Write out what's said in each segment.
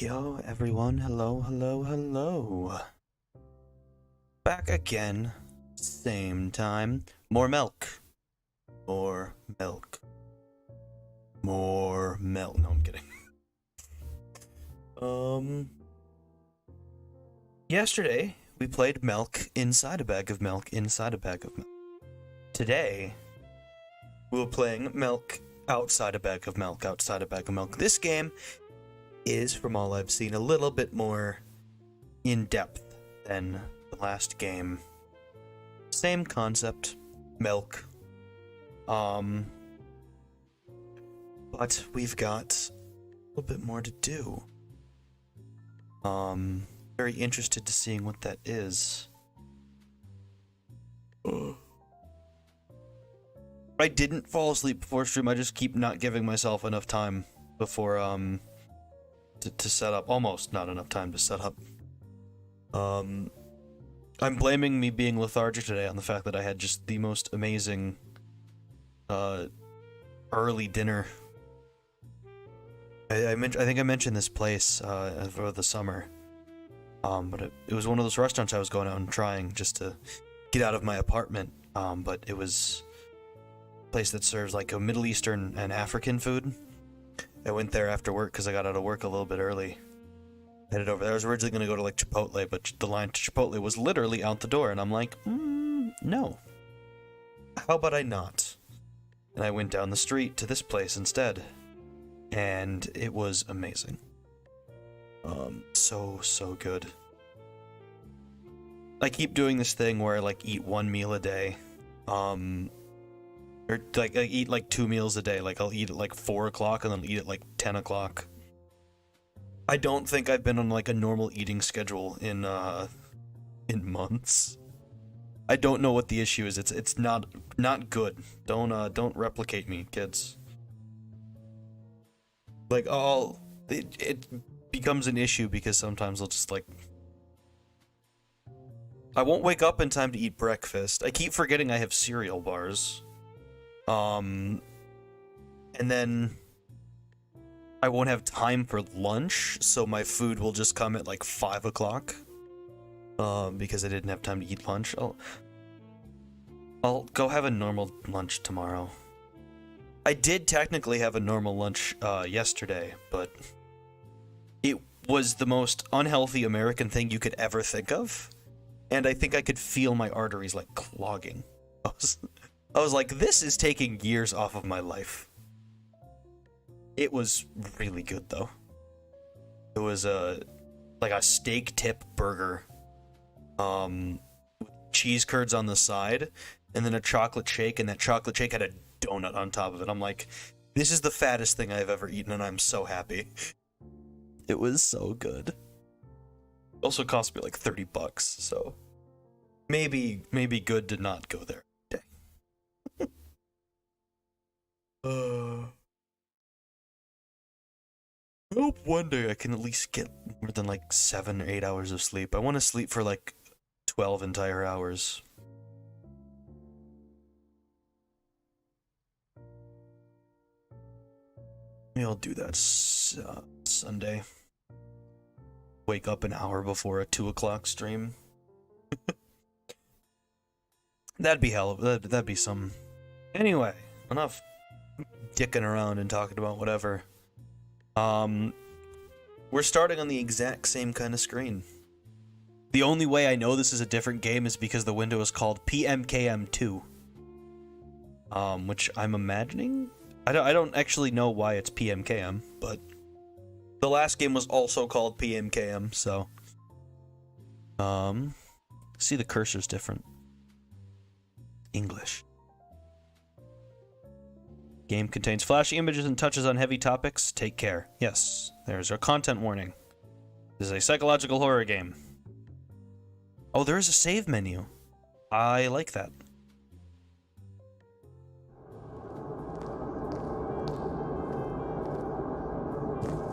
Yo, everyone, hello. Back again, same time. More milk. More milk. More milk. No, I'm kidding. Yesterday, we played milk inside a bag of milk inside a bag of milk. Today, we were playing milk outside a bag of milk outside a bag of milk. This game is, from all I've seen, a little bit more in-depth than the last game. Same concept, milk. But we've got a little bit more to do. Very interested to seeing what that is. I didn't fall asleep before stream, I just keep not giving myself enough time before, to set up. Almost not enough time to set up. I'm blaming me being lethargic today on the fact that I had just the most amazing early dinner. I think I mentioned this place for the summer, but it was one of those restaurants I was going out and trying just to get out of my apartment. But it was a place that serves like a Middle Eastern and African food. I went there after work because I got out of work a little bit early. Headed over there. I was originally going to go to like Chipotle, but the line to Chipotle was literally out the door, and I'm like, no. How about I not? And I went down the street to this place instead, and it was amazing. So good. I keep doing this thing where I like eat one meal a day, or like I eat like 2 meals a day. Like I'll eat at like 4 o'clock and then eat at like 10 o'clock. I don't think I've been on like a normal eating schedule in months. I don't know what the issue is. It's not good. Don't replicate me, kids. Like it becomes an issue because sometimes I'll just like I won't wake up in time to eat breakfast. I keep forgetting I have cereal bars. And then I won't have time for lunch, so my food will just come at like 5 o'clock. Because I didn't have time to eat lunch. I'll go have a normal lunch tomorrow. I did technically have a normal lunch yesterday, but it was the most unhealthy American thing you could ever think of. And I think I could feel my arteries like clogging. I was like, this is taking years off of my life. It was really good though. It was like a steak tip burger, cheese curds on the side, and then a chocolate shake, and that chocolate shake had a donut on top of it. I'm like, this is the fattest thing I've ever eaten, and I'm so happy. It was so good. It also cost me like $30, so maybe good to not go there. I hope one day I can at least get more than like 7 or 8 hours of sleep. I want to sleep for like 12 entire hours. Maybe I'll do that Sunday. Wake up an hour before a 2 o'clock stream. That'd be hell. That'd be some. Anyway, enough dicking around and talking about whatever. We're starting on the exact same kind of screen. The only way I know this is a different game is because the window is called PMKM2. Which I'm imagining? I don't actually know why it's PMKM, but the last game was also called PMKM, so see, the cursor's different. English. Game contains flashy images and touches on heavy topics. Take care. Yes, there's our content warning. This is a psychological horror game. Oh, there is a save menu. I like that.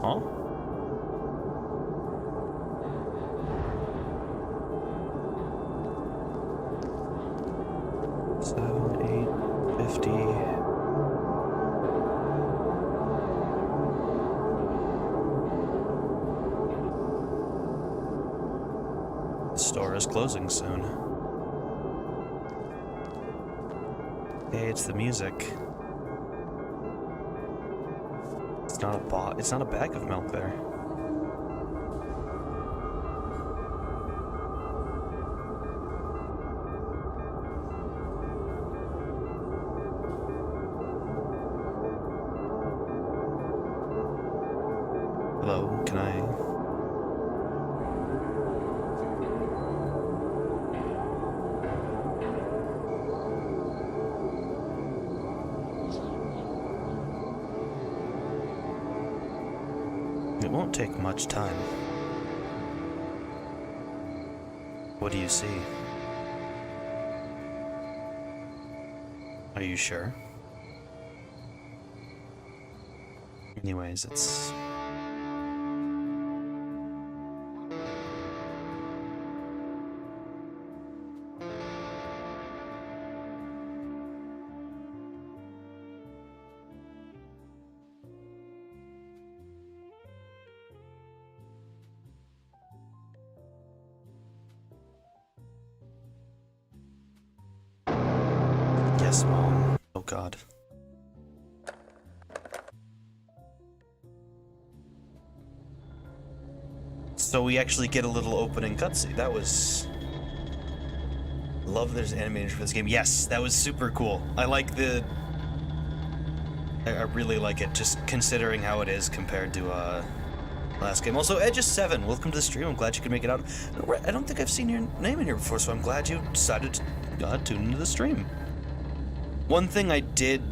Huh? $7, $8, $50. store is closing soon. Hey, it's the music. It's not a bag of milk there. Hello, can I... It won't take much time. What do you see? Are you sure? Anyways, it's... Yes, Mom. Oh, God. So we actually get a little opening cutscene. That was... Love there's animation for this game. Yes, that was super cool. I like the... I really like it, just considering how it is compared to, last game. Also, Edge7, welcome to the stream. I'm glad you could make it out. I don't think I've seen your name in here before, so I'm glad you decided to tune into the stream. One thing I did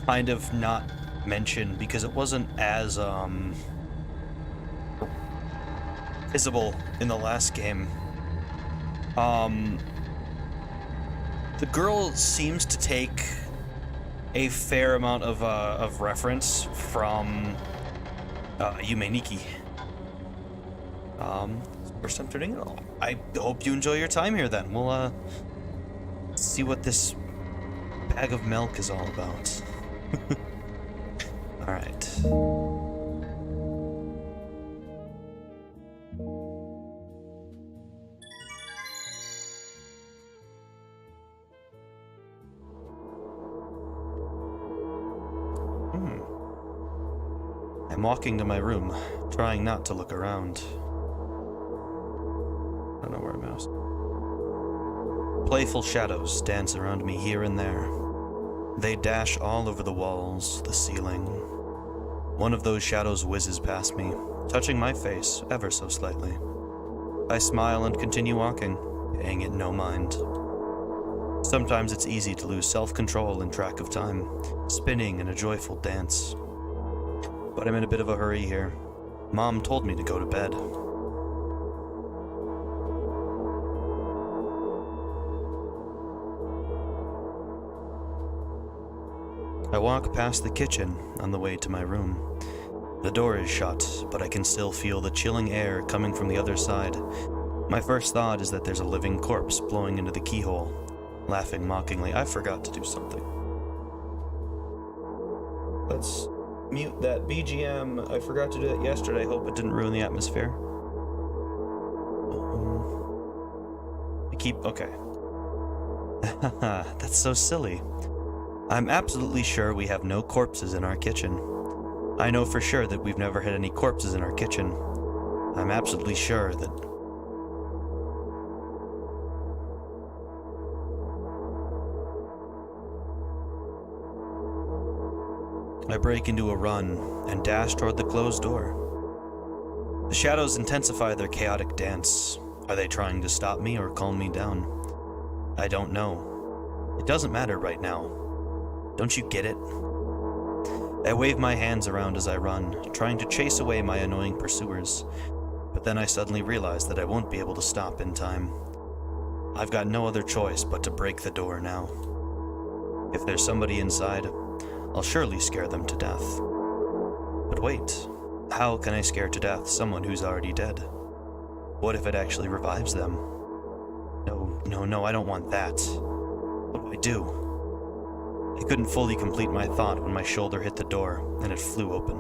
kind of not mention, because it wasn't as, visible in the last game. The girl seems to take a fair amount of reference from Yume Nikki. First time turning it on. I hope you enjoy your time here then. We'll see what this bag of milk is all about. Alright. I'm walking to my room, trying not to look around. I don't know where I'm at. Playful shadows dance around me here and there. They dash all over the walls, the ceiling. One of those shadows whizzes past me, touching my face ever so slightly. I smile and continue walking, paying it no mind. Sometimes it's easy to lose self-control and track of time, spinning in a joyful dance. But I'm in a bit of a hurry here. Mom told me to go to bed. I walk past the kitchen on the way to my room. The door is shut, but I can still feel the chilling air coming from the other side. My first thought is that there's a living corpse blowing into the keyhole. Laughing mockingly, I forgot to do something. Let's mute that BGM. I forgot to do it yesterday. Hope it didn't ruin the atmosphere. Okay. That's so silly. I'm absolutely sure we have no corpses in our kitchen. I know for sure that we've never had any corpses in our kitchen. I'm absolutely sure that... I break into a run and dash toward the closed door. The shadows intensify their chaotic dance. Are they trying to stop me or calm me down? I don't know. It doesn't matter right now. Don't you get it? I wave my hands around as I run, trying to chase away my annoying pursuers. But then I suddenly realize that I won't be able to stop in time. I've got no other choice but to break the door now. If there's somebody inside, I'll surely scare them to death. But wait, how can I scare to death someone who's already dead? What if it actually revives them? No, I don't want that. What do I do? I couldn't fully complete my thought when my shoulder hit the door and it flew open.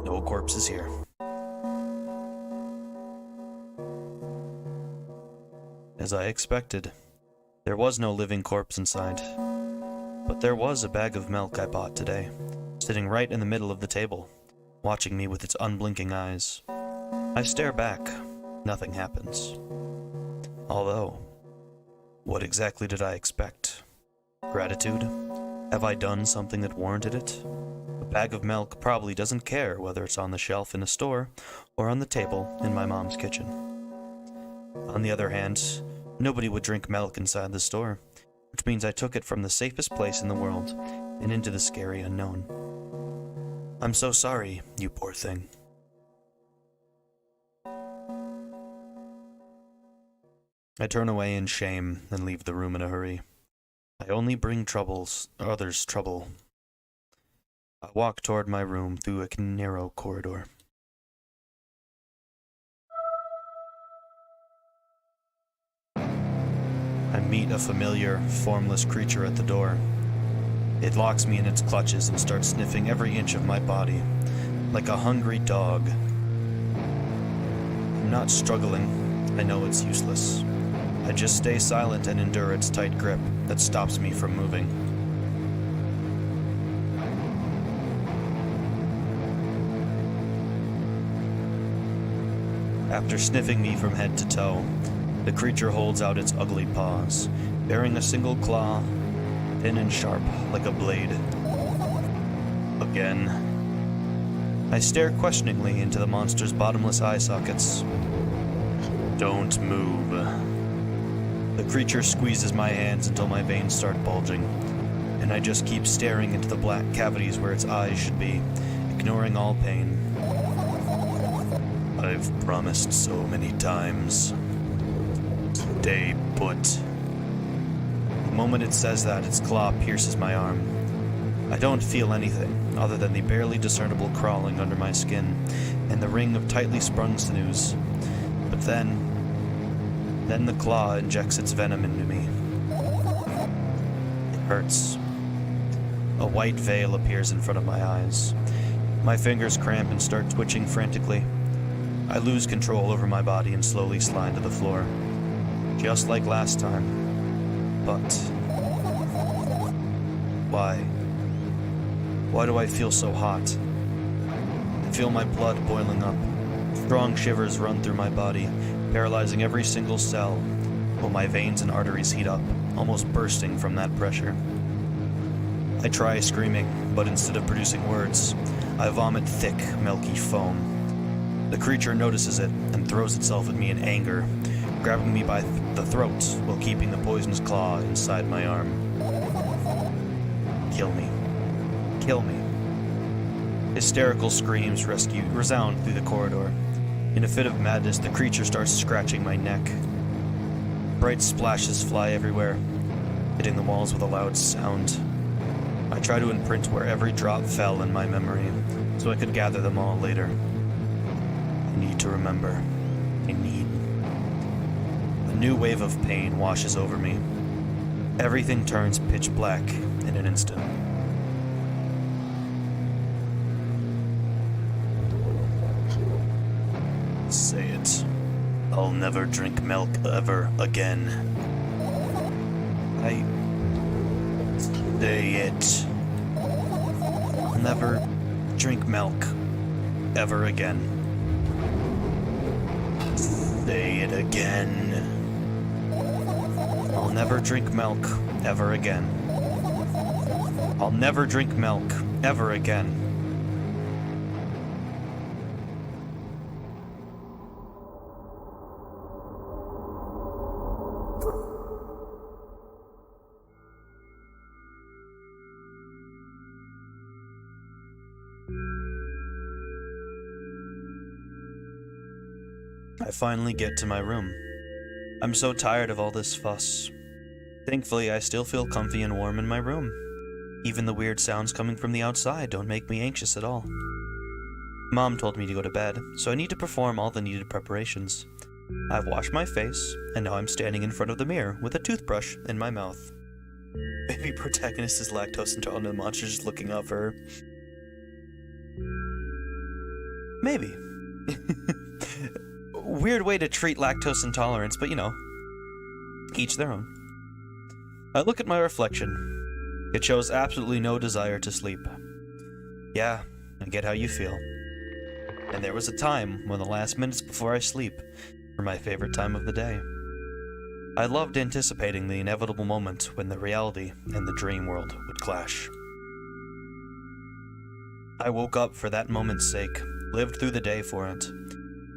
No corpses here. As I expected, there was no living corpse inside. But there was a bag of milk I bought today, sitting right in the middle of the table, watching me with its unblinking eyes. I stare back. Nothing happens. Although, what exactly did I expect? Gratitude? Have I done something that warranted it? A bag of milk probably doesn't care whether it's on the shelf in a store or on the table in my mom's kitchen. On the other hand, nobody would drink milk inside the store, which means I took it from the safest place in the world and into the scary unknown. I'm so sorry, you poor thing. I turn away in shame and leave the room in a hurry. I only bring others trouble. I walk toward my room through a narrow corridor. I meet a familiar, formless creature at the door. It locks me in its clutches and starts sniffing every inch of my body, like a hungry dog. I'm not struggling. I know it's useless. I just stay silent and endure its tight grip that stops me from moving. After sniffing me from head to toe, the creature holds out its ugly paws, bearing a single claw, thin and sharp like a blade. Again. I stare questioningly into the monster's bottomless eye sockets. Don't move. The creature squeezes my hands until my veins start bulging, and I just keep staring into the black cavities where its eyes should be, ignoring all pain. I've promised so many times. Stay put. The moment it says that, its claw pierces my arm. I don't feel anything other than the barely discernible crawling under my skin and the ring of tightly sprung sinews. But then the claw injects its venom into me. It hurts. A white veil appears in front of my eyes. My fingers cramp and start twitching frantically. I lose control over my body and slowly slide to the floor. Just like last time. But why? Why do I feel so hot? I feel my blood boiling up. Strong shivers run through my body, paralyzing every single cell, while my veins and arteries heat up, almost bursting from that pressure. I try screaming, but instead of producing words, I vomit thick, milky foam. The creature notices it and throws itself at me in anger, grabbing me by the throat while keeping the poisonous claw inside my arm. Kill me. Kill me. Hysterical screams resound through the corridor. In a fit of madness, the creature starts scratching my neck. Bright splashes fly everywhere, hitting the walls with a loud sound. I try to imprint where every drop fell in my memory, so I could gather them all later. I need to remember. I need. A new wave of pain washes over me. Everything turns pitch black in an instant. Say it. I'll never drink milk ever again. Say it. I'll never drink milk ever again. Say it again. I'll never drink milk ever again. I'll never drink milk ever again. I finally get to my room. I'm so tired of all this fuss. Thankfully, I still feel comfy and warm in my room. Even the weird sounds coming from the outside don't make me anxious at all. Mom told me to go to bed, so I need to perform all the needed preparations. I've washed my face, and now I'm standing in front of the mirror with a toothbrush in my mouth. Maybe protagonist is lactose intolerant and the monster's just looking out for her. Maybe. Weird way to treat lactose intolerance, but you know. Each their own. I look at my reflection. It shows absolutely no desire to sleep. Yeah, I get how you feel. And there was a time when the last minutes before I sleep were my favorite time of the day. I loved anticipating the inevitable moment when the reality and the dream world would clash. I woke up for that moment's sake, lived through the day for it.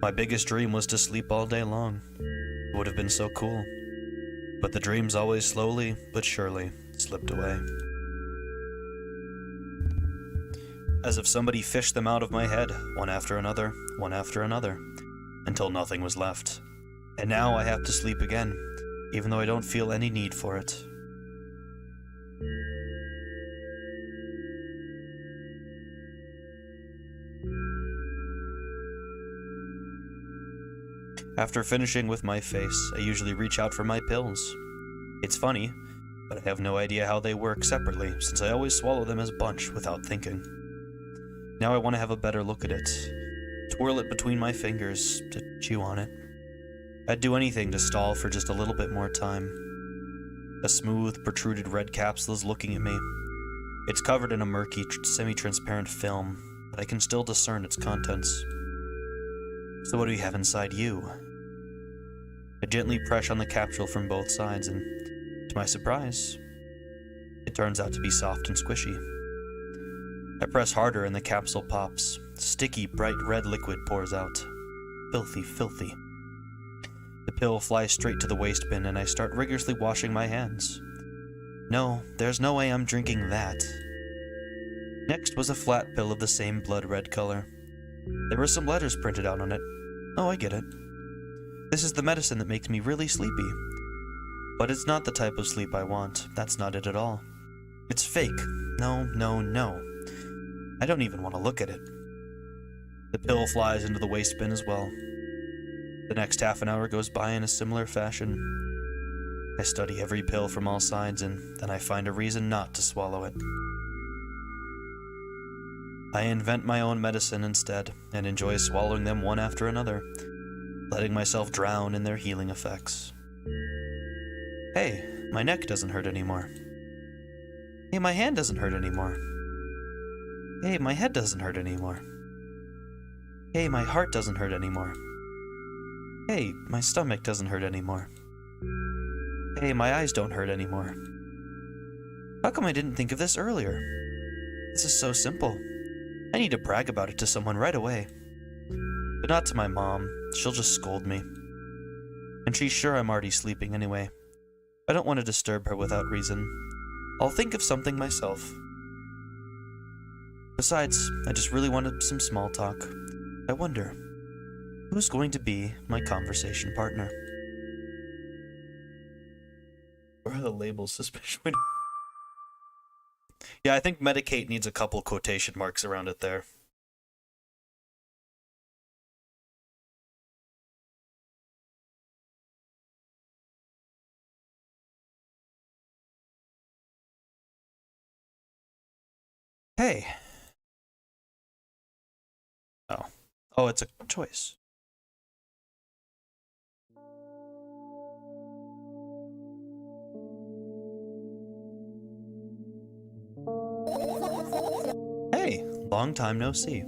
My biggest dream was to sleep all day long. It would have been so cool. But the dreams always slowly but surely slipped away. As if somebody fished them out of my head, one after another, until nothing was left. And now I have to sleep again, even though I don't feel any need for it. After finishing with my face, I usually reach out for my pills. It's funny, but I have no idea how they work separately, since I always swallow them as a bunch without thinking. Now I want to have a better look at it, twirl it between my fingers, to chew on it. I'd do anything to stall for just a little bit more time. A smooth, protruded red capsule is looking at me. It's covered in a murky, semi-transparent film, but I can still discern its contents. So what do we have inside you? I gently press on the capsule from both sides, and to my surprise, it turns out to be soft and squishy. I press harder and the capsule pops. Sticky, bright red liquid pours out. Filthy, filthy. The pill flies straight to the waste bin, and I start rigorously washing my hands. No, there's no way I'm drinking that. Next was a flat pill of the same blood red color. There were some letters printed out on it. Oh, I get it. This is the medicine that makes me really sleepy. But it's not the type of sleep I want. That's not it at all. It's fake. No, no, no. I don't even want to look at it. The pill flies into the waste bin as well. The next half an hour goes by in a similar fashion. I study every pill from all sides, and then I find a reason not to swallow it. I invent my own medicine instead, and enjoy swallowing them one after another, letting myself drown in their healing effects. Hey, my neck doesn't hurt anymore. Hey, my hand doesn't hurt anymore. Hey, my head doesn't hurt anymore. Hey, my heart doesn't hurt anymore. Hey, my stomach doesn't hurt anymore. Hey, my eyes don't hurt anymore. How come I didn't think of this earlier? This is so simple. I need to brag about it to someone right away. But not to my mom. She'll just scold me. And she's sure I'm already sleeping anyway. I don't want to disturb her without reason. I'll think of something myself. Besides, I just really wanted some small talk. I wonder, who's going to be my conversation partner? Where are the labels suspicious? Yeah, I think medicate needs a couple quotation marks around it there. Hey. Oh. Oh, it's a choice. Hey, long time no see.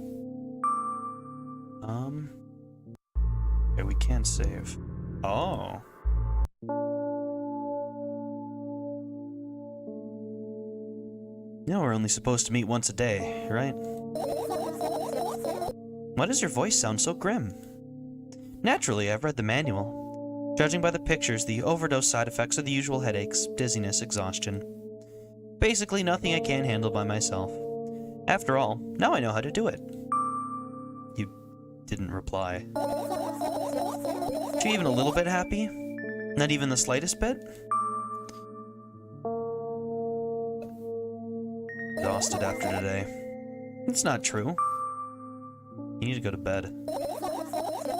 Okay, we can't save. Oh. No, we're only supposed to meet once a day, right? Why does your voice sound so grim? Naturally, I've read the manual. Judging by the pictures, the overdose side effects are the usual headaches, dizziness, exhaustion. Basically nothing I can't handle by myself. After all, now I know how to do it. You didn't reply. Aren't you even a little bit happy? Not even the slightest bit? Exhausted after today. It's not true. You need to go to bed.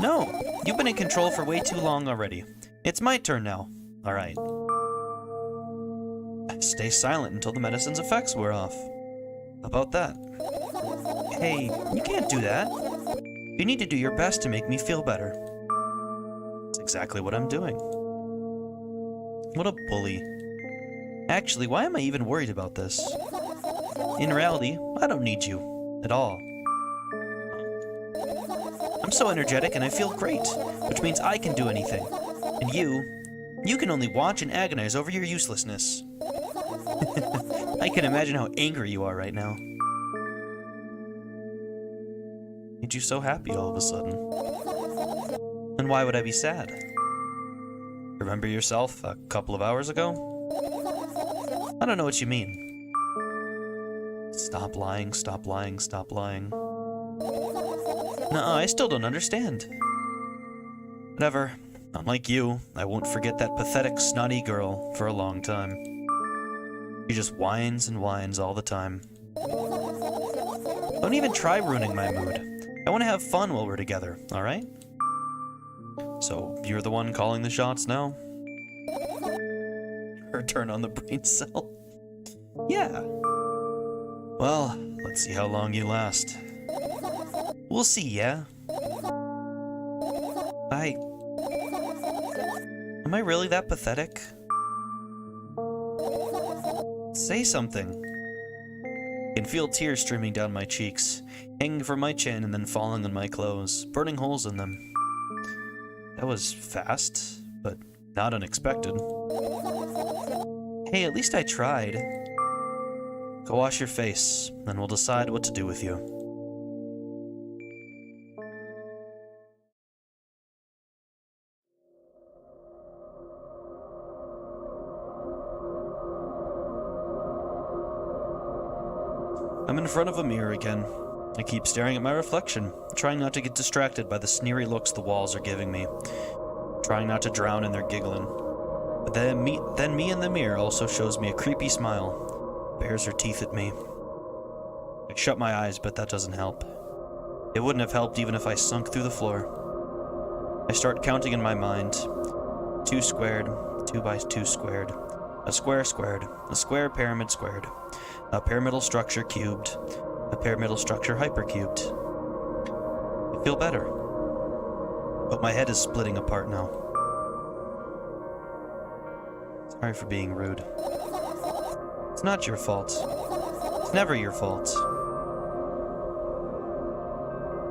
No! You've been in control for way too long already. It's my turn now. Alright. Stay silent until the medicine's effects wear off. How about that? Hey, you can't do that. You need to do your best to make me feel better. That's exactly what I'm doing. What a bully. Actually, why am I even worried about this? In reality, I don't need you. At all. I'm so energetic and I feel great, which means I can do anything. And you can only watch and agonize over your uselessness. I can imagine how angry you are right now. Made you so happy all of a sudden. And why would I be sad? Remember yourself a couple of hours ago? I don't know what you mean. Stop lying, stop lying, stop lying. Nuh-uh, I still don't understand. Whatever. Unlike you, I won't forget that pathetic, snotty girl for a long time. She just whines and whines all the time. Don't even try ruining my mood. I want to have fun while we're together, alright? So, you're the one calling the shots now? Her turn on the brain cell? Yeah. Well, let's see how long you last. We'll see, yeah? Am I really that pathetic? Say something. I can feel tears streaming down my cheeks, hanging from my chin and then falling on my clothes, burning holes in them. That was fast, but not unexpected. Hey, at least I tried. Go wash your face, then we'll decide what to do with you. I'm in front of a mirror again. I keep staring at my reflection, trying not to get distracted by the sneery looks the walls are giving me, trying not to drown in their giggling. But then me in the mirror also shows me a creepy smile, bares her teeth at me. I shut my eyes, but that doesn't help. It wouldn't have helped even if I sunk through the floor. I start counting in my mind. 2 squared, 2 by 2 squared, a square squared, a square pyramid squared, a pyramidal structure cubed, a pyramidal structure hypercubed. I feel better. But my head is splitting apart now. Sorry for being rude. It's not your fault. It's never your fault.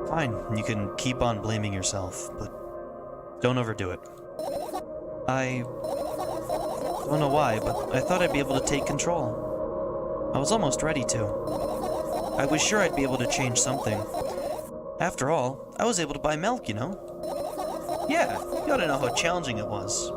Fine, you can keep on blaming yourself, but don't overdo it. I don't know why, but I thought I'd be able to take control. I was almost ready to. I was sure I'd be able to change something. After all, I was able to buy milk, you know? Yeah, you ought to know how challenging it was.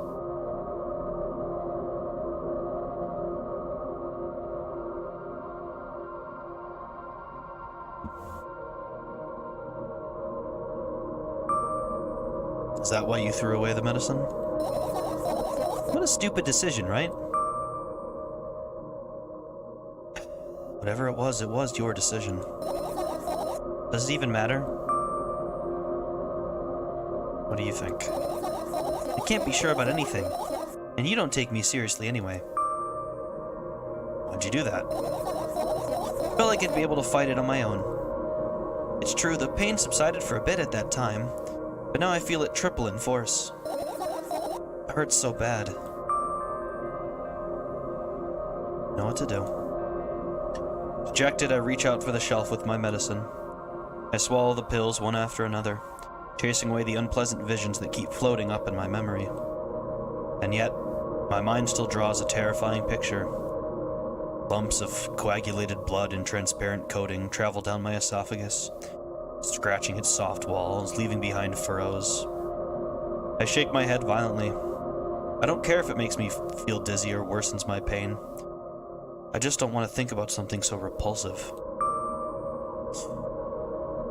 Is that why you threw away the medicine? What a stupid decision, right? Whatever it was your decision. Does it even matter? What do you think? I can't be sure about anything, and you don't take me seriously anyway. Why'd you do that? Felt like I'd be able to fight it on my own. It's true, the pain subsided for a bit at that time, but now I feel it triple in force. It hurts so bad. Know what to do. Dejected, I reach out for the shelf with my medicine. I swallow the pills one after another, chasing away the unpleasant visions that keep floating up in my memory. And yet, my mind still draws a terrifying picture. Lumps of coagulated blood and transparent coating travel down my esophagus, scratching its soft walls, leaving behind furrows. I shake my head violently. I don't care if it makes me feel dizzy or worsens my pain. I just don't want to think about something so repulsive.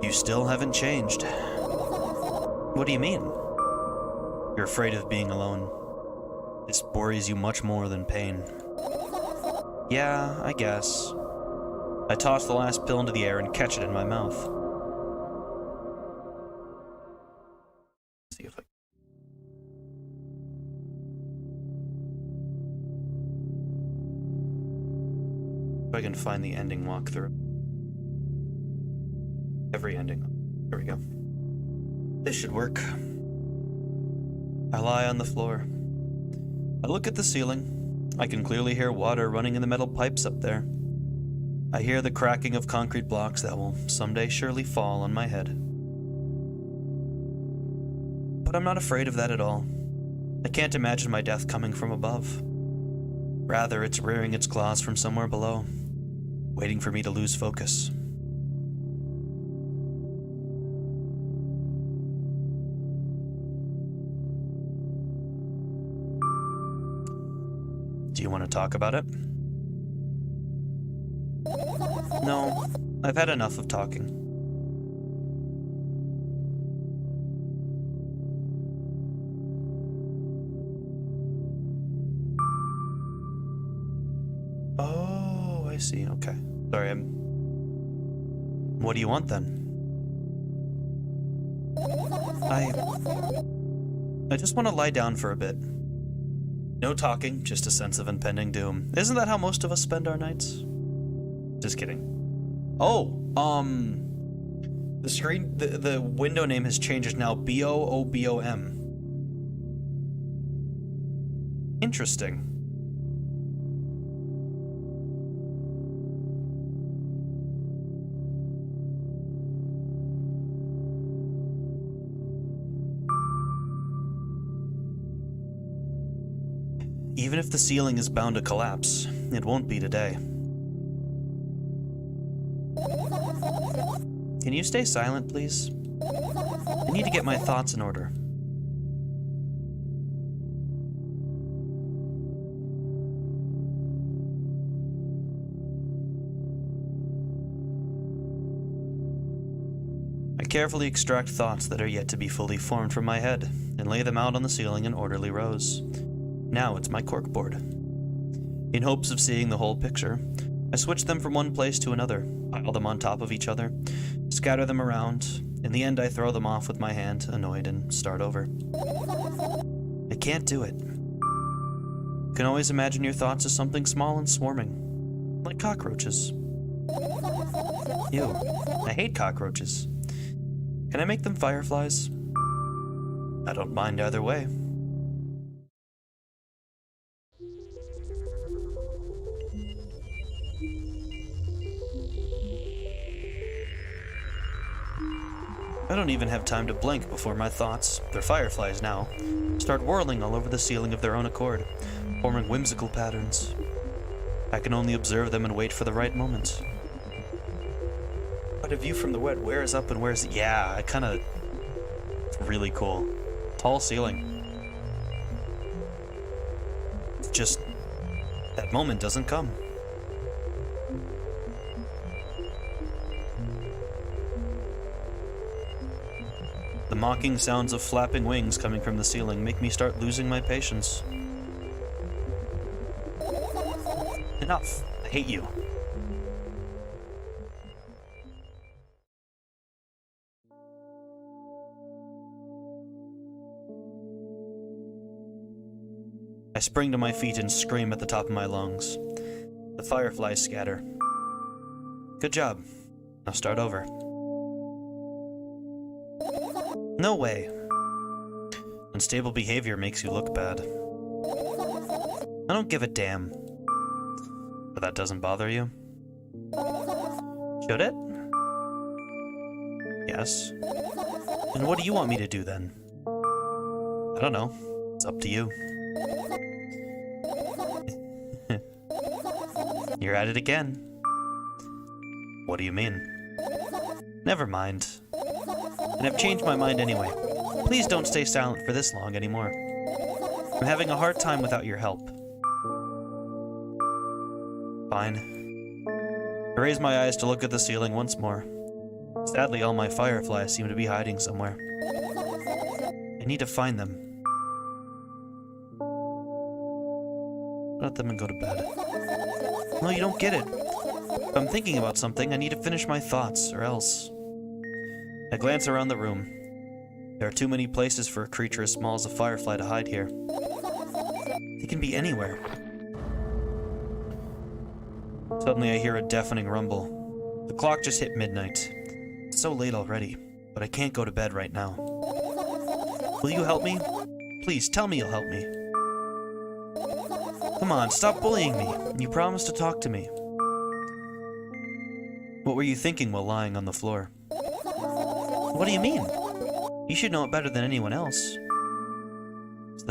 You still haven't changed. What do you mean? You're afraid of being alone. This worries you much more than pain. Yeah, I guess. I toss the last pill into the air and catch it in my mouth. See if I can find the ending walkthrough. Every ending. There we go. This should work. I lie on the floor. I look at the ceiling. I can clearly hear water running in the metal pipes up there. I hear the cracking of concrete blocks that will someday surely fall on my head. But I'm not afraid of that at all. I can't imagine my death coming from above. Rather, it's rearing its claws from somewhere below, waiting for me to lose focus. Do you want to talk about it? No, I've had enough of talking. Oh, I see, okay. Sorry, What do you want then? I just want to lie down for a bit. No talking, just a sense of impending doom. Isn't that how most of us spend our nights? Just kidding. Oh, the screen, the window name has changed. It's now BOOBOM. Interesting. Even if the ceiling is bound to collapse, it won't be today. Can you stay silent, please? I need to get my thoughts in order. I carefully extract thoughts that are yet to be fully formed from my head and lay them out on the ceiling in orderly rows. Now it's my corkboard. In hopes of seeing the whole picture, I switch them from one place to another, pile them on top of each other, scatter them around. In the end, I throw them off with my hand, annoyed, and start over. I can't do it. You can always imagine your thoughts as something small and swarming, like cockroaches. Ew, I hate cockroaches. Can I make them fireflies? I don't mind either way. I don't even have time to blink before my thoughts, they're fireflies now, start whirling all over the ceiling of their own accord, forming whimsical patterns. I can only observe them and wait for the right moment. But a view from the wet, where is up and where's... Yeah, it's really cool. Tall ceiling. Just... that moment doesn't come. The mocking sounds of flapping wings coming from the ceiling make me start losing my patience. Enough. I hate you. I spring to my feet and scream at the top of my lungs. The fireflies scatter. Good job. Now start over. No way. Unstable behavior makes you look bad. I don't give a damn. But that doesn't bother you? Should it? Yes. And what do you want me to do then? I don't know. It's up to you. You're at it again. What do you mean? Never mind. And I've changed my mind anyway. Please don't stay silent for this long anymore. I'm having a hard time without your help. Fine. I raise my eyes to look at the ceiling once more. Sadly, all my fireflies seem to be hiding somewhere. I need to find them. Let them and go to bed. No, you don't get it. If I'm thinking about something, I need to finish my thoughts, or else... I glance around the room. There are too many places for a creature as small as a firefly to hide here. They can be anywhere. Suddenly I hear a deafening rumble. The clock just hit midnight. It's so late already, but I can't go to bed right now. Will you help me? Please, tell me you'll help me. Come on, stop bullying me. You promised to talk to me. What were you thinking while lying on the floor? What do you mean? You should know it better than anyone else. It's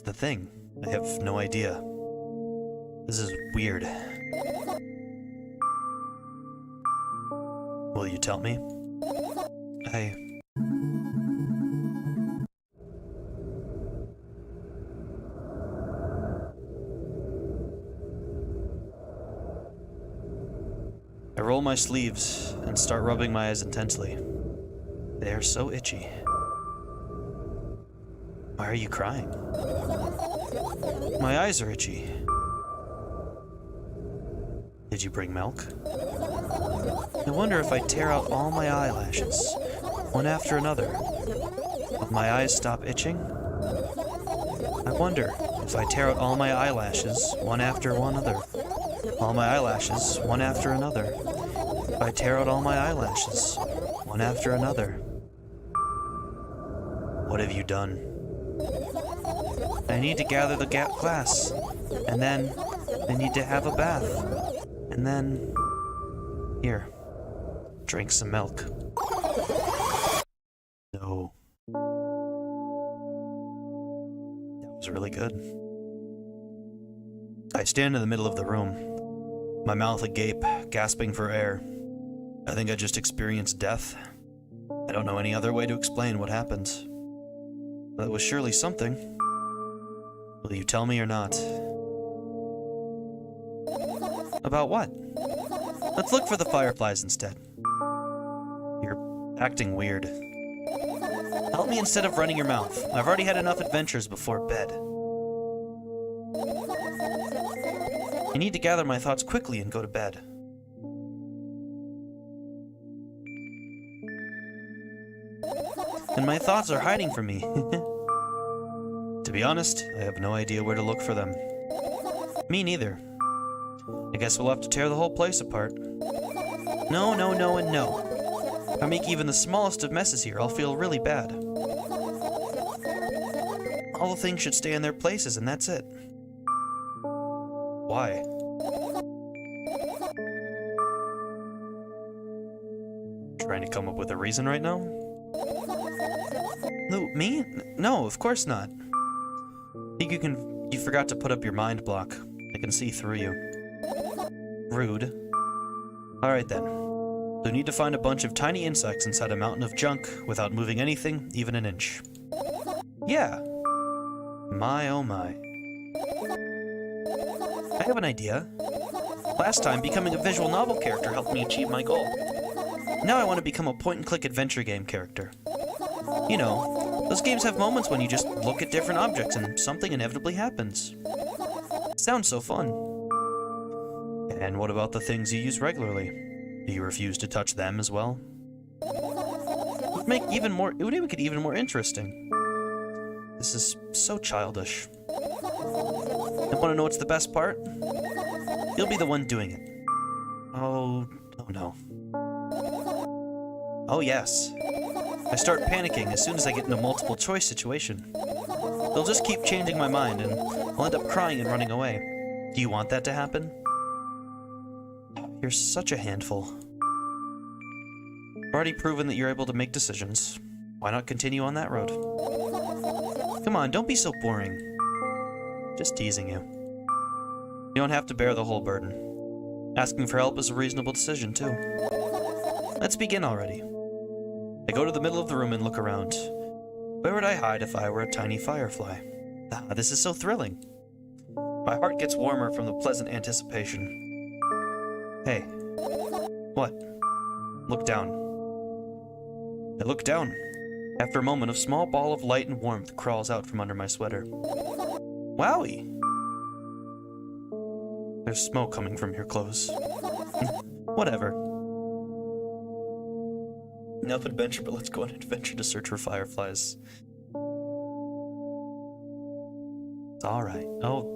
the thing. I have no idea. This is weird. Will you tell me? I roll my sleeves and start rubbing my eyes intensely. They are so itchy. Why are you crying? My eyes are itchy. Did you bring milk? I wonder if I tear out all my eyelashes, one after another, will my eyes stop itching? I wonder if I tear out all my eyelashes, one after another, all my eyelashes, one after another. If I tear out all my eyelashes, one after another. What have you done? I need to gather the glass, and then I need to have a bath, and then... Here, drink some milk. No. That was really good. I stand in the middle of the room, my mouth agape, gasping for air. I think I just experienced death. I don't know any other way to explain what happened. That was surely something. Will you tell me or not? About what? Let's look for the fireflies instead. You're acting weird. Help me instead of running your mouth. I've already had enough adventures before bed. I need to gather my thoughts quickly and go to bed. And my thoughts are hiding from me. To be honest, I have no idea where to look for them. Me neither. I guess we'll have to tear the whole place apart. No, no, no, and no. If I make even the smallest of messes here, I'll feel really bad. All the things should stay in their places, and that's it. Why? Trying to come up with a reason right now? Who, me? No, of course not. I think you forgot to put up your mind block. I can see through you. Rude. Alright then. You need to find a bunch of tiny insects inside a mountain of junk without moving anything, even an inch. Yeah. My oh my. I have an idea. Last time, becoming a visual novel character helped me achieve my goal. Now I want to become a point-and-click adventure game character. You know, those games have moments when you just look at different objects and something inevitably happens. Sounds so fun. And what about the things you use regularly? Do you refuse to touch them as well? It would make it even more interesting. This is so childish. And want to know what's the best part? You'll be the one doing it. Oh no. Oh yes. I start panicking as soon as I get in a multiple choice situation. They'll just keep changing my mind and I'll end up crying and running away. Do you want that to happen? You're such a handful. You've already proven that you're able to make decisions. Why not continue on that road? Come on, don't be so boring. Just teasing you. You don't have to bear the whole burden. Asking for help is a reasonable decision, too. Let's begin already. I go to the middle of the room and look around. Where would I hide if I were a tiny firefly? Ah, this is so thrilling. My heart gets warmer from the pleasant anticipation. Hey. What? Look down. I look down. After a moment, a small ball of light and warmth crawls out from under my sweater. Wowie! There's smoke coming from your clothes. Whatever. Enough adventure, but let's go on an adventure to search for fireflies. It's alright. Oh.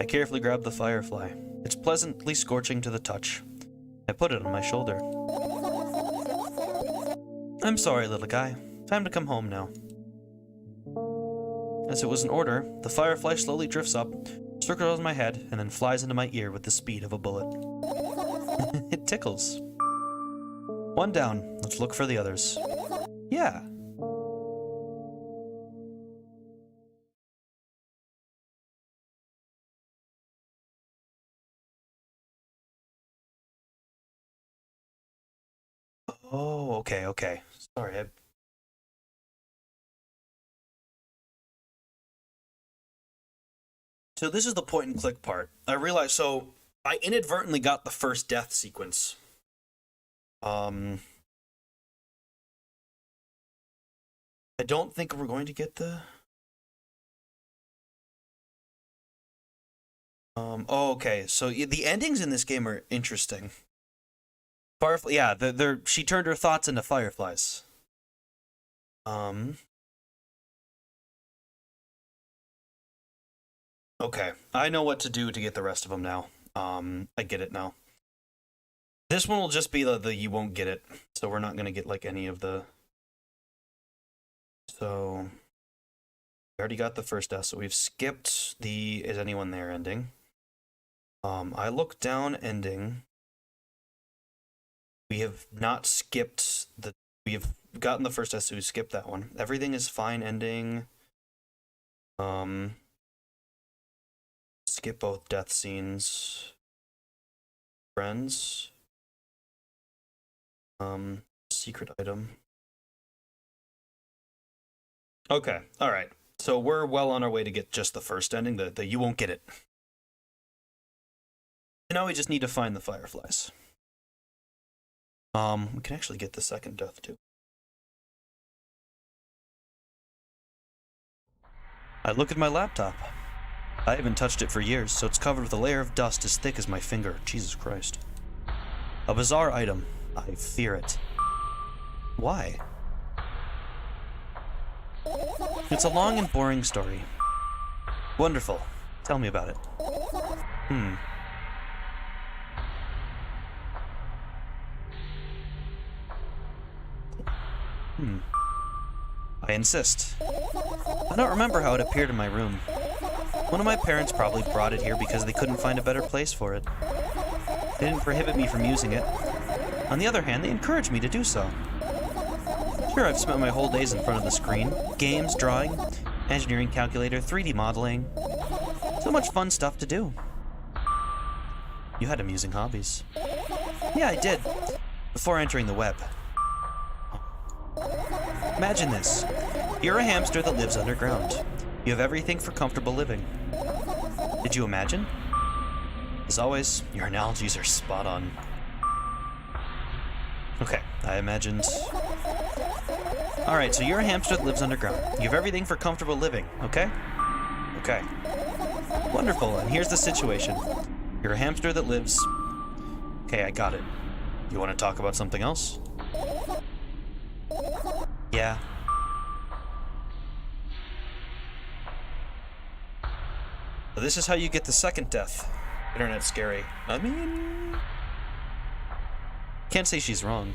I carefully grab the firefly. It's pleasantly scorching to the touch. I put it on my shoulder. I'm sorry, little guy. Time to come home now. as it was an order, the firefly slowly drifts up, circles my head, and then flies into my ear with the speed of a bullet. It tickles. One down. Let's look for the others. Yeah. Oh, okay. Sorry, So this is the point and click part. I realized, so I inadvertently got the first death sequence. I don't think we're going to get the... Oh, okay. So the endings in this game are interesting. Firefly, yeah, she turned her thoughts into fireflies. Okay, I know what to do to get the rest of them now. I get it now. This one will just be the you won't get it, so we're not gonna get like any of the... So, we already got the first death, so we've skipped the is anyone there ending. I looked down ending. We have not skipped the... We have gotten the first death, so we skipped that one. Everything is fine ending. Skip both death scenes. Friends. Secret item. Okay, alright. So we're well on our way to get just the first ending, the you won't get it. And now we just need to find the fireflies. We can actually get the second death too. I look at my laptop. I haven't touched it for years, so it's covered with a layer of dust as thick as my finger. Jesus Christ. A bizarre item. I fear it. Why? It's a long and boring story. Wonderful. Tell me about it. I insist. I don't remember how it appeared in my room. One of my parents probably brought it here because they couldn't find a better place for it. They didn't prohibit me from using it. On the other hand, they encouraged me to do so. Sure, I've spent my whole days in front of the screen. Games, drawing, engineering calculator, 3D modeling. So much fun stuff to do. You had amusing hobbies. Yeah, I did. Before entering the web. Imagine this. You're a hamster that lives underground. You have everything for comfortable living. Did you imagine? As always, your analogies are spot on. Okay, I imagined... Alright, so you're a hamster that lives underground. You have everything for comfortable living, okay? Okay. Wonderful, and here's the situation. You're a hamster that lives... Okay, I got it. You want to talk about something else? Yeah. So this is how you get the second death. Internet's scary. I mean... Can't say she's wrong.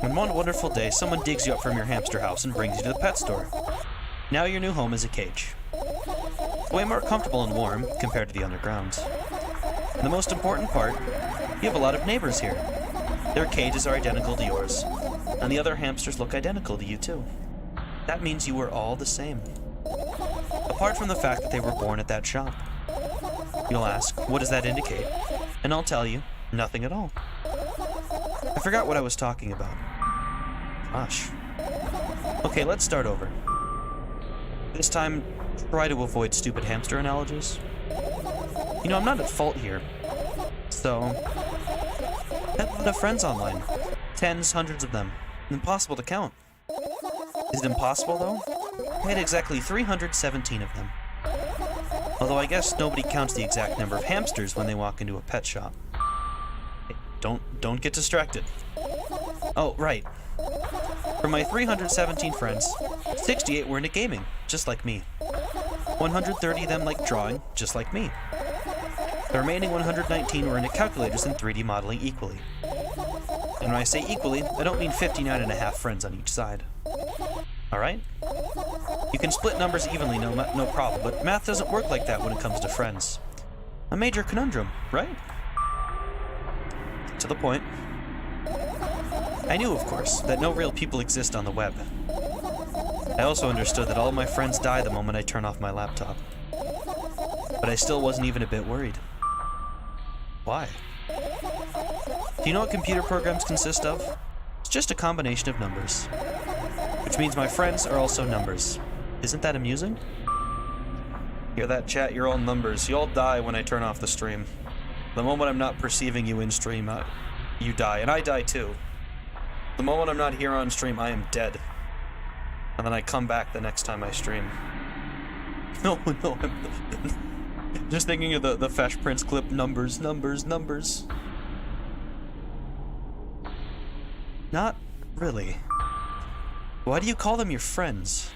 On one wonderful day, someone digs you up from your hamster house and brings you to the pet store. Now your new home is a cage. It's way more comfortable and warm compared to the underground. And the most important part, you have a lot of neighbors here. Their cages are identical to yours, and the other hamsters look identical to you too. That means you were all the same. Apart from the fact that they were born at that shop. You'll ask, what does that indicate? And I'll tell you, nothing at all. I forgot what I was talking about. Gosh. Okay, let's start over. This time, try to avoid stupid hamster analogies. You know, I'm not at fault here. So, I have a lot of friends online. Tens, hundreds of them. Impossible to count. Is it impossible, though? I had exactly 317 of them. Although I guess nobody counts the exact number of hamsters when they walk into a pet shop. Hey, don't get distracted. Oh, right. For my 317 friends, 68 were into gaming, just like me. 130 of them liked drawing, just like me. The remaining 119 were into calculators and 3D modeling equally. And when I say equally, I don't mean 59 and a half friends on each side. Alright? You can split numbers evenly, no problem, but math doesn't work like that when it comes to friends. A major conundrum, right? To the point. I knew, of course, that no real people exist on the web. I also understood that all my friends die the moment I turn off my laptop. But I still wasn't even a bit worried. Why? Do you know what computer programs consist of? It's just a combination of numbers. Which means my friends are also numbers. Isn't that amusing? Hear that, chat? You're all numbers. You all die when I turn off the stream. The moment I'm not perceiving you in stream, you die. And I die too. The moment I'm not here on stream, I am dead. And then I come back the next time I stream. No, I'm just thinking of the Fresh Prince clip, numbers. Not really. Why do you call them your friends?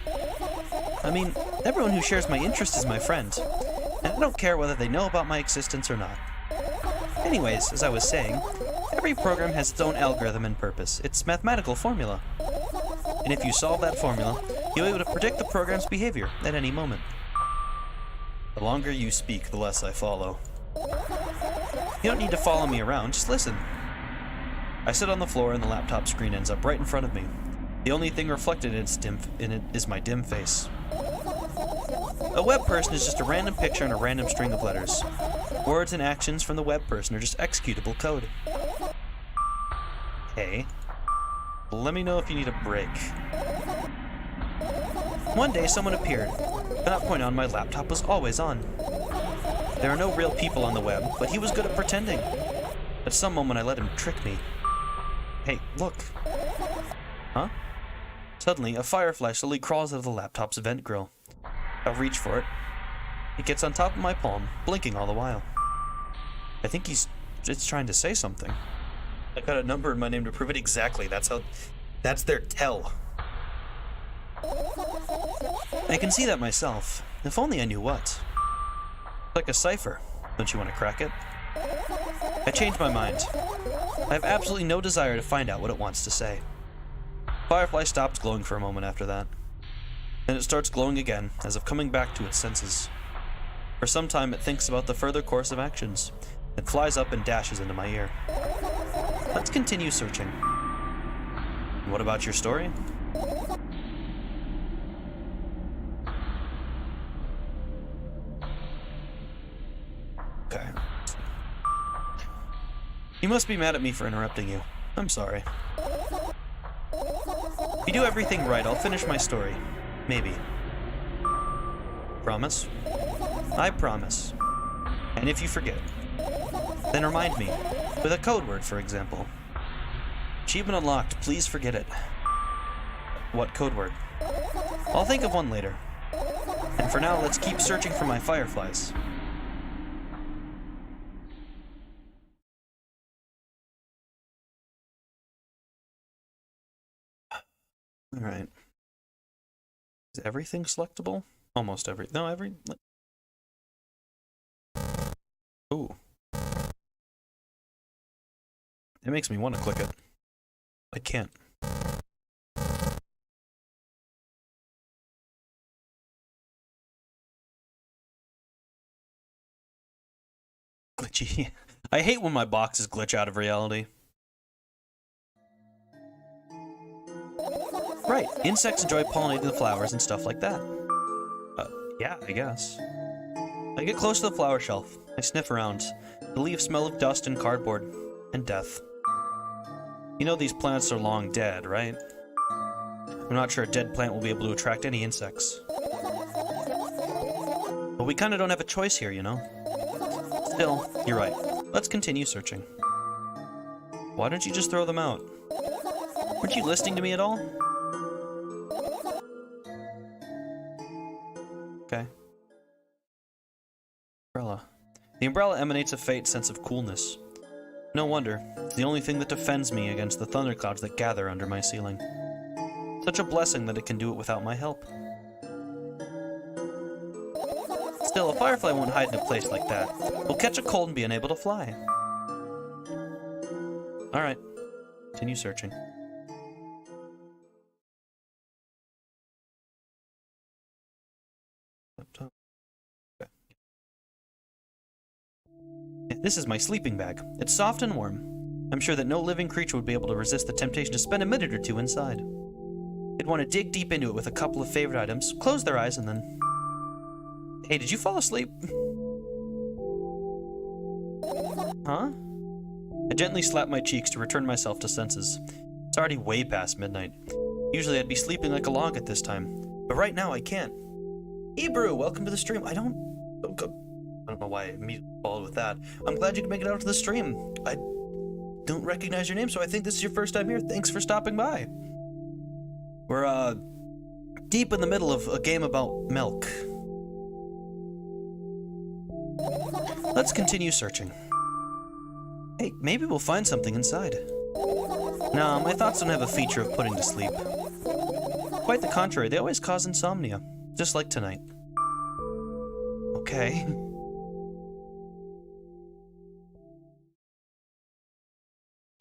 I mean, everyone who shares my interest is my friend, and I don't care whether they know about my existence or not. Anyways, as I was saying, every program has its own algorithm and purpose, its mathematical formula. And if you solve that formula, you'll be able to predict the program's behavior at any moment. The longer you speak, the less I follow. You don't need to follow me around, just listen. I sit on the floor and the laptop screen ends up right in front of me. The only thing reflected in it is my dim face. A web person is just a random picture and a random string of letters. Words and actions from the web person are just executable code. Hey, let me know if you need a break. One day someone appeared. From that point on, my laptop was always on. There are no real people on the web, but he was good at pretending. At some moment I let him trick me. Hey, look. Huh? Suddenly, a firefly slowly crawls out of the laptop's vent grill. I reach for it. It gets on top of my palm, blinking all the while. I think it's trying to say something. I got a number in my name to prove it exactly. That's their tell. I can see that myself. If only I knew what. It's like a cipher. Don't you want to crack it? I changed my mind. I have absolutely no desire to find out what it wants to say. Firefly stops glowing for a moment after that. Then it starts glowing again, as if coming back to its senses. For some time it thinks about the further course of actions, then flies up and dashes into my ear. Let's continue searching. What about your story? Okay. You must be mad at me for interrupting you. I'm sorry. If you do everything right, I'll finish my story. Maybe. Promise? I promise. And if you forget, then remind me. With a code word, for example. Achievement unlocked. Please forget it. What code word? I'll think of one later. And for now, let's keep searching for my fireflies. Alright. Is everything selectable? Almost every... No, every... Ooh. It makes me want to click it. I can't. Glitchy. I hate when my boxes glitch out of reality. Right, insects enjoy pollinating the flowers and stuff like that. Yeah, I guess. I get close to the flower shelf. I sniff around. The leaves smell of dust and cardboard. And death. You know these plants are long dead, right? I'm not sure a dead plant will be able to attract any insects. But we kinda don't have a choice here, you know? Still, you're right. Let's continue searching. Why don't you just throw them out? Weren't you listening to me at all? Okay. Umbrella. The umbrella emanates a faint sense of coolness. No wonder. It's the only thing that defends me against the thunderclouds that gather under my ceiling. Such a blessing that it can do it without my help. Still, a firefly won't hide in a place like that. We'll catch a cold and be unable to fly. Alright. Continue searching. This is my sleeping bag. It's soft and warm. I'm sure that no living creature would be able to resist the temptation to spend a minute or two inside. They'd want to dig deep into it with a couple of favorite items, close their eyes, and then... Hey, did you fall asleep? Huh? I gently slapped my cheeks to return myself to senses. It's already way past midnight. Usually I'd be sleeping like a log at this time, but right now I can't. Hebrew, welcome to the stream. I don't know why I immediately followed with that. I'm glad you could make it out to the stream. I don't recognize your name, so I think this is your first time here. Thanks for stopping by. We're, deep in the middle of a game about milk. Let's continue searching. Hey, maybe we'll find something inside. No, my thoughts don't have a feature of putting to sleep. Quite the contrary, they always cause insomnia. Just like tonight. Okay.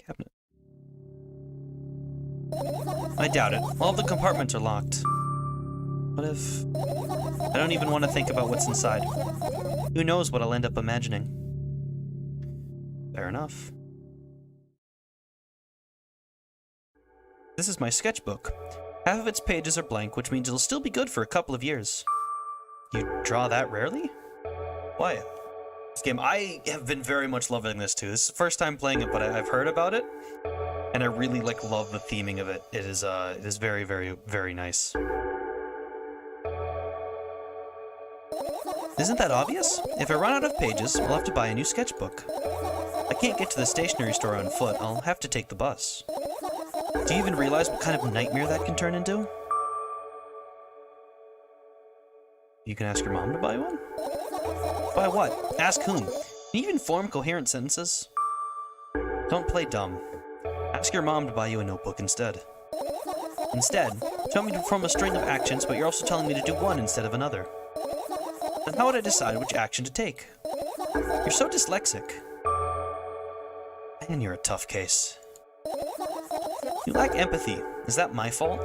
Cabinet. I doubt it. All the compartments are locked. What if... I don't even want to think about what's inside. Who knows what I'll end up imagining. Fair enough. This is my sketchbook. Half of its pages are blank, which means it'll still be good for a couple of years. You draw that rarely? Why? This game, I have been very much loving this too. This is the first time playing it, but I've heard about it, and I really love the theming of it. It is very, very, very nice. Isn't that obvious? If I run out of pages, I'll have to buy a new sketchbook. I can't get to the stationery store on foot. I'll have to take the bus. Do you even realize what kind of nightmare that can turn into? You can ask your mom to buy one? Buy what? Ask whom? Can you even form coherent sentences? Don't play dumb. Ask your mom to buy you a notebook instead. Instead, tell me to perform a string of actions, but you're also telling me to do one instead of another. Then how would I decide which action to take? You're so dyslexic. Man, you're a tough case. You lack empathy. Is that my fault?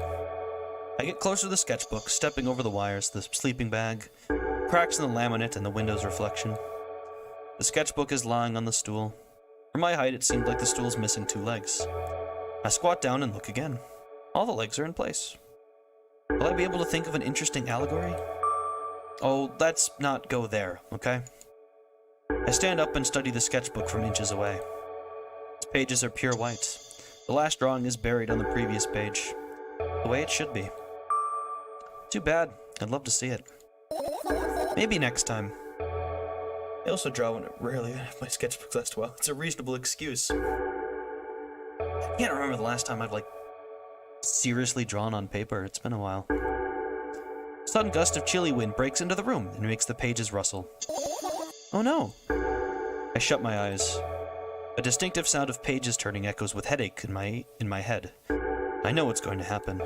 I get closer to the sketchbook, stepping over the wires, the sleeping bag, cracks in the laminate, and the window's reflection. The sketchbook is lying on the stool. For my height, it seemed like the stool's missing 2 legs. I squat down and look again. All the legs are in place. Will I be able to think of an interesting allegory? Oh, let's not go there, okay? I stand up and study the sketchbook from inches away. Its pages are pure white. The last drawing is buried on the previous page. The way it should be. Too bad. I'd love to see it. Maybe next time. I also draw when I rarely have my sketchbooks last while. It's a reasonable excuse. I can't remember the last time I've, seriously drawn on paper. It's been a while. A sudden gust of chilly wind breaks into the room and makes the pages rustle. Oh no! I shut my eyes. A distinctive sound of pages turning echoes with headache in my head. I know what's going to happen.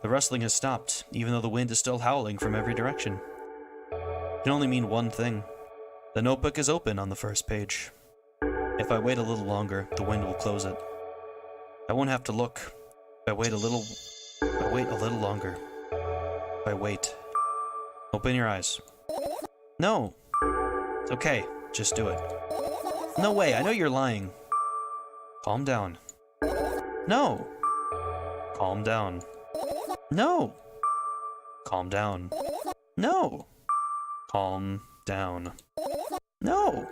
The rustling has stopped, even though the wind is still howling from every direction. It can only mean one thing. The notebook is open on the first page. If I wait a little longer, the wind will close it. I won't have to look. If I wait a little longer. If I wait. Open your eyes. No. It's okay. Just do it. No way, I know you're lying. Calm down. No. Calm down. No. Calm down. No. Calm down. No.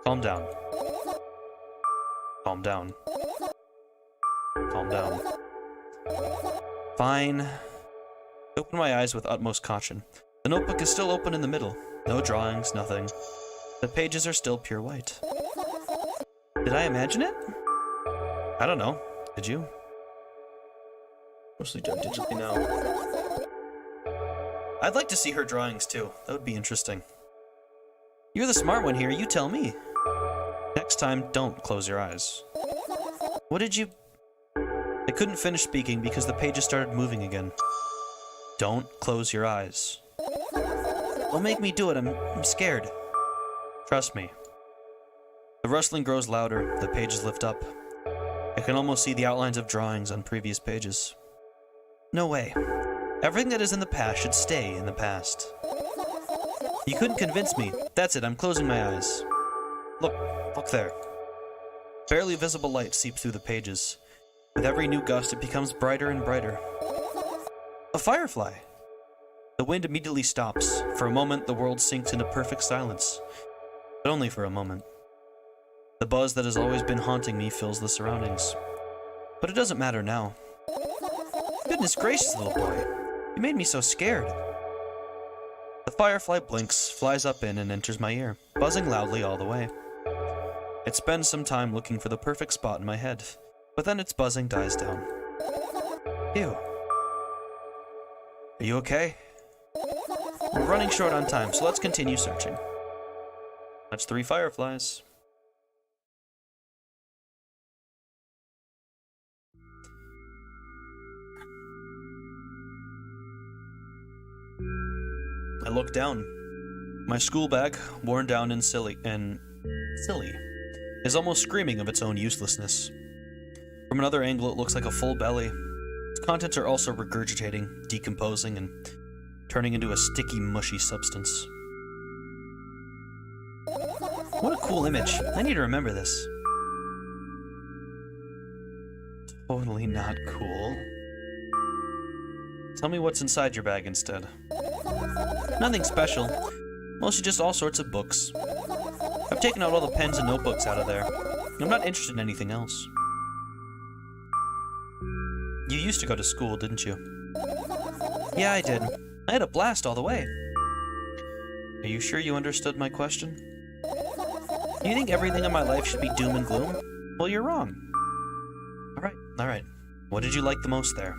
Calm down. Calm down. Calm down. Fine. I open my eyes with utmost caution. The notebook is still open in the middle. No drawings, nothing. The pages are still pure white. Did I imagine it? I don't know. Did you? Mostly done digitally now. I'd like to see her drawings too. That would be interesting. You're the smart one here, you tell me. Next time, don't close your eyes. What did you... I couldn't finish speaking because the pages started moving again. Don't close your eyes. Don't make me do it, I'm scared. Trust me. The rustling grows louder, the pages lift up. I can almost see the outlines of drawings on previous pages. No way. Everything that is in the past should stay in the past. You couldn't convince me. That's it, I'm closing my eyes. Look there. Barely visible light seeps through the pages. With every new gust, it becomes brighter and brighter. A firefly! The wind immediately stops. For a moment, the world sinks into perfect silence. But only for a moment. The buzz that has always been haunting me fills the surroundings. But it doesn't matter now. Goodness gracious, little boy. You made me so scared. The firefly blinks, flies up in, and enters my ear, buzzing loudly all the way. It spends some time looking for the perfect spot in my head, but then its buzzing dies down. Ew. Are you okay? We're running short on time, so let's continue searching. That's 3 fireflies. I look down. My school bag, worn down and silly, is almost screaming of its own uselessness. From another angle, it looks like a full belly. Its contents are also regurgitating, decomposing, and turning into a sticky, mushy substance. What a cool image. I need to remember this. Totally not cool. Tell me what's inside your bag instead. Nothing special. Mostly just all sorts of books. I've taken out all the pens and notebooks out of there. I'm not interested in anything else. You used to go to school, didn't you? Yeah, I did. I had a blast all the way. Are you sure you understood my question? Do you think everything in my life should be doom and gloom? Well, you're wrong. Alright. What did you like the most there?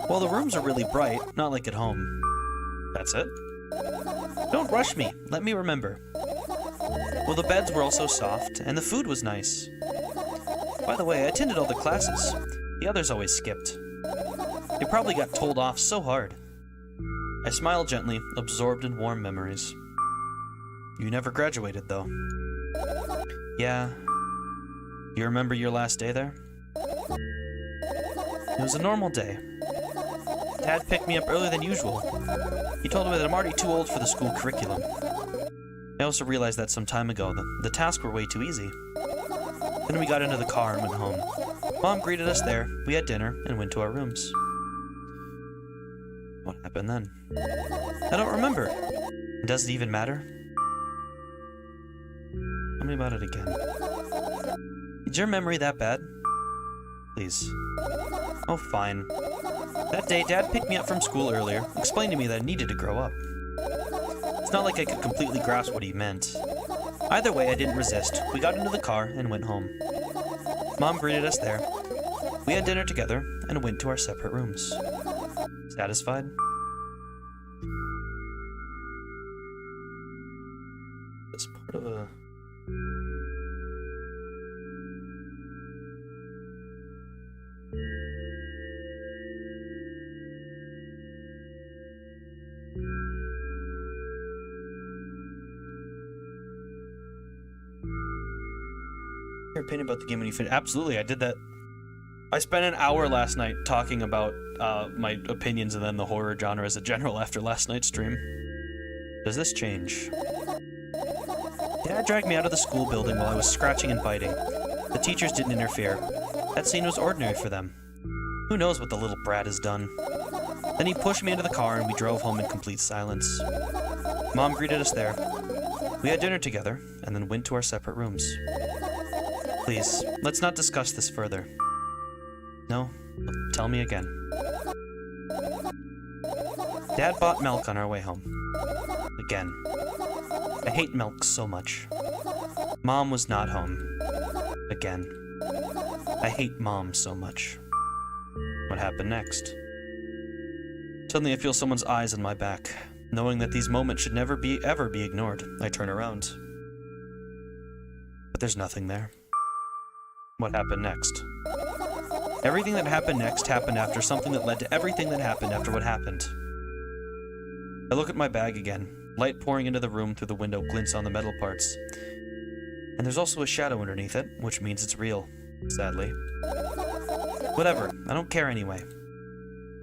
Well, the rooms are really bright, not like at home. That's it? Don't rush me. Let me remember. Well, the beds were also soft, and the food was nice. By the way, I attended all the classes. The others always skipped. They probably got told off so hard. I smiled gently, absorbed in warm memories. You never graduated, though. Yeah. You remember your last day there? It was a normal day. Dad picked me up earlier than usual. He told me that I'm already too old for the school curriculum. I also realized that some time ago, the tasks were way too easy. Then we got into the car and went home. Mom greeted us there, we had dinner, and went to our rooms. What happened then? I don't remember. Does it even matter? Tell me about it again. Is your memory that bad? Please. Oh, fine. That day, Dad picked me up from school earlier, explained to me that I needed to grow up. It's not like I could completely grasp what he meant. Either way, I didn't resist. We got into the car and went home. Mom greeted us there. We had dinner together and went to our separate rooms. Satisfied? That's part of a... Your opinion about the game when you finish? Absolutely, I did that. I spent an hour last night talking about my opinions and then the horror genre as a general after last night's stream. Does this change? Dad dragged me out of the school building while I was scratching and biting. The teachers didn't interfere. That scene was ordinary for them. Who knows what the little brat has done? Then he pushed me into the car and we drove home in complete silence. Mom greeted us there. We had dinner together and then went to our separate rooms. Please, let's not discuss this further. No? Well, tell me again. Dad bought milk on our way home. Again. I hate milk so much. Mom was not home. Again. I hate Mom so much. What happened next? Suddenly I feel someone's eyes on my back. Knowing that these moments should never ever be ignored, I turn around. But there's nothing there. What happened next? Everything that happened next happened after something that led to everything that happened after what happened. I look at my bag again. Light pouring into the room through the window glints on the metal parts. And there's also a shadow underneath it, which means it's real, sadly. Whatever, I don't care anyway.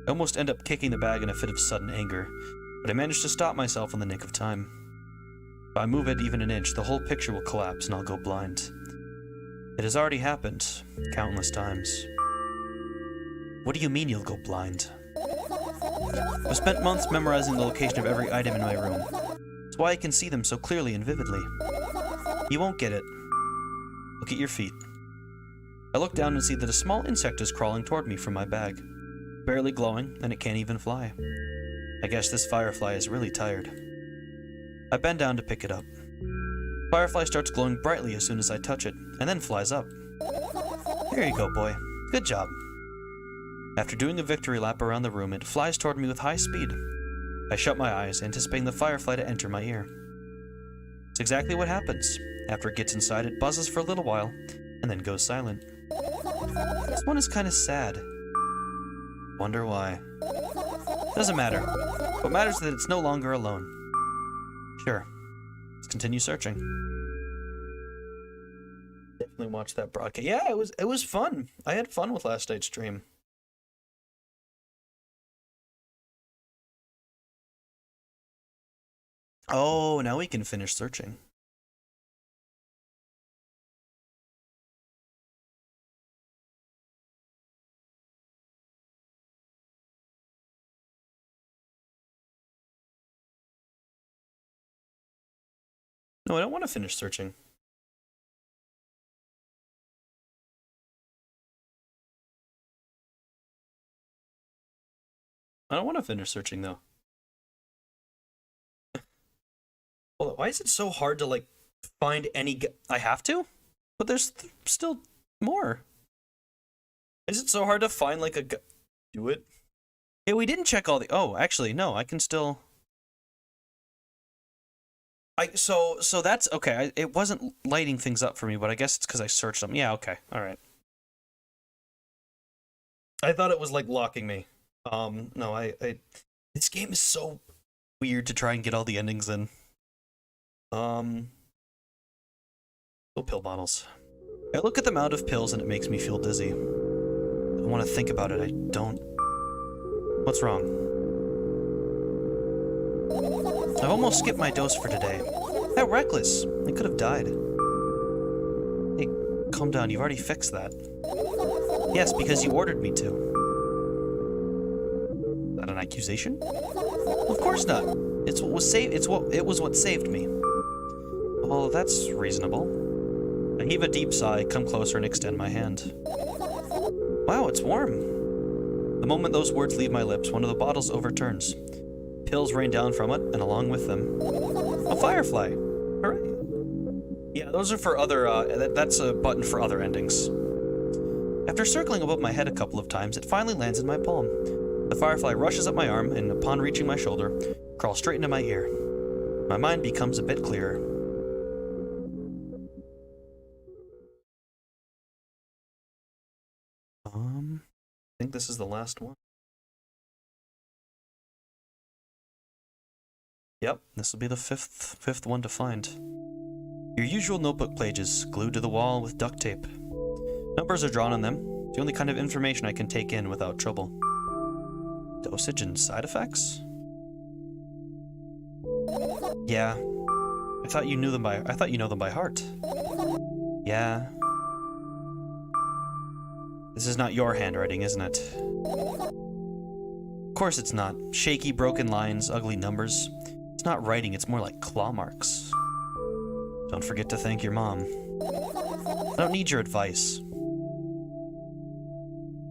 I almost end up kicking the bag in a fit of sudden anger, but I manage to stop myself in the nick of time. If I move it even an inch, the whole picture will collapse and I'll go blind. It has already happened, countless times. What do you mean you'll go blind? I've spent months memorizing the location of every item in my room. It's why I can see them so clearly and vividly. You won't get it. Look at your feet. I look down and see that a small insect is crawling toward me from my bag. Barely glowing, and it can't even fly. I guess this firefly is really tired. I bend down to pick it up. Firefly starts glowing brightly as soon as I touch it, and then flies up. Here you go, boy. Good job. After doing a victory lap around the room, it flies toward me with high speed. I shut my eyes, anticipating the firefly to enter my ear. It's exactly what happens. After it gets inside, it buzzes for a little while, and then goes silent. This one is kind of sad. Wonder why. Doesn't matter. What matters is that it's no longer alone. Sure. Let's continue searching. Definitely watch that broadcast. Yeah, it was fun. I had fun with last night's stream. Oh, now we can finish searching. No, I don't want to finish searching. I don't want to finish searching, though. Hold on, why is it so hard to, like, find any... I have to? But there's still more. Is it so hard to find, like, a... Do it? Yeah, we didn't check all the... Oh, actually, no, I can still... So that's... Okay, it wasn't lighting things up for me, but I guess it's because I searched them. Yeah, okay, alright. I thought it was, like, locking me. No, I... This game is so weird to try and get all the endings in. Little pill bottles. I look at the amount of pills and it makes me feel dizzy. I want to think about it, I don't... What's wrong? I've almost skipped my dose for today. How reckless! I could have died. Hey, calm down, you've already fixed that. Yes, because you ordered me to. Is that an accusation? Of course not. It was what saved me. Well, that's reasonable. I heave a deep sigh, come closer, and extend my hand. Wow, it's warm. The moment those words leave my lips, one of the bottles overturns. Pills rain down from it, and along with them, a firefly. Hooray! Yeah, those are for other, that's a button for other endings. After circling above my head a couple of times, it finally lands in my palm. The firefly rushes up my arm, and upon reaching my shoulder, crawls straight into my ear. My mind becomes a bit clearer. I think this is the last one. Yep, this will be the fifth one to find. Your usual notebook pages, glued to the wall with duct tape. Numbers are drawn on them, the only kind of information I can take in without trouble. Dosage and side effects? Yeah. I thought you know them by heart. Yeah. This is not your handwriting, isn't it? Of course it's not. Shaky, broken lines, ugly numbers. It's not writing, it's more like claw marks. Don't forget to thank your mom. I don't need your advice.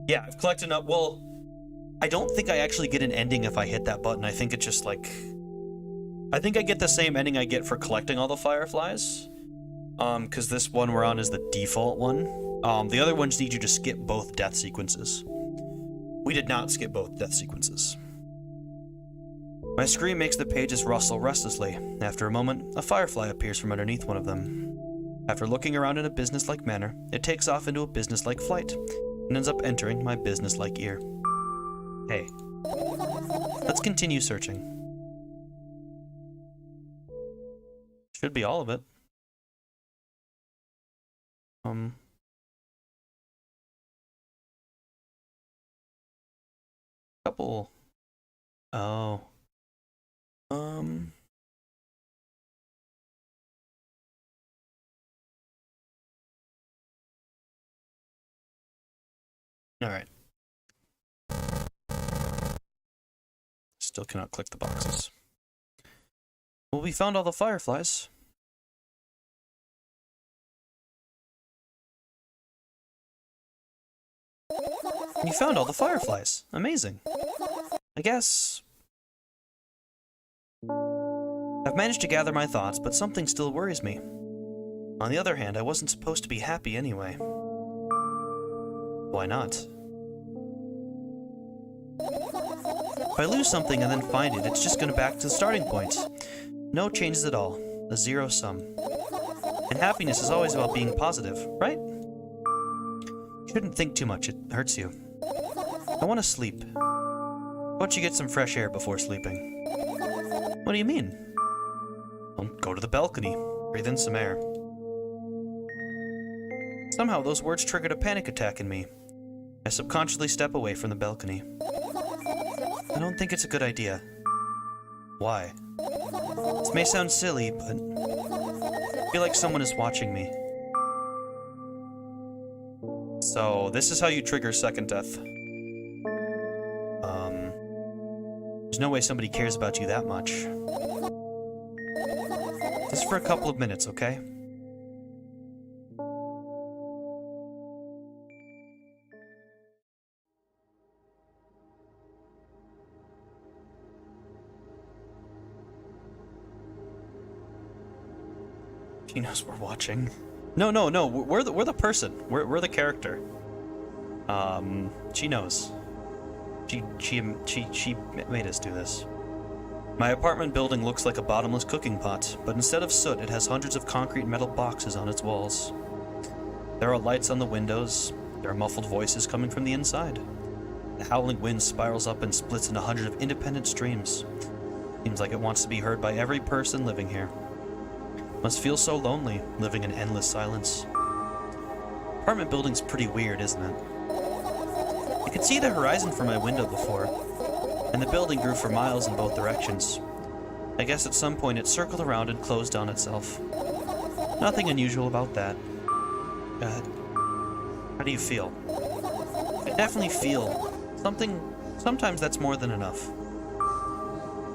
Yeah, I've collected up. Well, I don't think I actually get an ending if I hit that button. I think it's just like... I think I get the same ending I get for collecting all the fireflies. Because this one we're on is the default one. The other ones need you to skip both death sequences. We did not skip both death sequences. My scream makes the pages rustle restlessly. After a moment, a firefly appears from underneath one of them. After looking around in a businesslike manner, it takes off into a businesslike flight, and ends up entering my businesslike ear. Hey. Let's continue searching. Should be all of it. Oh, couple... Oh. Alright. Still cannot click the boxes. Well, we found all the fireflies. You found all the fireflies. Amazing. I guess... I've managed to gather my thoughts, but something still worries me. On the other hand, I wasn't supposed to be happy anyway. Why not? If I lose something and then find it, it's just going back to the starting point. No changes at all. A zero sum. And happiness is always about being positive, right? You shouldn't think too much, it hurts you. I want to sleep. How about you get some fresh air before sleeping? What do you mean? Well, go to the balcony. Breathe in some air. Somehow those words triggered a panic attack in me. I subconsciously step away from the balcony. I don't think it's a good idea. Why? This may sound silly, but I feel like someone is watching me. So, this is how you trigger second death. There's no way somebody cares about you that much. Just for a couple of minutes, okay? She knows we're watching. No, we're the person. We're the character. She knows. She made us do this. My apartment building looks like a bottomless cooking pot, but instead of soot, it has hundreds of concrete metal boxes on its walls. There are lights on the windows. There are muffled voices coming from the inside. The howling wind spirals up and splits into hundreds of independent streams. Seems like it wants to be heard by every person living here. Must feel so lonely, living in endless silence. Apartment building's pretty weird, isn't it? I could see the horizon from my window before, and the building grew for miles in both directions. I guess at some point it circled around and closed on itself. Nothing unusual about that. How do you feel? I definitely feel something. Sometimes that's more than enough.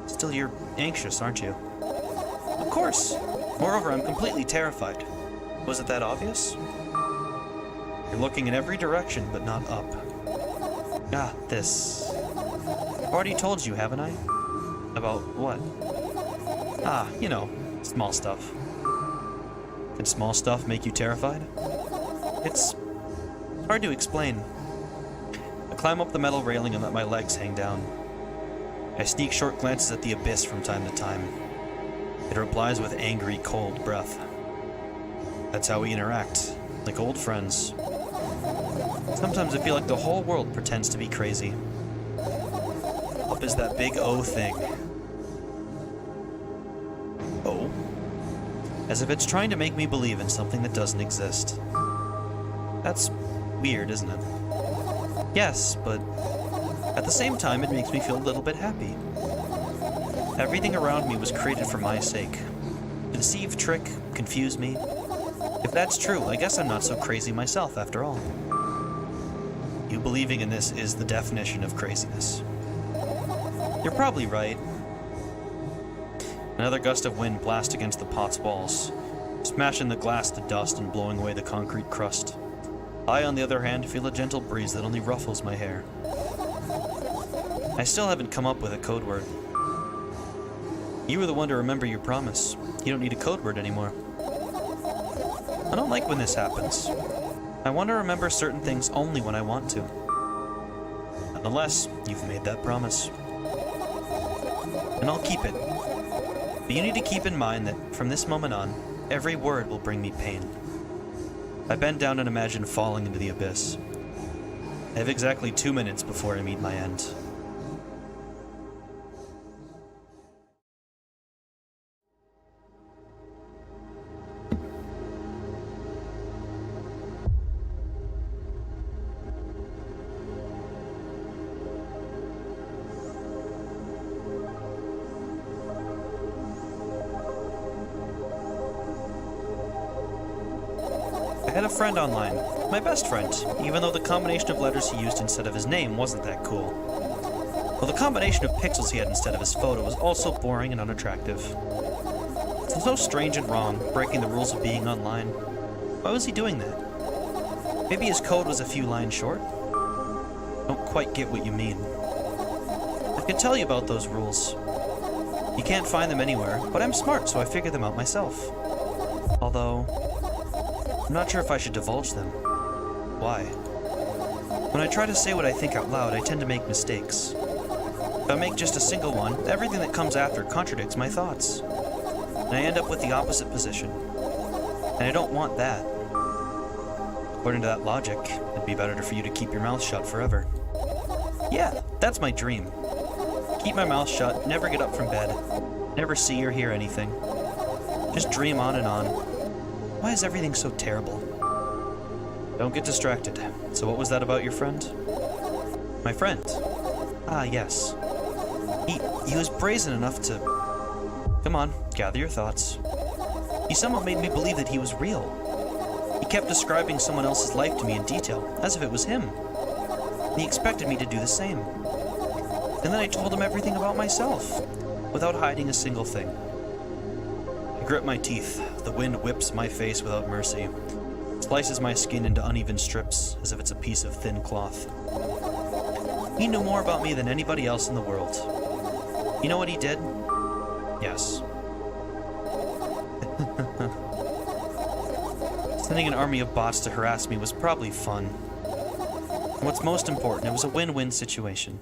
Still, you're anxious, aren't you? Of course! Moreover, I'm completely terrified. Was it that obvious? You're looking in every direction, but not up. Ah, this. I've already told you, haven't I? About what? Ah, you know, small stuff. Can small stuff make you terrified? It's hard to explain. I climb up the metal railing and let my legs hang down. I sneak short glances at the abyss from time to time. It replies with angry, cold breath. That's how we interact, like old friends. Sometimes I feel like the whole world pretends to be crazy. Up is that big O thing. O? As if it's trying to make me believe in something that doesn't exist. That's weird, isn't it? Yes, but at the same time it makes me feel a little bit happy. Everything around me was created for my sake. Deceive, trick, confuse me. If that's true, I guess I'm not so crazy myself after all. You believing in this is the definition of craziness. You're probably right. Another gust of wind blasts against the pot's walls, smashing the glass to dust and blowing away the concrete crust. I, on the other hand, feel a gentle breeze that only ruffles my hair. I still haven't come up with a code word. You were the one to remember your promise. You don't need a code word anymore. I don't like when this happens. I want to remember certain things only when I want to. Nonetheless, you've made that promise. And I'll keep it. But you need to keep in mind that from this moment on, every word will bring me pain. I bend down and imagine falling into the abyss. I have exactly 2 minutes before I meet my end. I had a friend online, my best friend, even though the combination of letters he used instead of his name wasn't that cool. Well, the combination of pixels he had instead of his photo was also boring and unattractive. It's so strange and wrong, breaking the rules of being online. Why was he doing that? Maybe his code was a few lines short? Don't quite get what you mean. I can tell you about those rules. You can't find them anywhere, but I'm smart, so I figured them out myself. Although, I'm not sure if I should divulge them. Why? When I try to say what I think out loud, I tend to make mistakes. If I make just a single one, everything that comes after contradicts my thoughts. And I end up with the opposite position. And I don't want that. According to that logic, it'd be better for you to keep your mouth shut forever. Yeah, that's my dream. Keep my mouth shut, never get up from bed, never see or hear anything. Just dream on and on. Why is everything so terrible? Don't get distracted. So what was that about your friend? My friend? Ah, yes. He was brazen enough to... Come on, gather your thoughts. He somehow made me believe that he was real. He kept describing someone else's life to me in detail, as if it was him. And he expected me to do the same. And then I told him everything about myself, without hiding a single thing. I grip my teeth. The wind whips my face without mercy, slices my skin into uneven strips, as if it's a piece of thin cloth. He knew more about me than anybody else in the world. You know what he did? Yes. Sending an army of bots to harass me was probably fun. And what's most important, it was a win-win situation.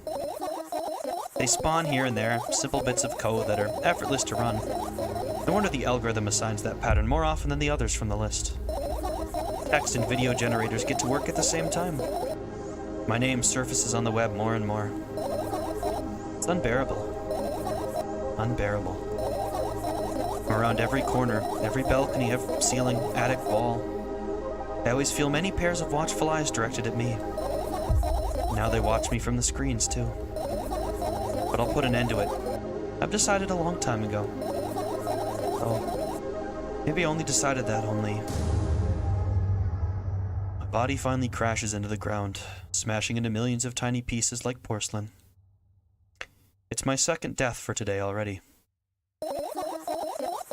They spawn here and there, simple bits of code that are effortless to run. No wonder the algorithm assigns that pattern more often than the others from the list. Text and video generators get to work at the same time. My name surfaces on the web more and more. It's unbearable. Unbearable. Around every corner, every balcony, every ceiling, attic, wall, I always feel many pairs of watchful eyes directed at me. Now they watch me from the screens, too. But I'll put an end to it. I've decided a long time ago. Oh, maybe I only decided that only... My body finally crashes into the ground, smashing into millions of tiny pieces like porcelain. It's my second death for today already.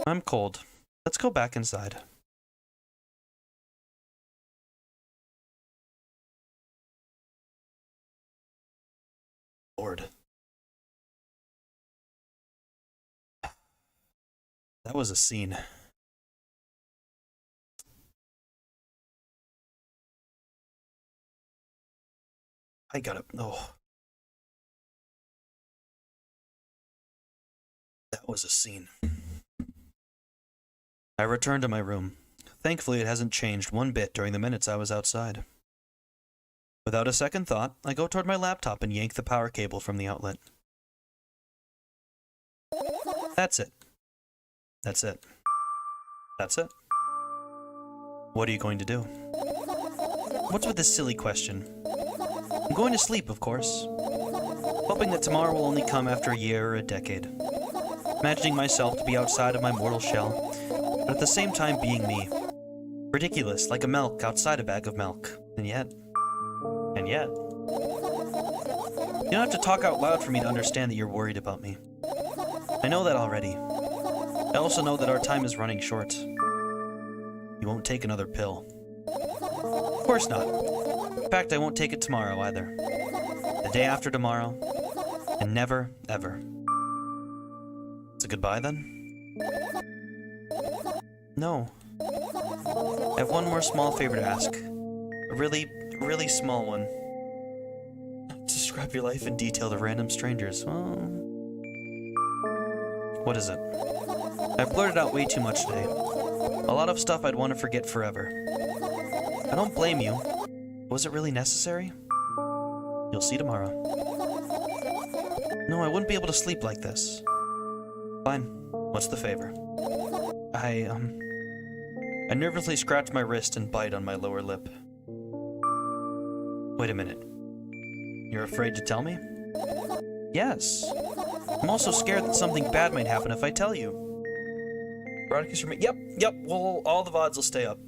I'm cold. Let's go back inside. Lord. That was a scene. I gotta... Oh. That was a scene. I returned to my room. Thankfully, it hasn't changed one bit during the minutes I was outside. Without a second thought, I go toward my laptop and yank the power cable from the outlet. That's it. That's it. That's it. What are you going to do? What's with this silly question? I'm going to sleep, of course. Hoping that tomorrow will only come after a year or a decade. Imagining myself to be outside of my mortal shell, but at the same time being me. Ridiculous, like a milk outside a bag of milk. And yet... You don't have to talk out loud for me to understand that you're worried about me. I know that already. I also know that our time is running short. You won't take another pill. Of course not. In fact, I won't take it tomorrow either. The day after tomorrow. And never, ever. It's a goodbye then? No. I have one more small favor to ask. A really, really small one. Describe your life in detail to random strangers. What is it? I've blurted out way too much today. A lot of stuff I'd want to forget forever. I don't blame you. Was it really necessary? You'll see tomorrow. No, I wouldn't be able to sleep like this. Fine. What's the favor? I nervously scratch my wrist and bite on my lower lip. Wait a minute. You're afraid to tell me? Yes. I'm also scared that something bad might happen if I tell you. Broadcast your... Yep, well, all the VODs will stay up.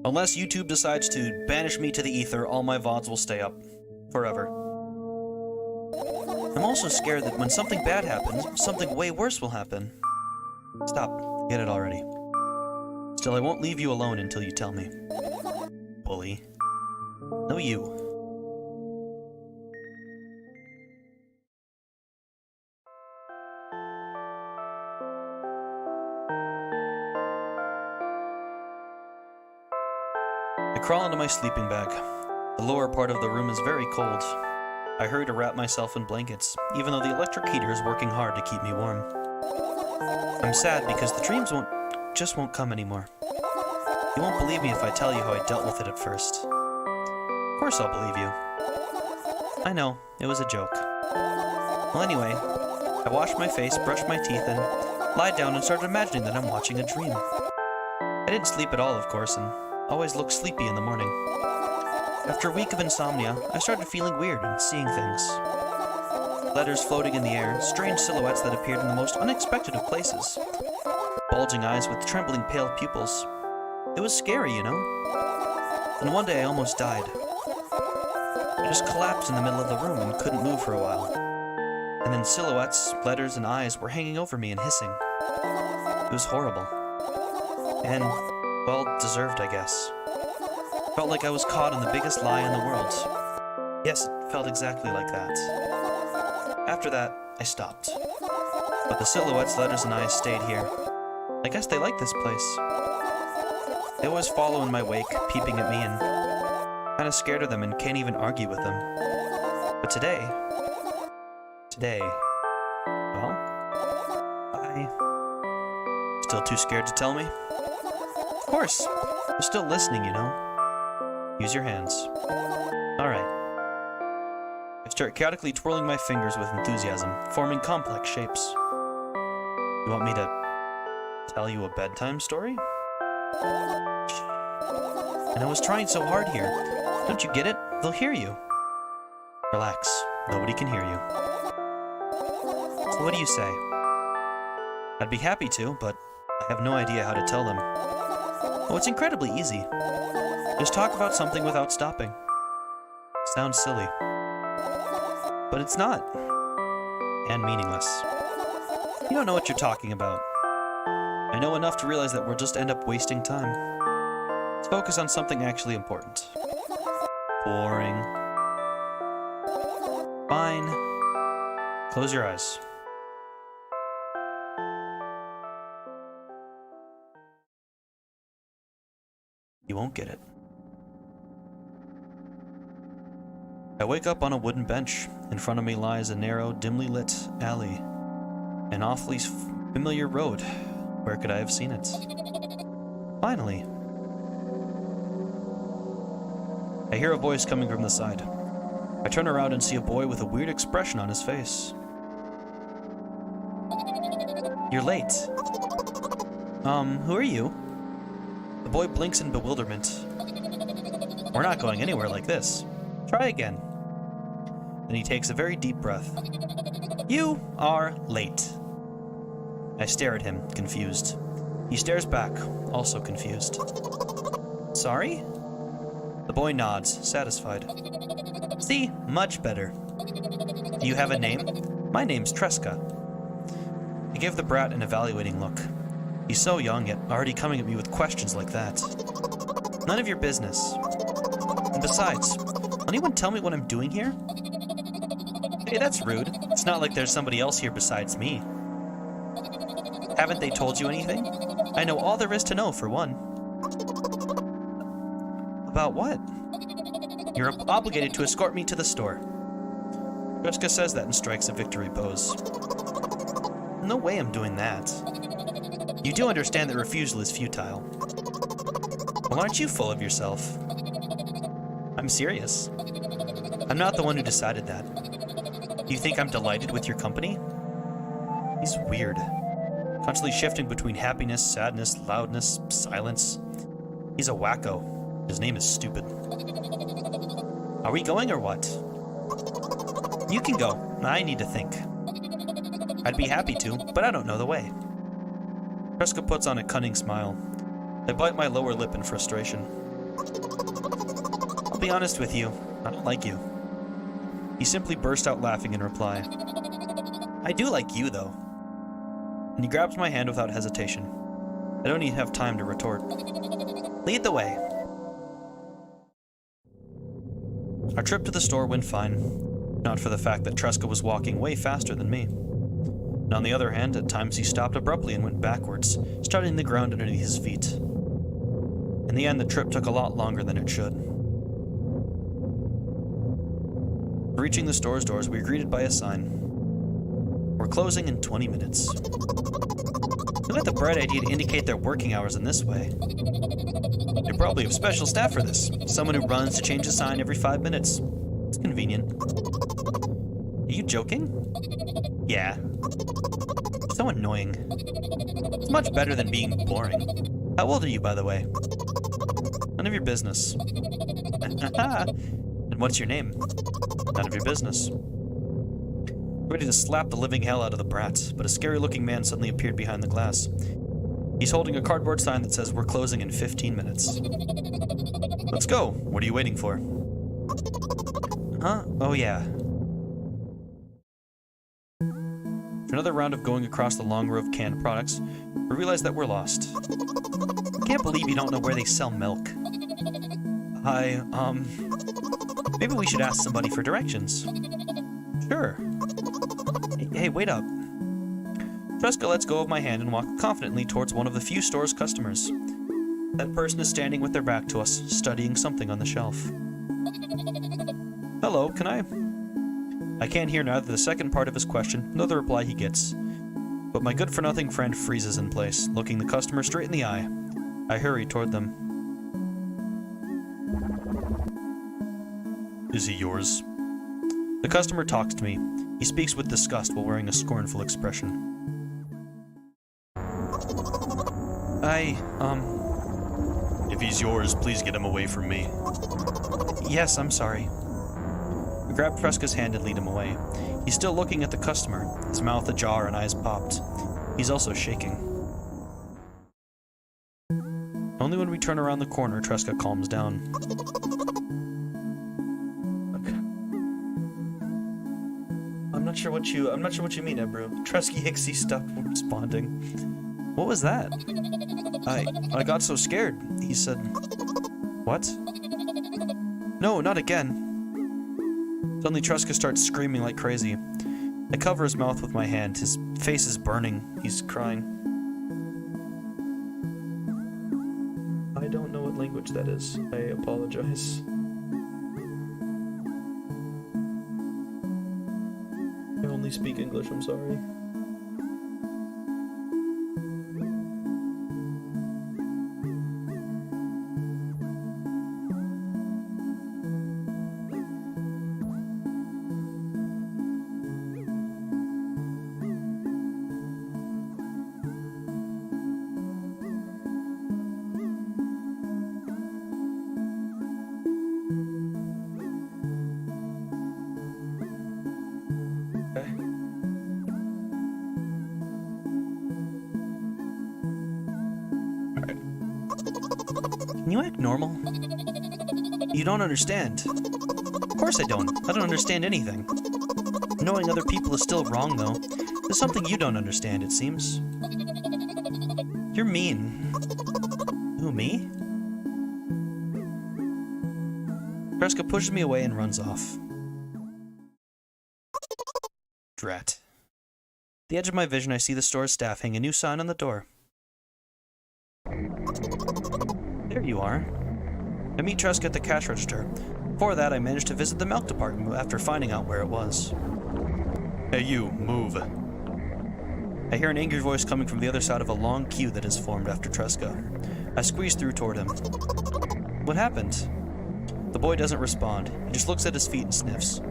Unless YouTube decides to banish me to the ether, all my VODs will stay up. Forever. I'm also scared that when something bad happens, something way worse will happen. Stop. Get it already. Still, I won't leave you alone until you tell me. Bully. No, you. I crawl into my sleeping bag. The lower part of the room is very cold. I hurry to wrap myself in blankets, even though the electric heater is working hard to keep me warm. I'm sad because the dreams just won't come anymore. You won't believe me if I tell you how I dealt with it at first. Of course I'll believe you. I know, it was a joke. Well, anyway, I washed my face, brushed my teeth, and lied down and started imagining that I'm watching a dream. I didn't sleep at all, of course, and always looked sleepy in the morning. After a week of insomnia, I started feeling weird and seeing things. Letters floating in the air, strange silhouettes that appeared in the most unexpected of places. Bulging eyes with trembling pale pupils. It was scary, you know? And one day I almost died. I just collapsed in the middle of the room and couldn't move for a while. And then silhouettes, letters, and eyes were hanging over me and hissing. It was horrible. And, well, deserved, I guess. Felt like I was caught in the biggest lie in the world. Yes, it felt exactly like that. After that, I stopped. But the silhouettes, letters, and eyes stayed here. I guess they like this place. They always follow in my wake, peeping at me, and kinda scared of them and can't even argue with them. But today, well, still too scared to tell me? Of course, they're still listening, you know. Use your hands. Alright. I start chaotically twirling my fingers with enthusiasm, forming complex shapes. You want me to tell you a bedtime story? And I was trying so hard here. Don't you get it? They'll hear you. Relax. Nobody can hear you. So what do you say? I'd be happy to, but I have no idea how to tell them. Oh, it's incredibly easy. Just talk about something without stopping. Sounds silly. But it's not. And meaningless. You don't know what you're talking about. I know enough to realize that we'll just end up wasting time. Let's focus on something actually important. Boring. Fine. Close your eyes. You won't get it. I wake up on a wooden bench. In front of me lies a narrow, dimly lit alley. An awfully familiar road. Where could I have seen it? Finally. I hear a voice coming from the side. I turn around and see a boy with a weird expression on his face. You're late. Who are you? The boy blinks in bewilderment. We're not going anywhere like this. Try again. Then he takes a very deep breath. You are late. I stare at him, confused. He stares back, also confused. Sorry? The boy nods, satisfied. See, much better. Do you have a name? My name's Tresca. I give the brat an evaluating look. He's so young, yet already coming at me with questions like that. None of your business. And besides, will anyone tell me what I'm doing here? Hey, that's rude. It's not like there's somebody else here besides me. Haven't they told you anything? I know all there is to know, for one. About what? You're obligated to escort me to the store. Tresca says that and strikes a victory pose. No way I'm doing that. You do understand that refusal is futile. Well, aren't you full of yourself? I'm serious. I'm not the one who decided that. You think I'm delighted with your company? He's weird. Constantly shifting between happiness, sadness, loudness, silence. He's a wacko. His name is stupid. Are we going or what? You can go. I need to think. I'd be happy to, but I don't know the way. Tresca puts on a cunning smile. I bite my lower lip in frustration. I'll be honest with you, I don't like you. He simply burst out laughing in reply. I do like you, though. And he grabs my hand without hesitation. I don't even have time to retort. Lead the way. Our trip to the store went fine, not for the fact that Tresca was walking way faster than me. And on the other hand, at times he stopped abruptly and went backwards, studying the ground underneath his feet. In the end, the trip took a lot longer than it should. Reaching the store's doors, we were greeted by a sign. We're closing in 20 minutes. Who had the bright idea to indicate their working hours in this way? They probably have special staff for this. Someone who runs to change the sign every 5 minutes. It's convenient. Are you joking? Yeah. So annoying. It's much better than being boring. How old are you, by the way? None of your business. And what's your name? None of your business. Ready to slap the living hell out of the brat, but a scary-looking man suddenly appeared behind the glass. He's holding a cardboard sign that says we're closing in 15 minutes. Let's go. What are you waiting for? Huh? Oh, yeah. For another round of going across the long row of canned products, we realize that we're lost. I can't believe you don't know where they sell milk. Maybe we should ask somebody for directions. Sure. Hey, wait up. Tresca lets go of my hand and walks confidently towards one of the few store's customers. That person is standing with their back to us, studying something on the shelf. Hello, can I can't hear neither the second part of his question nor the reply he gets. But my good-for-nothing friend freezes in place, looking the customer straight in the eye. I hurry toward them. Is he yours? The customer talks to me. He speaks with disgust while wearing a scornful expression. If he's yours, please get him away from me. Yes, I'm sorry. I grab Tresca's hand and lead him away. He's still looking at the customer, his mouth ajar and eyes popped. He's also shaking. Only when we turn around the corner, Tresca calms down. I'm not sure what you mean, Ebru. Tresky Hixie stopped responding. What was that? I got so scared. He said, what? No, not again. Suddenly Tresca starts screaming like crazy. I cover his mouth with my hand. His face is burning. He's crying. I don't know what language that is. I apologize. I only speak English, I'm sorry. Can you act normal? You don't understand. Of course I don't. I don't understand anything. Knowing other people is still wrong, though. There's something you don't understand, it seems. You're mean. Who, me? Tresca pushes me away and runs off. Drat. At the edge of my vision, I see the store's staff hang a new sign on the door. There you are. I meet Tresca at the cash register. Before that, I managed to visit the milk department after finding out where it was. Hey you, move. I hear an angry voice coming from the other side of a long queue that has formed after Tresca. I squeeze through toward him. What happened? The boy doesn't respond. He just looks at his feet and sniffs.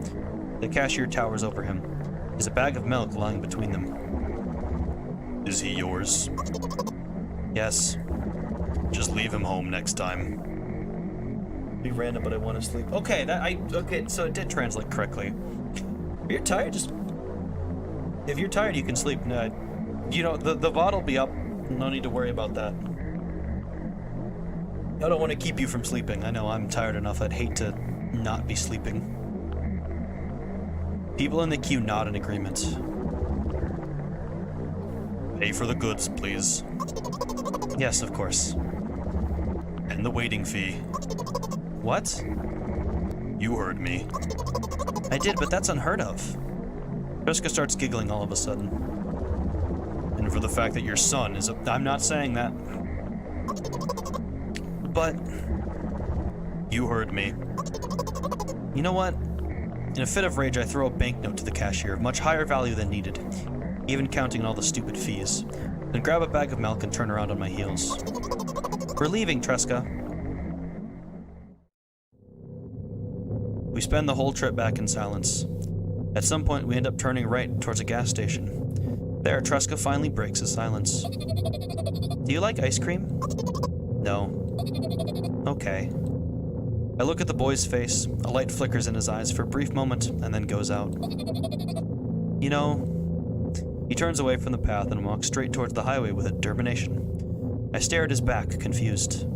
The cashier towers over him. There's a bag of milk lying between them. Is he yours? Yes. Just leave him home next time. Be random, but I want to sleep. Okay, okay, so it did translate correctly. If you're tired, if you're tired, you can sleep. You know, the VOD will be up. No need to worry about that. I don't want to keep you from sleeping. I know I'm tired enough. I'd hate to not be sleeping. People in the queue nod in agreement. Pay for the goods, please. Yes, of course. And the waiting fee. What? You heard me. I did, but that's unheard of. Jessica starts giggling all of a sudden. And for the fact that your son is a... I'm not saying that. But... You heard me. You know what? In a fit of rage, I throw a banknote to the cashier, of much higher value than needed, even counting all the stupid fees. Then grab a bag of milk and turn around on my heels. We're leaving, Tresca. We spend the whole trip back in silence. At some point, we end up turning right towards a gas station. There, Tresca finally breaks the silence. Do you like ice cream? No. Okay. I look at the boy's face. A light flickers in his eyes for a brief moment and then goes out. You know... He turns away from the path and walks straight towards the highway with determination. I stare at his back, confused.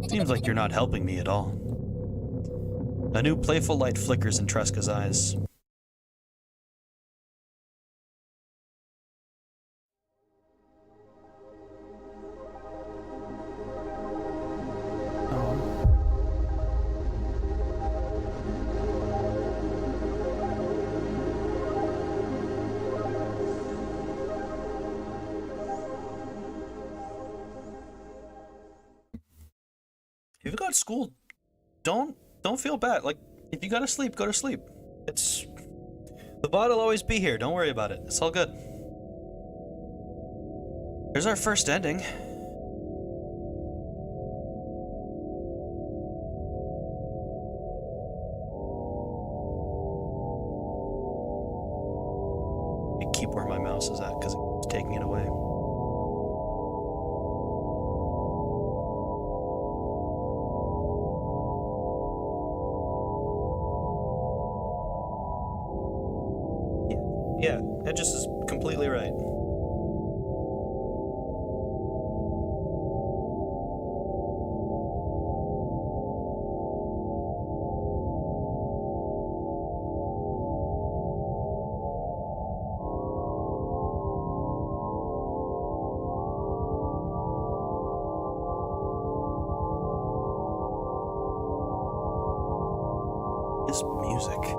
Seems like you're not helping me at all. A new playful light flickers in Tresca's eyes. If you got school, don't feel bad. Like, if you gotta sleep, go to sleep. It's... The bot will always be here. Don't worry about it. It's all good. Here's our first ending. I keep where my mouse is at because it's taking it away. Yeah, it just is completely right. This music.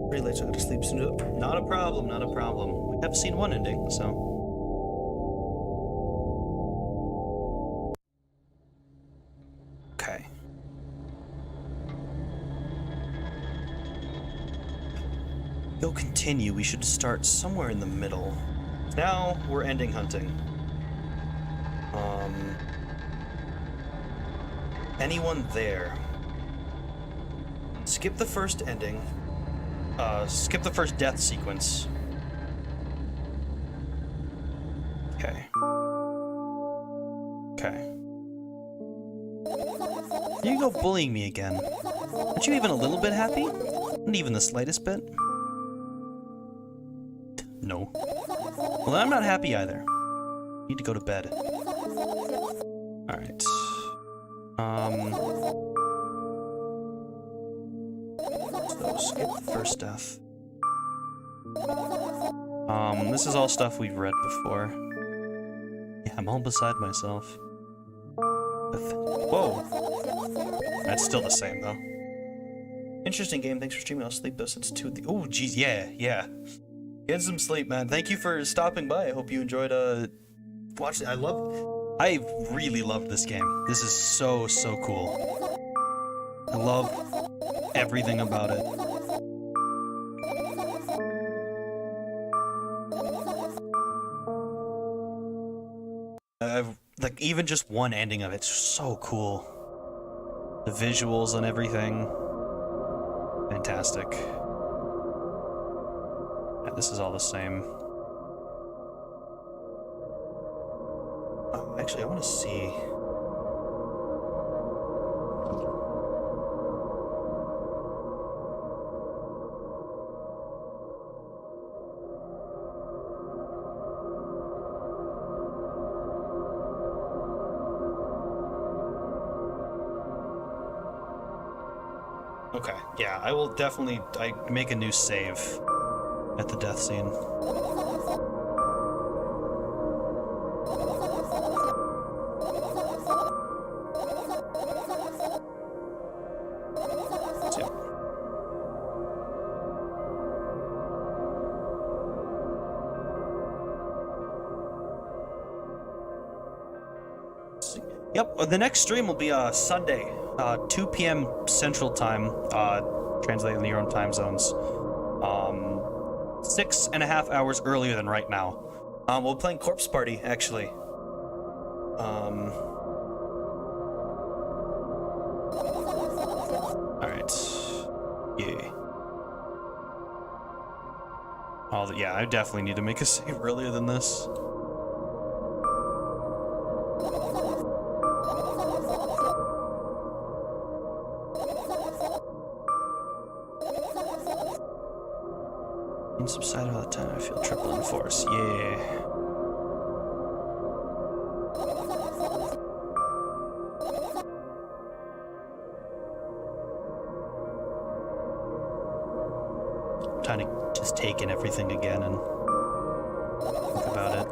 Pretty late, so I gotta sleep soon. Not a problem, not a problem. We have seen one ending, so. Okay. Go continue, we should start somewhere in the middle. Now, we're ending hunting. Anyone there? Skip the first ending. Skip the first death sequence. Okay. Okay. You go bullying me again. Aren't you even a little bit happy? Not even the slightest bit? No. Well, then I'm not happy either. Need to go to bed. Alright. So skip the first death. This is all stuff we've read before. Yeah, I'm all beside myself. Whoa. That's still the same, though. Interesting game. Thanks for streaming. I'll sleep though since 2. Oh, geez. Yeah. Get some sleep, man. Thank you for stopping by. I hope you enjoyed watching. I really loved this game. This is so cool. I love everything about it. like even just one ending of it's so cool. The visuals and everything, fantastic. Yeah, this is all the same. Oh, actually, I want to see. Okay, yeah, I will definitely make a new save at the death scene. Yep, the next stream will be Sunday, 2 p.m. Central Time, translated in your own time zones. 6.5 hours earlier than right now. We're playing Corpse Party, actually. Alright. Yeah. Yeah, I definitely need to make a save earlier than this. Subside all the time, I feel triple in force. Yeah. I'm trying to just take in everything again and think about it.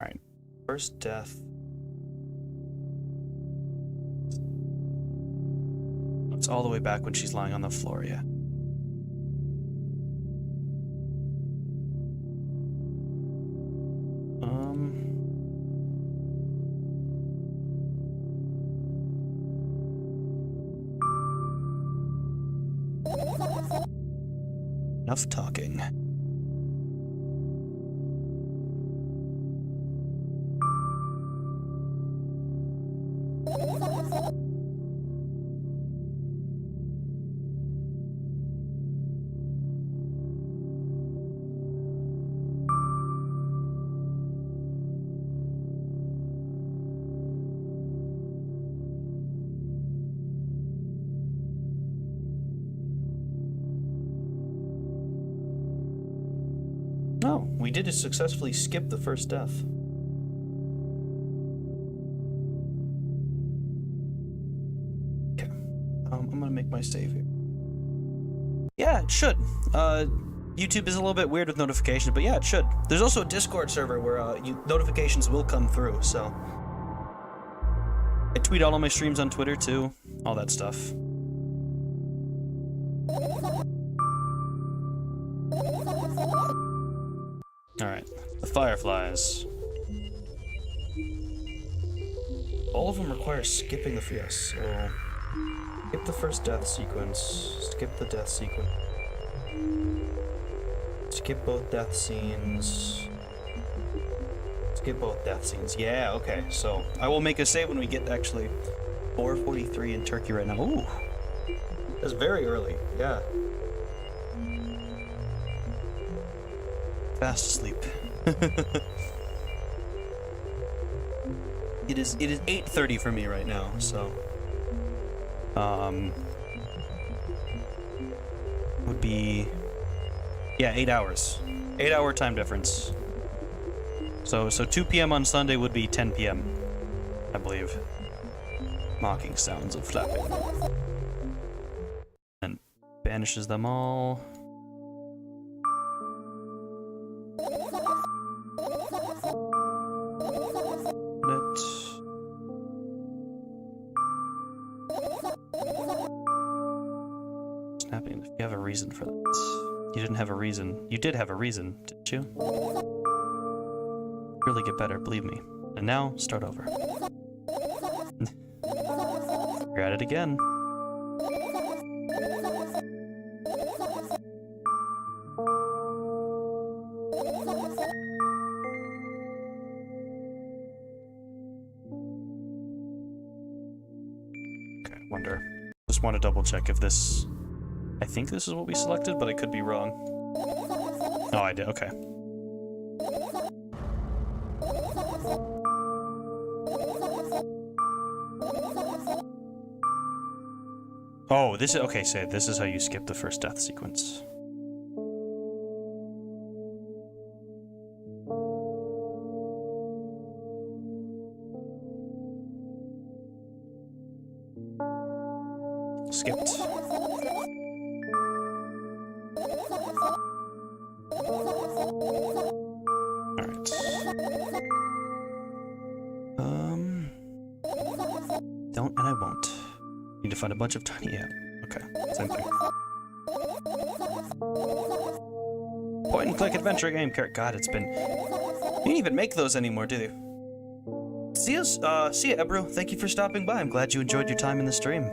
Alright. First death. It's all the way back when she's lying on the floor, yeah. Enough talking. Oh, we did successfully skip the first death. Okay. I'm gonna make my save here. Yeah, it should. YouTube is a little bit weird with notifications, but yeah, it should. There's also a Discord server where notifications will come through, so. I tweet all of my streams on Twitter too, all that stuff. Alright, the fireflies. All of them require skipping the yes, so skip the first death sequence, skip the death sequence, skip both death scenes, skip both death scenes. Yeah, okay, so I will make a save when we get actually 4:43 in Turkey right now. Ooh, that's very early, yeah. Fast asleep. It is 8:30 for me right now, so would be, yeah, 8 hours. 8-hour time difference. So 2 p.m. on Sunday would be 10 p.m. I believe. Mocking sounds of flapping. And banishes them all. Snapping. If you have a reason for that. You didn't have a reason. You did have a reason, didn't you? Really get better, believe me. And now, start over. You're at it again. just want to double check if this... I think this is what we selected, but I could be wrong. Oh, I did. Okay. Oh, this is... Okay, so this is how you skip the first death sequence. Skipped. Alright. Don't and I won't. Need to find a bunch of tiny... Yeah. Okay. Same thing. Point and click adventure game character. God, it's been... You didn't even make those anymore, do you? See ya, Ebro. Thank you for stopping by. I'm glad you enjoyed your time in the stream.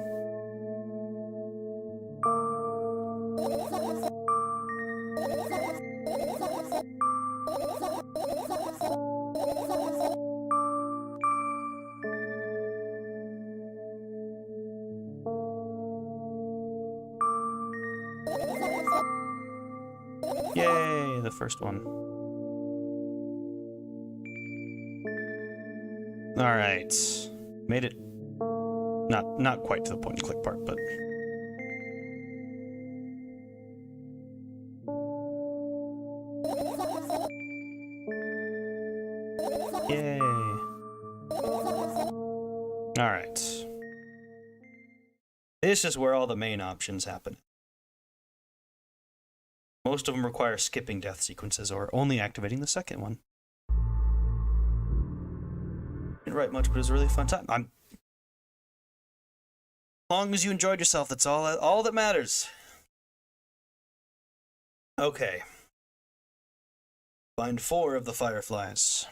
Yay, the first one. All right, made it. Not quite to the point and click part, but. Yay. All right. This is where all the main options happen. Most of them require skipping death sequences or only activating the second one. Didn't write much, but it was a really fun time. As long as you enjoyed yourself, that's all that matters. Okay. Find 4 of the fireflies.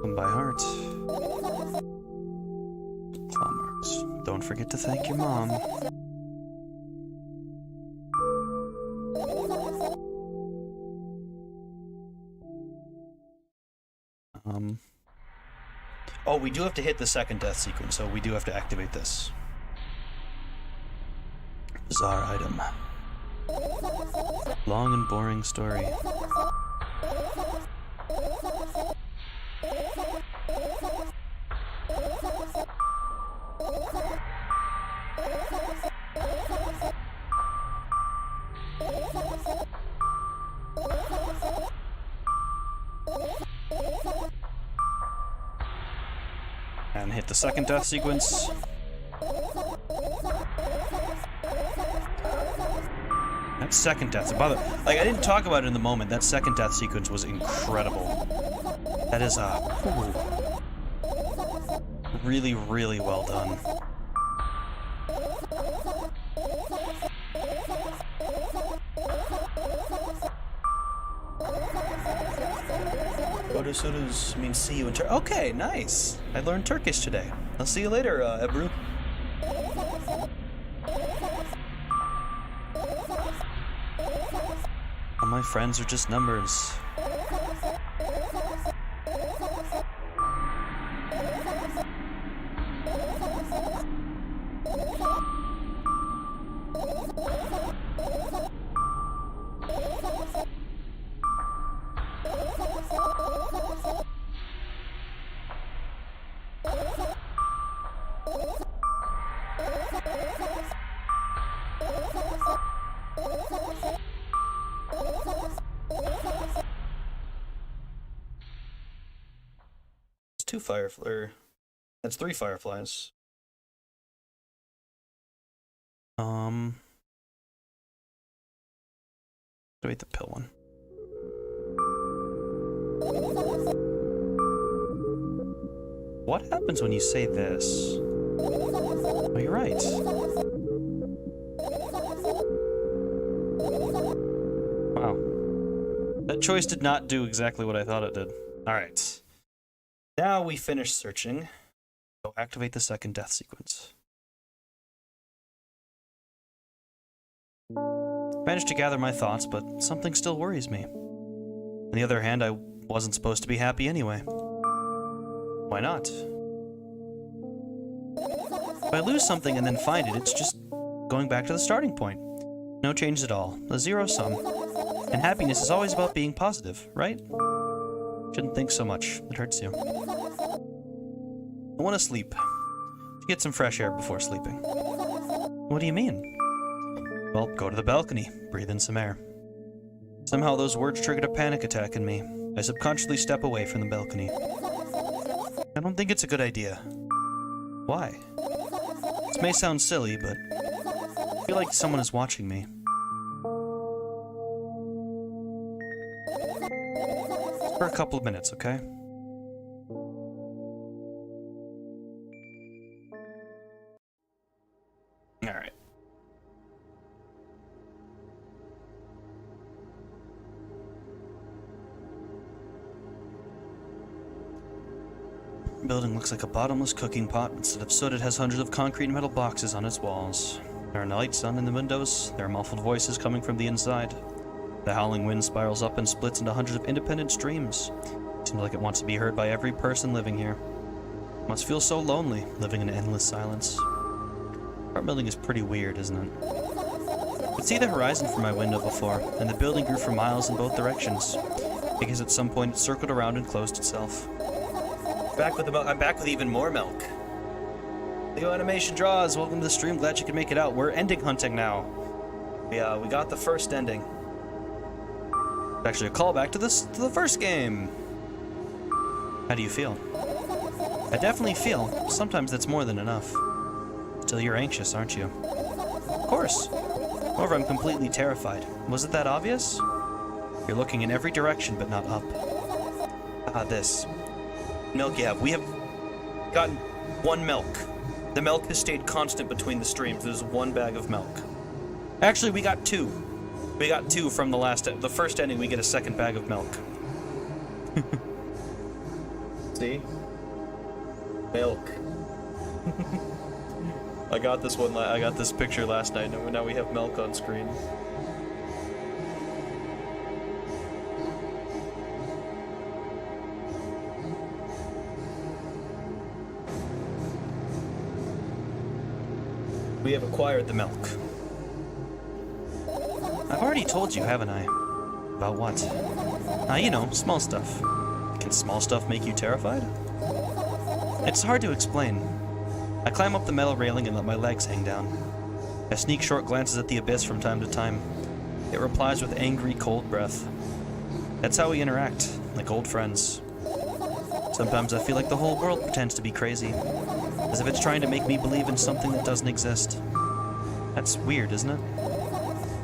Them by heart. Claw marks. Don't forget to thank your mom. Oh, we do have to hit the second death sequence, so we do have to activate this. Bizarre item. Long and boring story. And hit the second death sequence. That second death, like I didn't talk about it in the moment, that second death sequence was incredible. That is really, really well done. Odosodus means see you in Turkish. Okay, nice. I learned Turkish today. I'll see you later, Ebru. All my friends are just numbers. That's 3 fireflies. Activate the pill one. What happens when you say this? Oh, you're right. Wow. That choice did not do exactly what I thought it did. Alright. Now we finish searching. So activate the second death sequence. Managed to gather my thoughts, but something still worries me. On the other hand, I wasn't supposed to be happy anyway. Why not? If I lose something and then find it, it's just going back to the starting point. No change at all. A zero sum. And happiness is always about being positive, right? Shouldn't think so much. It hurts you. I want to sleep. Get some fresh air before sleeping. What do you mean? Well, go to the balcony. Breathe in some air. Somehow those words triggered a panic attack in me. I subconsciously step away from the balcony. I don't think it's a good idea. Why? This may sound silly, but I feel like someone is watching me. Just for a couple of minutes, okay? Alright. The building looks like a bottomless cooking pot. Instead of soot, it has hundreds of concrete and metal boxes on its walls. There are lights on in the windows. There are muffled voices coming from the inside. The howling wind spirals up and splits into hundreds of independent streams. It seems like it wants to be heard by every person living here. It must feel so lonely, living in endless silence. Our building is pretty weird, isn't it? I could see the horizon from my window before, and the building grew for miles in both directions. Because at some point it circled around and closed itself. I'm back with even more milk. Leo Animation Draws, welcome to the stream. Glad you could make it out. We're ending hunting now. We got the first ending. Actually, a callback to the first game. How do you feel? I definitely feel. Sometimes that's more than enough. Still, you're anxious, aren't you? Of course. However, I'm completely terrified. Was it that obvious? You're looking in every direction, but not up. This. Milk, yeah. We have gotten one milk. The milk has stayed constant between the streams. There's one bag of milk. Actually, we got two. We got two from the first ending. We get a second bag of milk. See? Milk. I got this one. I got this picture last night, and now we have milk on screen. We have acquired the milk. I've already told you, haven't I? About what? You know, small stuff. Can small stuff make you terrified? It's hard to explain. I climb up the metal railing and let my legs hang down. I sneak short glances at the abyss from time to time. It replies with angry, cold breath. That's how we interact, like old friends. Sometimes I feel like the whole world pretends to be crazy, as if it's trying to make me believe in something that doesn't exist. That's weird, isn't it?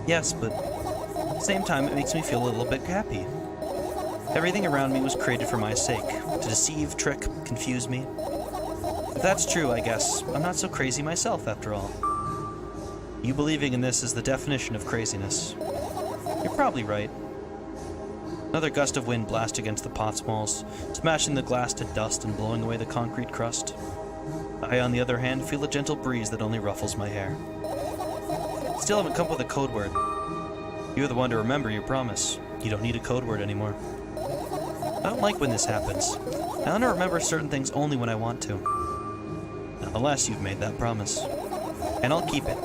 Yes, but at the same time it makes me feel a little bit happy. Everything around me was created for my sake, to deceive, trick, confuse me. If that's true, I guess I'm not so crazy myself, after all. You believing in this is the definition of craziness. You're probably right. Another gust of wind blasts against the pot's walls, smashing the glass to dust and blowing away the concrete crust. I, on the other hand, feel a gentle breeze that only ruffles my hair. Still haven't come up with a code word. You're the one to remember your promise. You don't need a code word anymore. I don't like when this happens. I want to remember certain things only when I want to. Nonetheless, you've made that promise. And I'll keep it.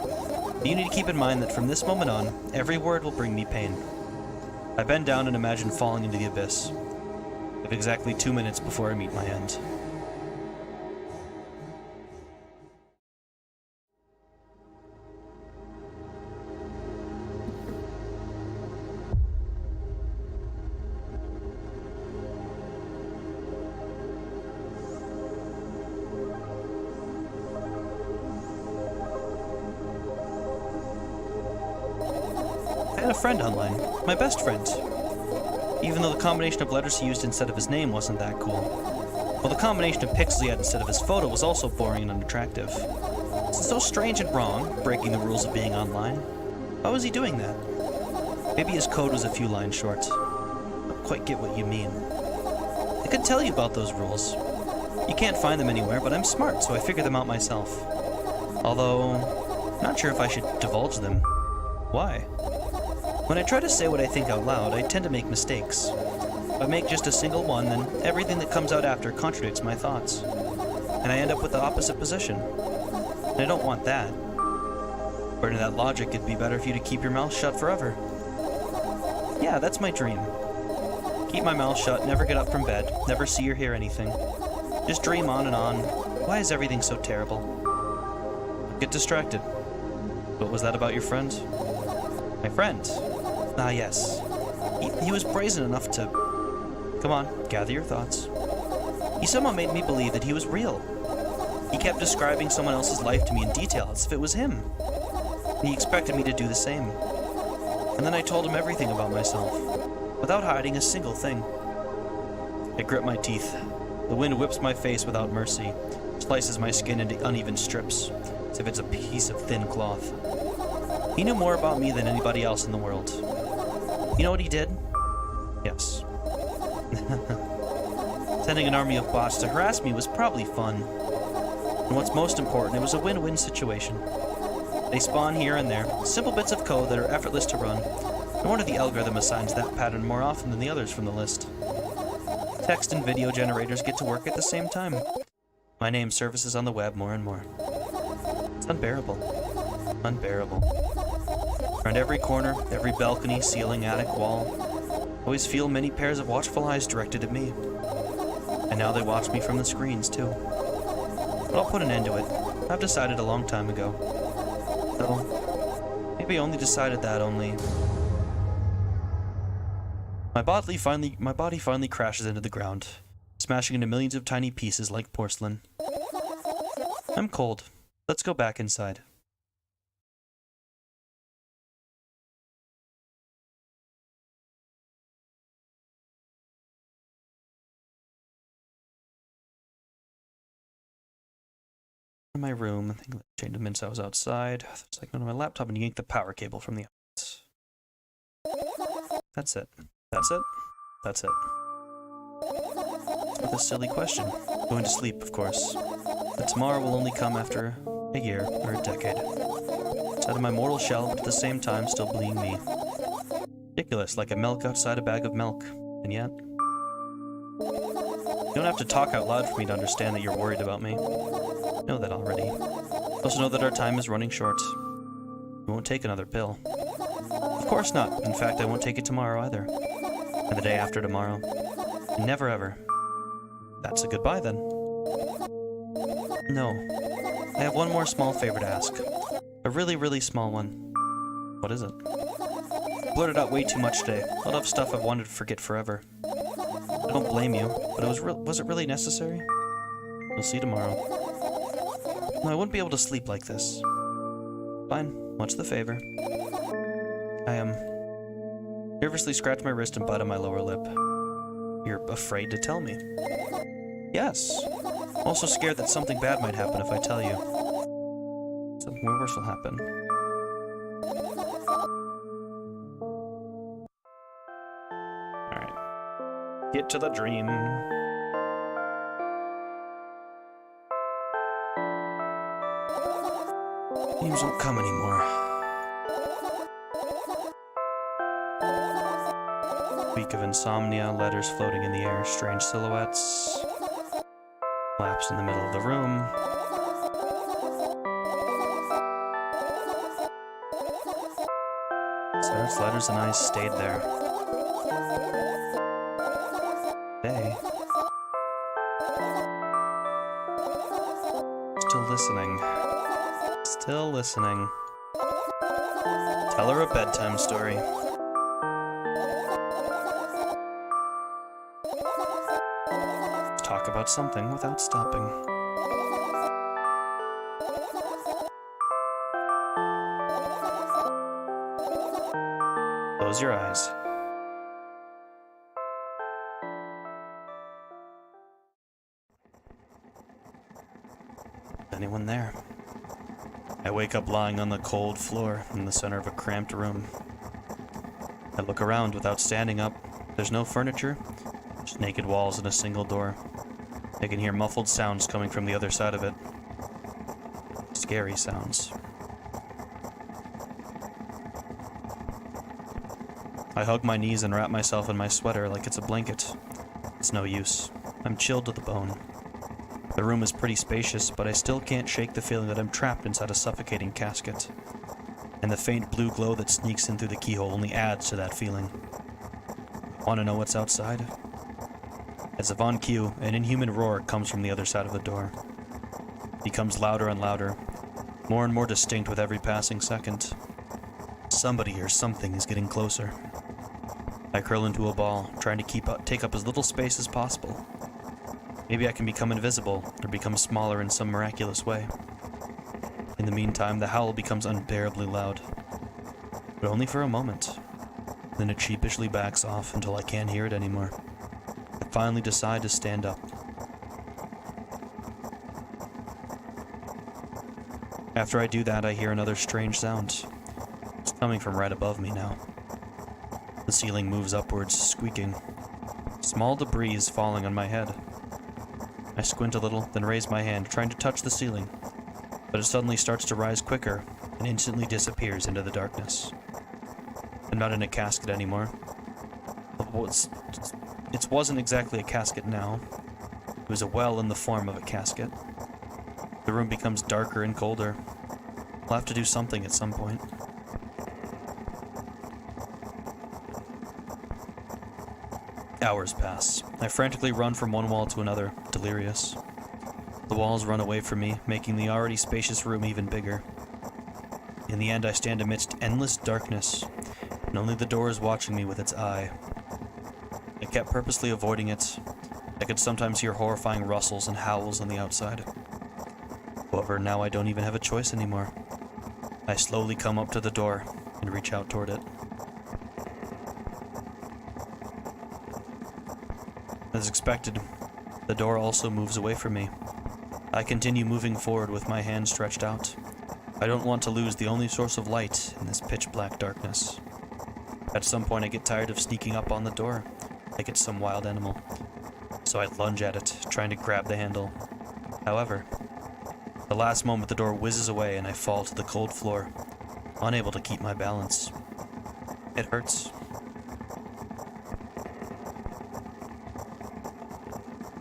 You need to keep in mind that from this moment on, every word will bring me pain. I bend down and imagine falling into the abyss. I have exactly 2 minutes before I meet my end. I had a friend online, my best friend. Even though the combination of letters he used instead of his name wasn't that cool. Well, the combination of pixels he had instead of his photo was also boring and unattractive. It's so strange and wrong, breaking the rules of being online. Why was he doing that? Maybe his code was a few lines short. I don't quite get what you mean. I could tell you about those rules. You can't find them anywhere, but I'm smart, so I figured them out myself. Although, not sure if I should divulge them. Why? When I try to say what I think out loud, I tend to make mistakes. If I make just a single one, then everything that comes out after contradicts my thoughts. And I end up with the opposite position. And I don't want that. According to that logic, it'd be better for you to keep your mouth shut forever. Yeah, that's my dream. Keep my mouth shut, never get up from bed, never see or hear anything. Just dream on and on. Why is everything so terrible? Get distracted. What was that about your friend? My friend? Ah, yes. He was brazen enough to... Come on, gather your thoughts. He somehow made me believe that he was real. He kept describing someone else's life to me in detail as if it was him. And he expected me to do the same. And then I told him everything about myself, without hiding a single thing. I grip my teeth. The wind whips my face without mercy, slices my skin into uneven strips, as if it's a piece of thin cloth. He knew more about me than anybody else in the world. You know what he did? Yes. Sending an army of bots to harass me was probably fun. And what's most important, it was a win-win situation. They spawn here and there, simple bits of code that are effortless to run. No wonder the algorithm assigns that pattern more often than the others from the list. Text and video generators get to work at the same time. My name surfaces on the web more and more. It's unbearable. Unbearable. Around every corner, every balcony, ceiling, attic, wall, I always feel many pairs of watchful eyes directed at me. And now they watch me from the screens, too. But I'll put an end to it. I've decided a long time ago. Though, maybe I only decided that only... My body finally crashes into the ground, smashing into millions of tiny pieces like porcelain. I'm cold. Let's go back inside. In my room, I think I changed the minutes I was outside. It's like on my laptop and yank the power cable from the office. That's it. That's it? That's it. With a silly question. Going to sleep, of course. But tomorrow will only come after a year or a decade. It's out of my mortal shell, but at the same time still being me. Ridiculous, like a milk outside a bag of milk. And yet... You don't have to talk out loud for me to understand that you're worried about me. I know that already. I also know that our time is running short. We won't take another pill. Of course not. In fact, I won't take it tomorrow either. And the day after tomorrow. And never ever. That's a goodbye then. No. I have one more small favor to ask. A really, really small one. What is it? I blurted out way too much today. A lot of stuff I've wanted to forget forever. I don't blame you, but was it really necessary? We'll see tomorrow. No, I wouldn't be able to sleep like this. Fine. What's the favor? I nervously scratch my wrist and bite on my lower lip. You're afraid to tell me? Yes. I'm also scared that something bad might happen if I tell you. Something worse will happen. Alright. Get to the dream. Dreams won't come anymore. Week of insomnia, letters floating in the air, strange silhouettes. Collapse in the middle of the room. Sarah's letters and I stayed there. Stay. Still listening. Still listening. Tell her a bedtime story. Talk about something without stopping. Close your eyes. Anyone there? I wake up lying on the cold floor in the center of a cramped room. I look around without standing up. There's no furniture, just naked walls and a single door. I can hear muffled sounds coming from the other side of it. Scary sounds. I hug my knees and wrap myself in my sweater like it's a blanket. It's no use. I'm chilled to the bone. The room is pretty spacious, but I still can't shake the feeling that I'm trapped inside a suffocating casket. And the faint blue glow that sneaks in through the keyhole only adds to that feeling. Want to know what's outside? As of on cue, an inhuman roar comes from the other side of the door. It becomes louder and louder, more and more distinct with every passing second. Somebody or something is getting closer. I curl into a ball, trying to take up as little space as possible. Maybe I can become invisible, or become smaller in some miraculous way. In the meantime, the howl becomes unbearably loud. But only for a moment. Then it sheepishly backs off until I can't hear it anymore. I finally decide to stand up. After I do that, I hear another strange sound. It's coming from right above me now. The ceiling moves upwards, squeaking. Small debris is falling on my head. I squint a little, then raise my hand, trying to touch the ceiling. But it suddenly starts to rise quicker, and instantly disappears into the darkness. I'm not in a casket anymore. It wasn't exactly a casket now. It was a well in the form of a casket. The room becomes darker and colder. I'll have to do something at some point. Hours pass. I frantically run from one wall to another, delirious. The walls run away from me, making the already spacious room even bigger. In the end, I stand amidst endless darkness, and only the door is watching me with its eye. I kept purposely avoiding it. I could sometimes hear horrifying rustles and howls on the outside. However, now I don't even have a choice anymore. I slowly come up to the door and reach out toward it. As expected, the door also moves away from me. I continue moving forward with my hand stretched out. I don't want to lose the only source of light in this pitch-black darkness. At some point I get tired of sneaking up on the door, like it's some wild animal. So I lunge at it, trying to grab the handle. However, at the last moment the door whizzes away and I fall to the cold floor, unable to keep my balance. It hurts.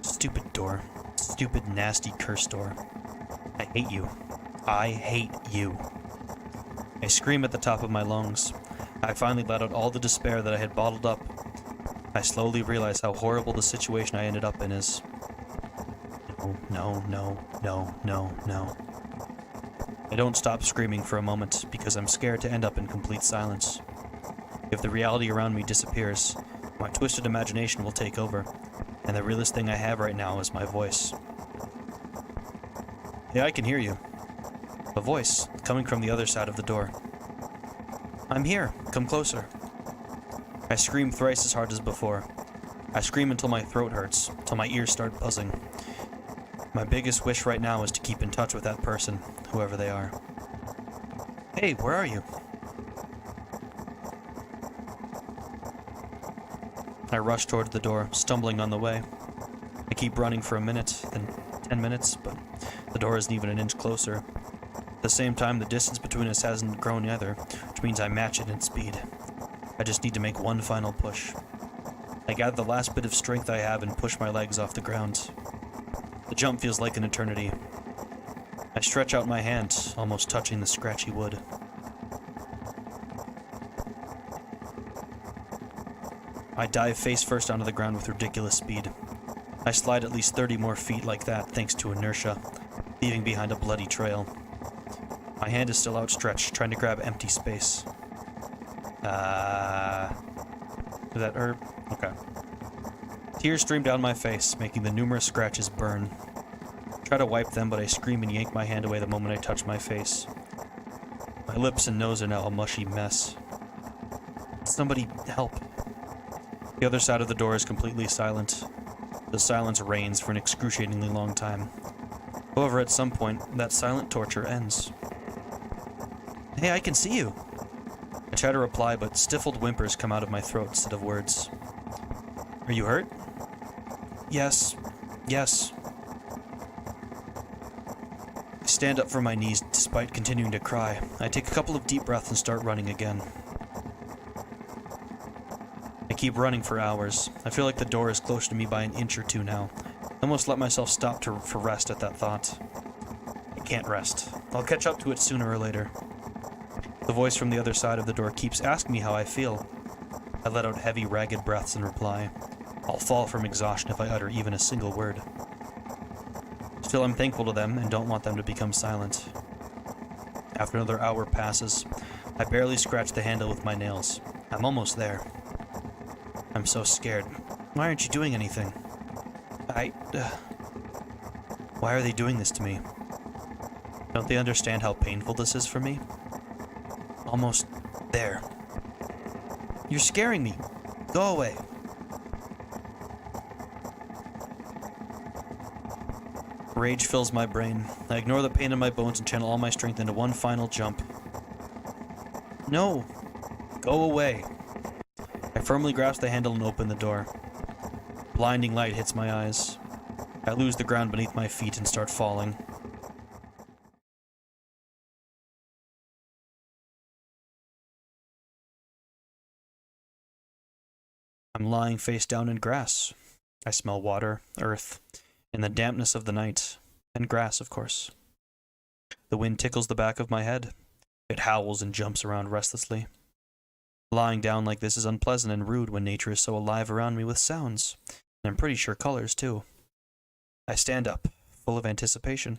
Stupid door. Stupid, nasty curse door. I hate you. I hate you. I scream at the top of my lungs. I finally let out all the despair that I had bottled up. I slowly realize how horrible the situation I ended up in is. No. I don't stop screaming for a moment because I'm scared to end up in complete silence. If the reality around me disappears, my twisted imagination will take over, and the realest thing I have right now is my voice. Yeah, I can hear you. A voice coming from the other side of the door. I'm here. Come closer. I scream thrice as hard as before. I scream until my throat hurts, till my ears start buzzing. My biggest wish right now is to keep in touch with that person, whoever they are. Hey, where are you? I rush towards the door, stumbling on the way. I keep running for a minute, then 10 minutes, but the door isn't even an inch closer. At the same time, the distance between us hasn't grown either, which means I match it in speed. I just need to make one final push. I gather the last bit of strength I have and push my legs off the ground. The jump feels like an eternity. I stretch out my hand, almost touching the scratchy wood. I dive face first onto the ground with ridiculous speed. I slide at least 30 more feet like that thanks to inertia, leaving behind a bloody trail. My hand is still outstretched, trying to grab empty space. Is that herb? Okay. Tears stream down my face, making the numerous scratches burn. I try to wipe them, but I scream and yank my hand away the moment I touch my face. My lips and nose are now a mushy mess. Somebody help. The other side of the door is completely silent. The silence reigns for an excruciatingly long time. However, at some point, that silent torture ends. Hey, I can see you! I try to reply, but stifled whimpers come out of my throat instead of words. Are you hurt? Yes. I stand up from my knees despite continuing to cry. I take a couple of deep breaths and start running again. I keep running for hours. I feel like the door is closer to me by an inch or two now. I almost let myself stop for rest at that thought. I can't rest. I'll catch up to it sooner or later. The voice from the other side of the door keeps asking me how I feel. I let out heavy, ragged breaths in reply. I'll fall from exhaustion if I utter even a single word. Still, I'm thankful to them and don't want them to become silent. After another hour passes, I barely scratch the handle with my nails. I'm almost there. I'm so scared. Why aren't you doing anything? Why are they doing this to me? Don't they understand how painful this is for me? Almost there. You're scaring me. Go away. Rage fills my brain. I ignore the pain in my bones and channel all my strength into one final jump. No! Go away. I firmly grasp the handle and open the door. Blinding light hits my eyes. I lose the ground beneath my feet and start falling. I'm lying face down in grass. I smell water, earth, and the dampness of the night, and grass, of course. The wind tickles the back of my head. It howls and jumps around restlessly. Lying down like this is unpleasant and rude when nature is so alive around me with sounds, and I'm pretty sure colors, too. I stand up, full of anticipation.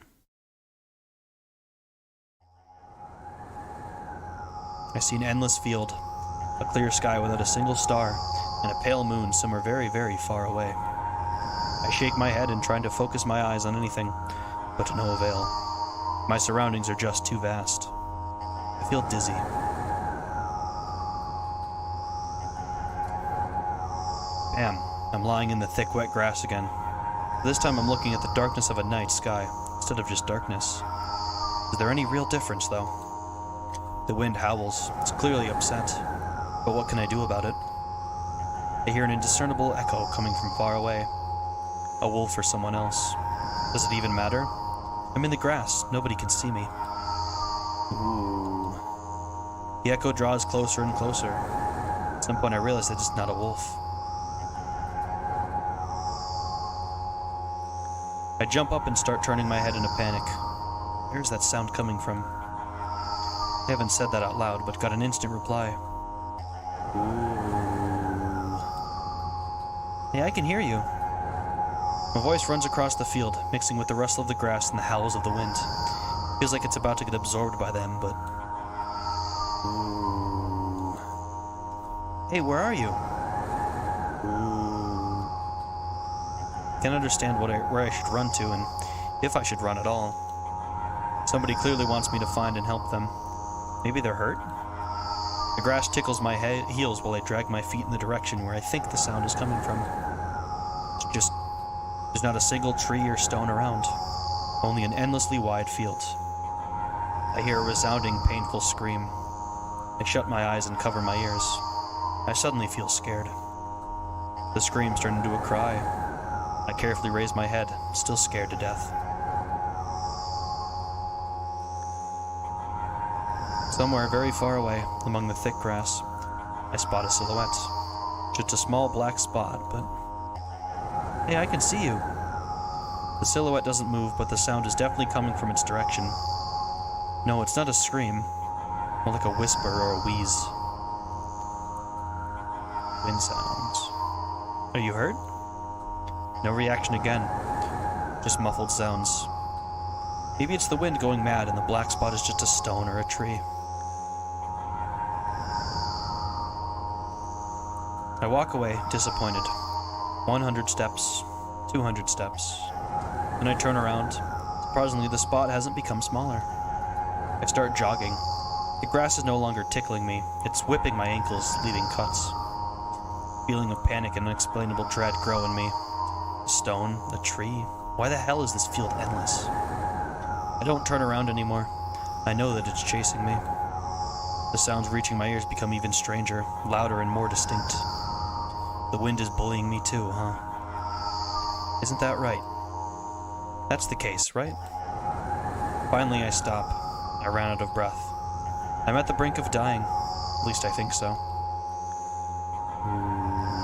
I see an endless field, a clear sky without a single star, and a pale moon somewhere very, very far away. I shake my head and try to focus my eyes on anything, but to no avail. My surroundings are just too vast. I feel dizzy. Bam! I'm lying in the thick, wet grass again. This time I'm looking at the darkness of a night sky, instead of just darkness. Is there any real difference, though? The wind howls. It's clearly upset. But what can I do about it? I hear an indiscernible echo coming from far away. A wolf or someone else. Does it even matter? I'm in the grass. Nobody can see me. Ooh. The echo draws closer and closer. At some point I realize that it's not a wolf. I jump up and start turning my head in a panic. Where's that sound coming from? I haven't said that out loud, but got an instant reply. Ooh. Hey, I can hear you. My voice runs across the field, mixing with the rustle of the grass and the howls of the wind. Feels like it's about to get absorbed by them, but... Ooh. Hey, where are you? Ooh. Can't understand where I should run to, and if I should run at all. Somebody clearly wants me to find and help them. Maybe they're hurt? The grass tickles my heels while I drag my feet in the direction where I think the sound is coming from. There's not a single tree or stone around, only an endlessly wide field. I hear a resounding, painful scream. I shut my eyes and cover my ears. I suddenly feel scared. The screams turn into a cry. I carefully raise my head, still scared to death. Somewhere very far away, among the thick grass, I spot a silhouette. Just a small black spot, but... Hey, I can see you. The silhouette doesn't move, but the sound is definitely coming from its direction. No, it's not a scream. More like a whisper or a wheeze. Wind sounds. Are you hurt? No reaction again. Just muffled sounds. Maybe it's the wind going mad and the black spot is just a stone or a tree. I walk away, disappointed. 100 steps, 200 steps. Then I turn around. Surprisingly, the spot hasn't become smaller. I start jogging. The grass is no longer tickling me. It's whipping my ankles, leaving cuts. Feeling of panic and unexplainable dread grow in me. A stone, a tree. Why the hell is this field endless? I don't turn around anymore. I know that it's chasing me. The sounds reaching my ears become even stranger, louder and more distinct. The wind is bullying me too, huh? Isn't that right? That's the case, right? Finally, I stop. I ran out of breath. I'm at the brink of dying. At least I think so. Ooh.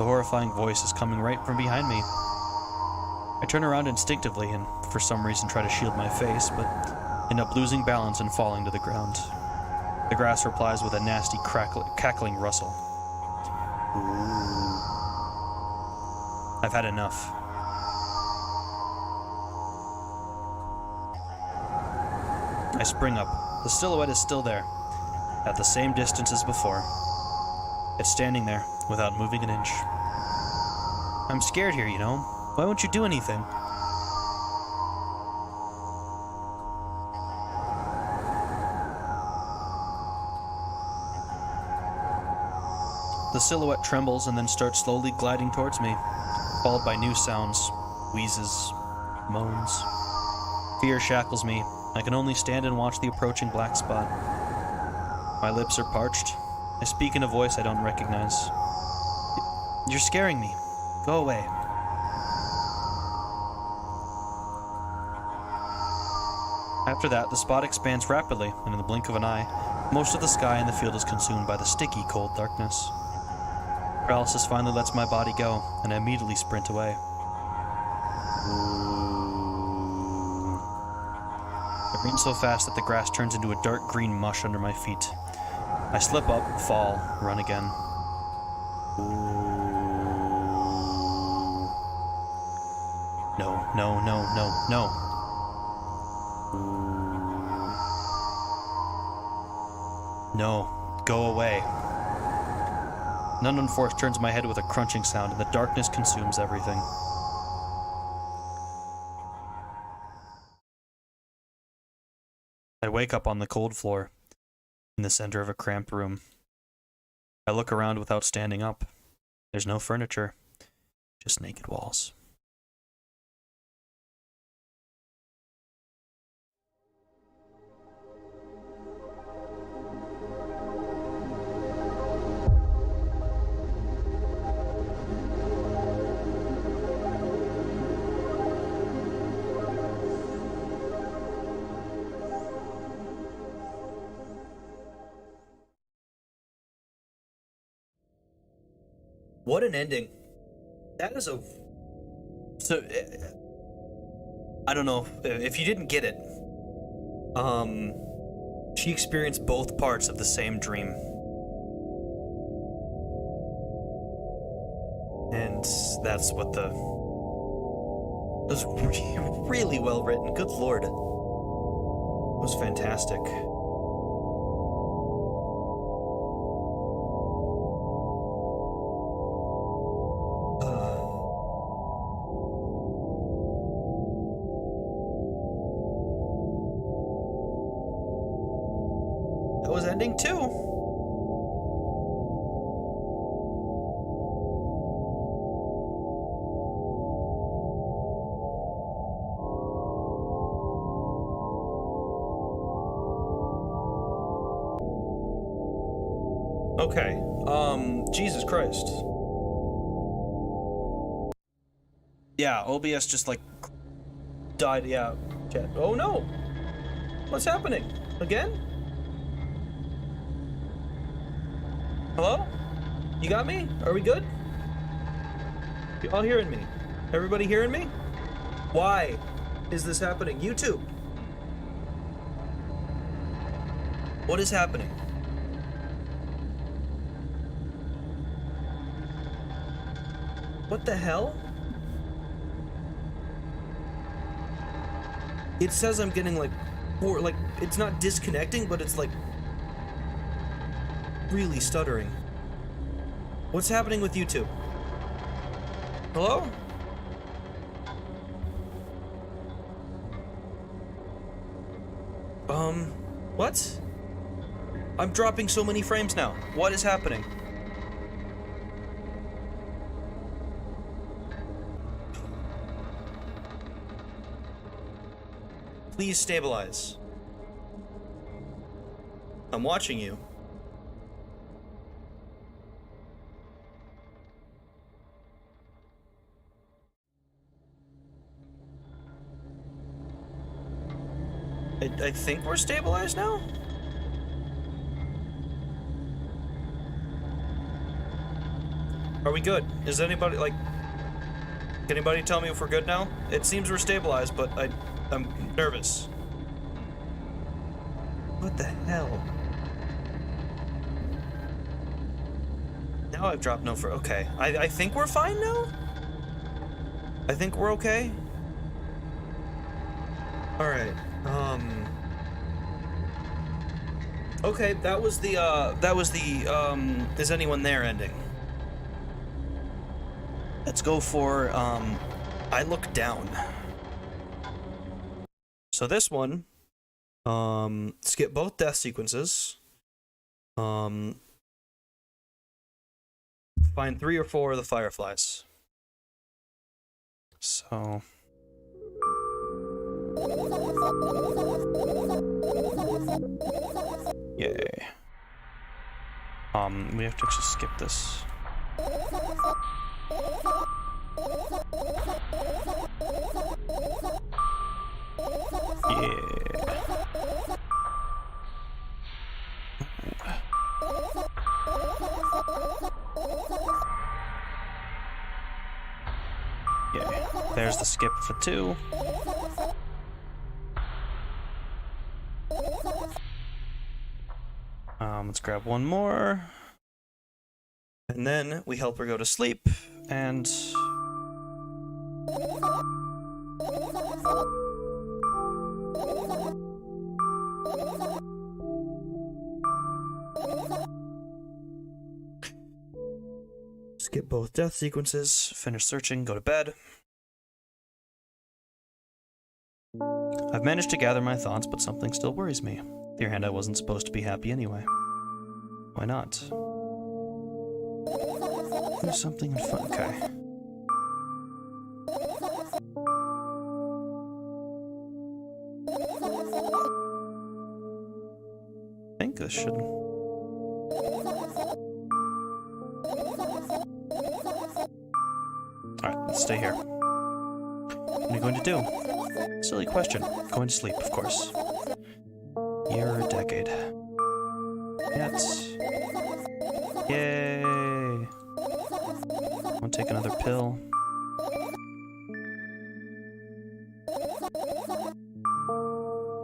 The horrifying voice is coming right from behind me. I turn around instinctively and, for some reason, try to shield my face, but end up losing balance and falling to the ground. The grass replies with a nasty cackling rustle. Ooh. I've had enough. I spring up. The silhouette is still there, at the same distance as before. It's standing there, without moving an inch. I'm scared here, you know. Why won't you do anything? The silhouette trembles and then starts slowly gliding towards me, followed by new sounds, wheezes, moans. Fear shackles me. I can only stand and watch the approaching black spot. My lips are parched. I speak in a voice I don't recognize. You're scaring me. Go away. After that, the spot expands rapidly, and in the blink of an eye, most of the sky in the field is consumed by the sticky, cold darkness. Paralysis finally lets my body go, and I immediately sprint away. I run so fast that the grass turns into a dark green mush under my feet. I slip up, fall, run again. No, no, no, no, no. No, go away. An unknown force turns my head with a crunching sound, and the darkness consumes everything. I wake up on the cold floor, in the center of a cramped room. I look around without standing up. There's no furniture, just naked walls. What an ending. That is a... So, I don't know, if you didn't get it, she experienced both parts of the same dream. And that's what the... It was really well written, good lord. It was fantastic. Was ending too. Okay. Jesus Christ. Yeah, OBS just like died. Yeah. Oh no. What's happening? Again? Hello? You got me? Are we good? You all hearing me? Everybody hearing me? Why is this happening? YouTube! What is happening? What the hell? It says I'm getting like it's not disconnecting, but it's like really stuttering. What's happening with YouTube? Hello? What? I'm dropping so many frames now. What is happening? Please stabilize. I'm watching you. I think we're stabilized now? Are we good? Is anybody, like... Can anybody tell me if we're good now? It seems we're stabilized, but I'm nervous. What the hell? Now I've dropped no for... Okay. I think we're fine now? I think we're okay? Alright. Okay, that was the, is anyone there ending? Let's go for, I look down. So this one, skip both death sequences. Find 3 or 4 of the fireflies. So... Yay. We have to just skip this. Yeah. Yeah. There's the skip for 2. Let's grab one more. And then we help her go to sleep, and... skip both death sequences, finish searching, go to bed. I've managed to gather my thoughts, but something still worries me. On the other hand, I wasn't supposed to be happy anyway. Why not? There's something in fun. Okay. I think this should... Alright, let's stay here. What are you going to do? Silly question. Going to sleep, of course. Year or a decade. Yet. Yay! Want to take another pill?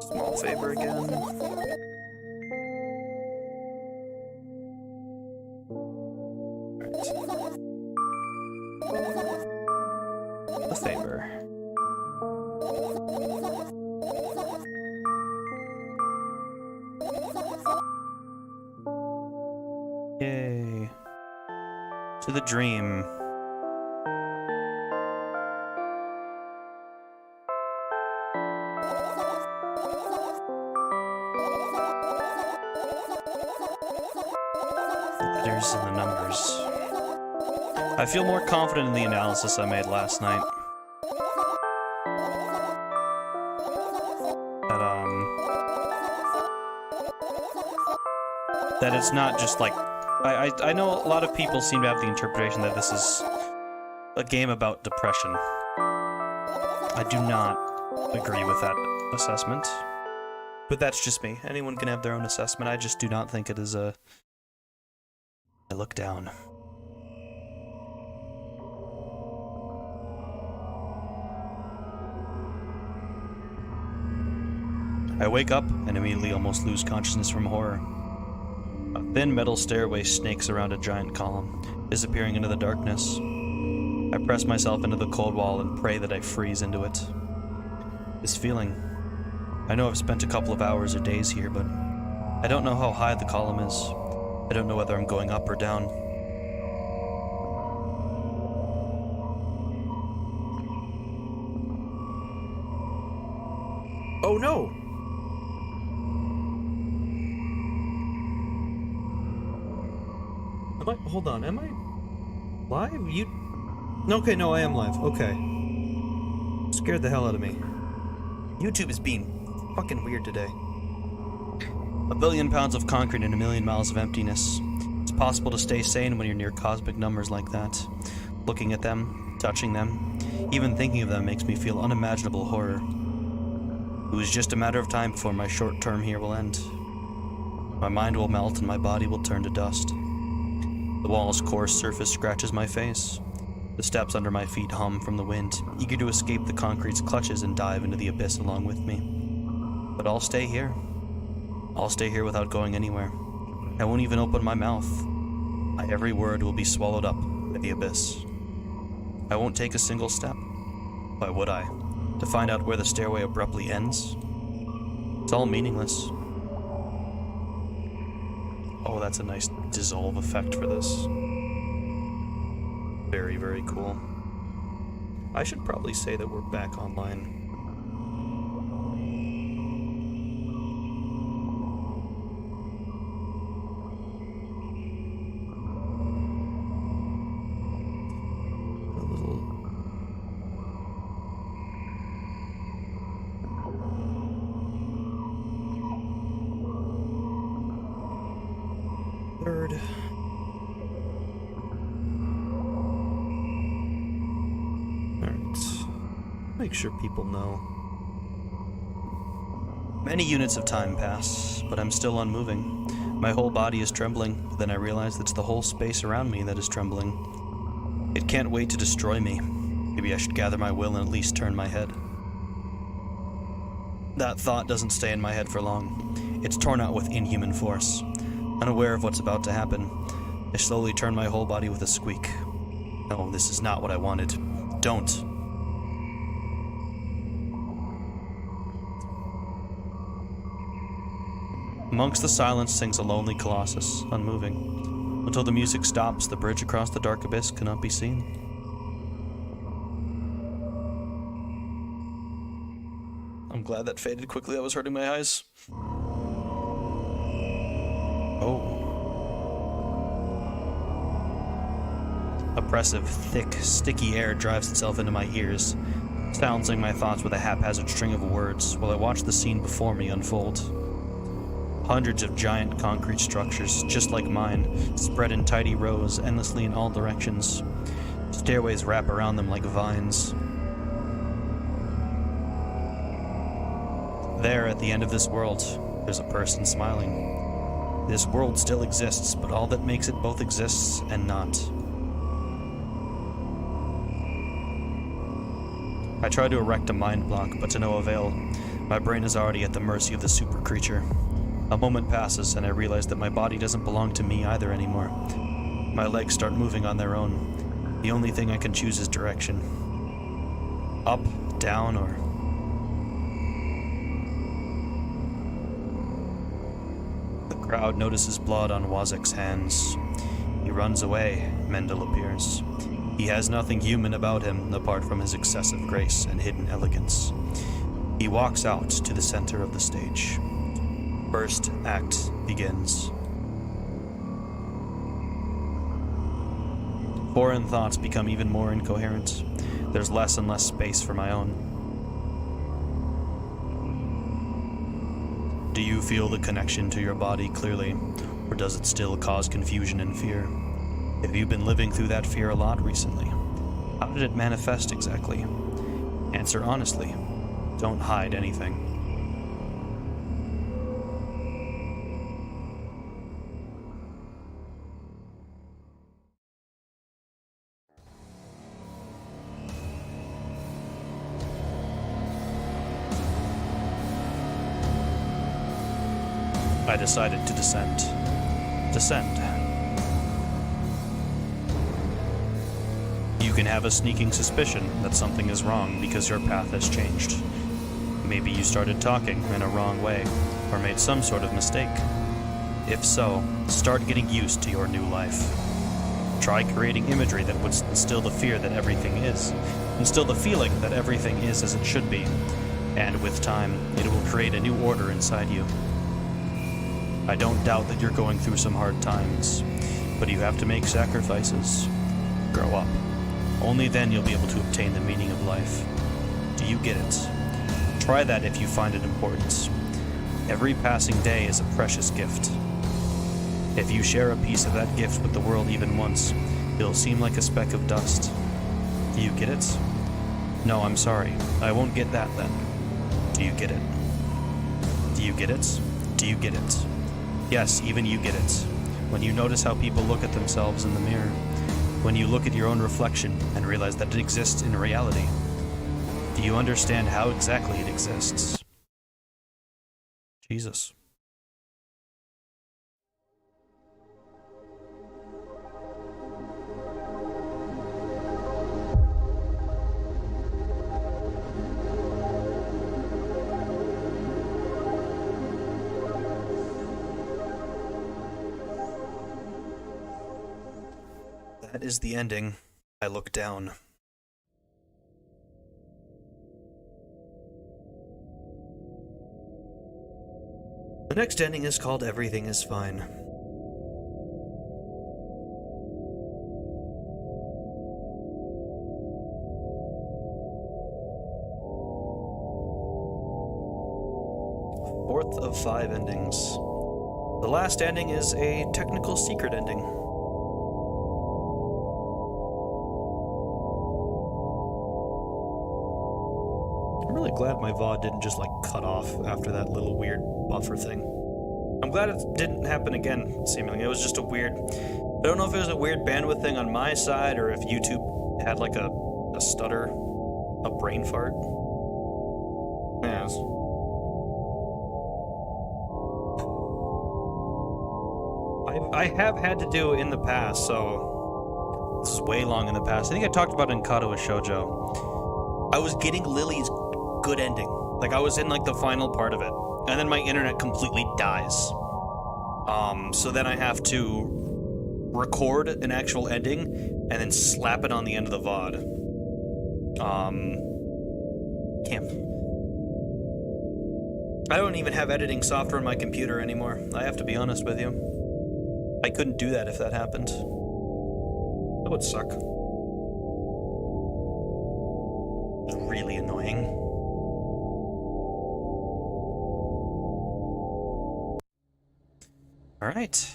Small favor again. Alright. A favor. Yay. To the dream. The letters and the numbers. I feel more confident in the analysis I made last night. That it's not just like... I know a lot of people seem to have the interpretation that this is a game about depression. I do not agree with that assessment. But that's just me. Anyone can have their own assessment. I just do not think it is a... I look down. I wake up and immediately almost lose consciousness from horror. A thin metal stairway snakes around a giant column, disappearing into the darkness. I press myself into the cold wall and pray that I freeze into it. This feeling... I know I've spent a couple of hours or days here, but I don't know how high the column is. I don't know whether I'm going up or down. Oh no! Hold on, am I live? Okay, no, I am live. Okay. Scared the hell out of me. YouTube is being fucking weird today. 1 billion pounds of concrete and 1 million miles of emptiness. It's possible to stay sane when you're near cosmic numbers like that. Looking at them, touching them, even thinking of them makes me feel unimaginable horror. It was just a matter of time before my short term here will end. My mind will melt and my body will turn to dust. The wall's coarse surface scratches my face. The steps under my feet hum from the wind, eager to escape the concrete's clutches and dive into the abyss along with me. But I'll stay here. I'll stay here without going anywhere. I won't even open my mouth. My every word will be swallowed up by the abyss. I won't take a single step. Why would I? To find out where the stairway abruptly ends? It's all meaningless. Oh, that's a nice dissolve effect for this. Very, very cool. I should probably say that we're back online. Third. Alright. Make sure people know. Many units of time pass, but I'm still unmoving. My whole body is trembling, then I realize it's the whole space around me that is trembling. It can't wait to destroy me. Maybe I should gather my will and at least turn my head. That thought doesn't stay in my head for long. It's torn out with inhuman force. Unaware of what's about to happen, I slowly turn my whole body with a squeak. No, this is not what I wanted. Don't. Amongst the silence sings a lonely colossus, unmoving. Until the music stops, the bridge across the dark abyss cannot be seen. I'm glad that faded quickly. That was hurting my eyes. Oh. Oppressive, thick, sticky air drives itself into my ears, silencing my thoughts with a haphazard string of words while I watch the scene before me unfold. Hundreds of giant concrete structures, just like mine, spread in tidy rows endlessly in all directions. Stairways wrap around them like vines. There, at the end of this world, there's a person smiling. This world still exists, but all that makes it both exists and not. I try to erect a mind block, but to no avail. My brain is already at the mercy of the super creature. A moment passes, and I realize that my body doesn't belong to me either anymore. My legs start moving on their own. The only thing I can choose is direction. Up, down, or... The crowd notices blood on Wazek's hands. He runs away. Mendel appears. He has nothing human about him apart from his excessive grace and hidden elegance. He walks out to the center of the stage. First act begins. Foreign thoughts become even more incoherent. There's less and less space for my own. Do you feel the connection to your body clearly, or does it still cause confusion and fear? Have you been living through that fear a lot recently? How did it manifest exactly? Answer honestly. Don't hide anything. I decided to descend. Descend. You can have a sneaking suspicion that something is wrong because your path has changed. Maybe you started talking in a wrong way, or made some sort of mistake. If so, start getting used to your new life. Try creating imagery that would instill the fear that everything is, instill the feeling that everything is as it should be, and with time, it will create a new order inside you. I don't doubt that you're going through some hard times, but you have to make sacrifices. Grow up. Only then you'll be able to obtain the meaning of life. Do you get it? Try that if you find it important. Every passing day is a precious gift. If you share a piece of that gift with the world even once, it'll seem like a speck of dust. Do you get it? No, I'm sorry. I won't get that then. Do you get it? Do you get it? Do you get it? Yes, even you get it. when you notice how people look at themselves in the mirror, when you look at your own reflection and realize that it exists in reality? Do you understand how exactly it exists? Jesus. That is the ending. I look down. The next ending is called Everything is Fine. Fourth of 5 endings. The last ending is a technical secret ending. I'm really glad my VOD didn't just like cut off after that little weird buffer thing. I'm glad it didn't happen again, seemingly. It was just a weird... I don't know if it was a weird bandwidth thing on my side or if YouTube had like a stutter, a brain fart. Yes. I have had to do in the past, so this is way long in the past. I think I talked about it in Kato with Shoujo. I was getting Lily's good ending. Like, I was in, like, the final part of it. And then my internet completely dies. So then I have to record an actual ending and then slap it on the end of the VOD. Can't. I don't even have editing software on my computer anymore. I have to be honest with you. I couldn't do that if that happened. That would suck. It's really annoying. Alright.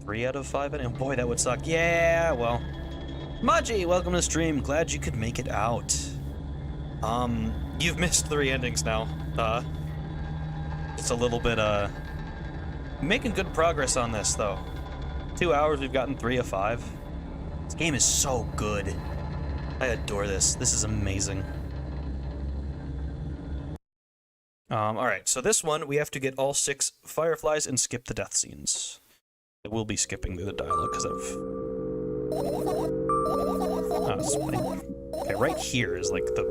3 out of 5, and boy, that would suck. Yeah, well. Maji, welcome to the stream. Glad you could make it out. You've missed 3 endings now. It's a little bit, making good progress on this, though. 2 hours, we've gotten 3 of 5. This game is so good. I adore this. This is amazing. Alright, so this one, we have to get all 6 fireflies and skip the death scenes. I will be skipping through the dialogue, because I've... Oh, this is funny. Okay, right here is, like, the...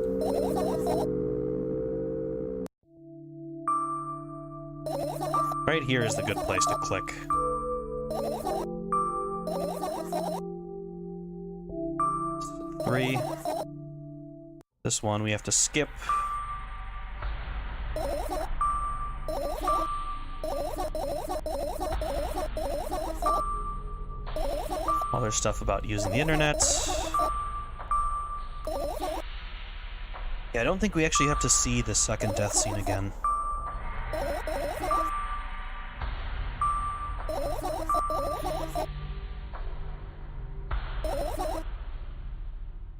Right here is the good place to click. Three. This one we have to skip. All their stuff about using the internet. Yeah, I don't think we actually have to see the second death scene again.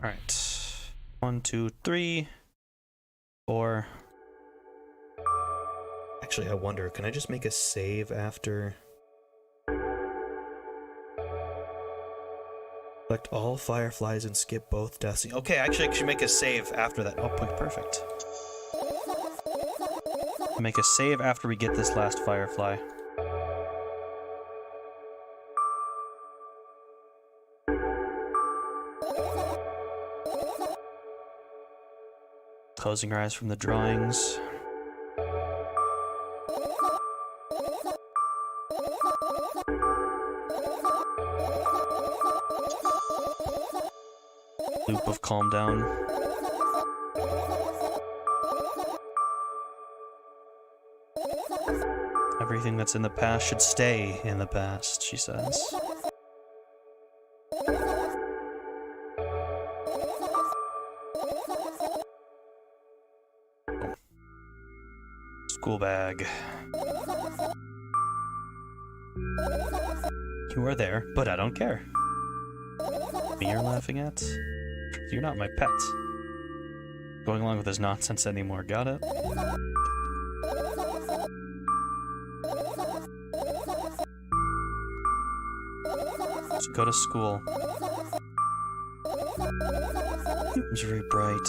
Alright. 1, 2, 3, 4. Actually, I wonder, can I just make a save after? Select all fireflies and skip both death scenes. Okay, actually, I should make a save after that. Oh, perfect. Make a save after we get this last firefly. Closing our eyes from the drawings. Loop of calm down. Everything that's in the past should stay in the past, she says. School bag. You are there, but I don't care. Me you're laughing at? You're not my pet. Going along with this nonsense anymore, got it? to go to school. It was very bright.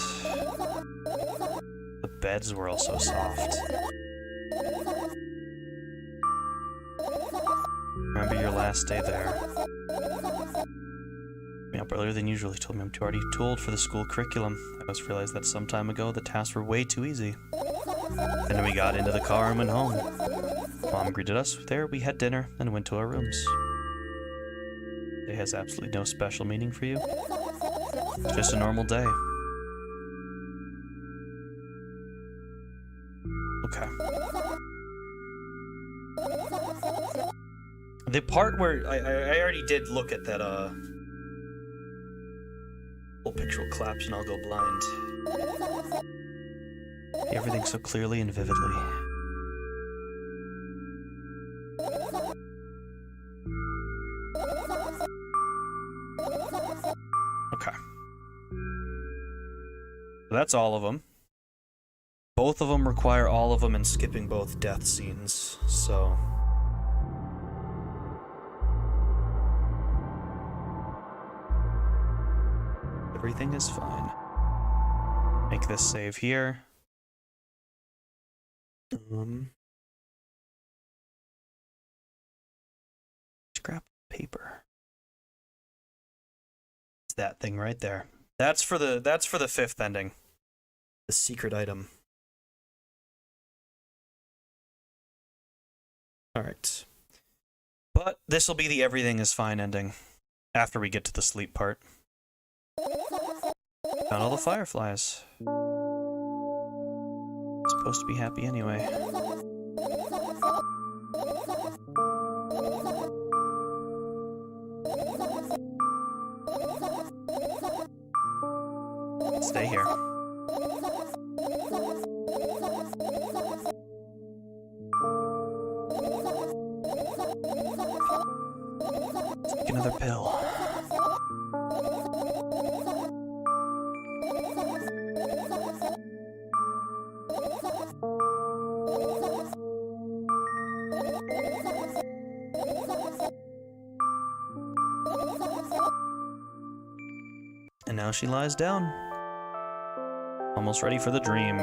The beds were also soft. Remember your last day there. Me up earlier than usual. He told me I'm already too old for the school curriculum. I just realized that some time ago the tasks were way too easy. Then we got into the car and went home. Mom greeted us there, we had dinner, and went to our rooms. It has absolutely no special meaning for you. It's just a normal day. Okay. The part where I already did look at that whole picture will collapse and I'll go blind. Everything so clearly and vividly. Okay. So that's all of them. Both of them require all of them and skipping both death scenes, so... Everything is fine. Make this save here. Scrap paper. It's that thing right there. That's for the fifth ending. The secret item. Alright. But this will be the everything is fine ending. After we get to the sleep part. Found all the fireflies. Supposed to be happy anyway. Stay here. Take another pill. And now she lies down. Almost ready for the dream.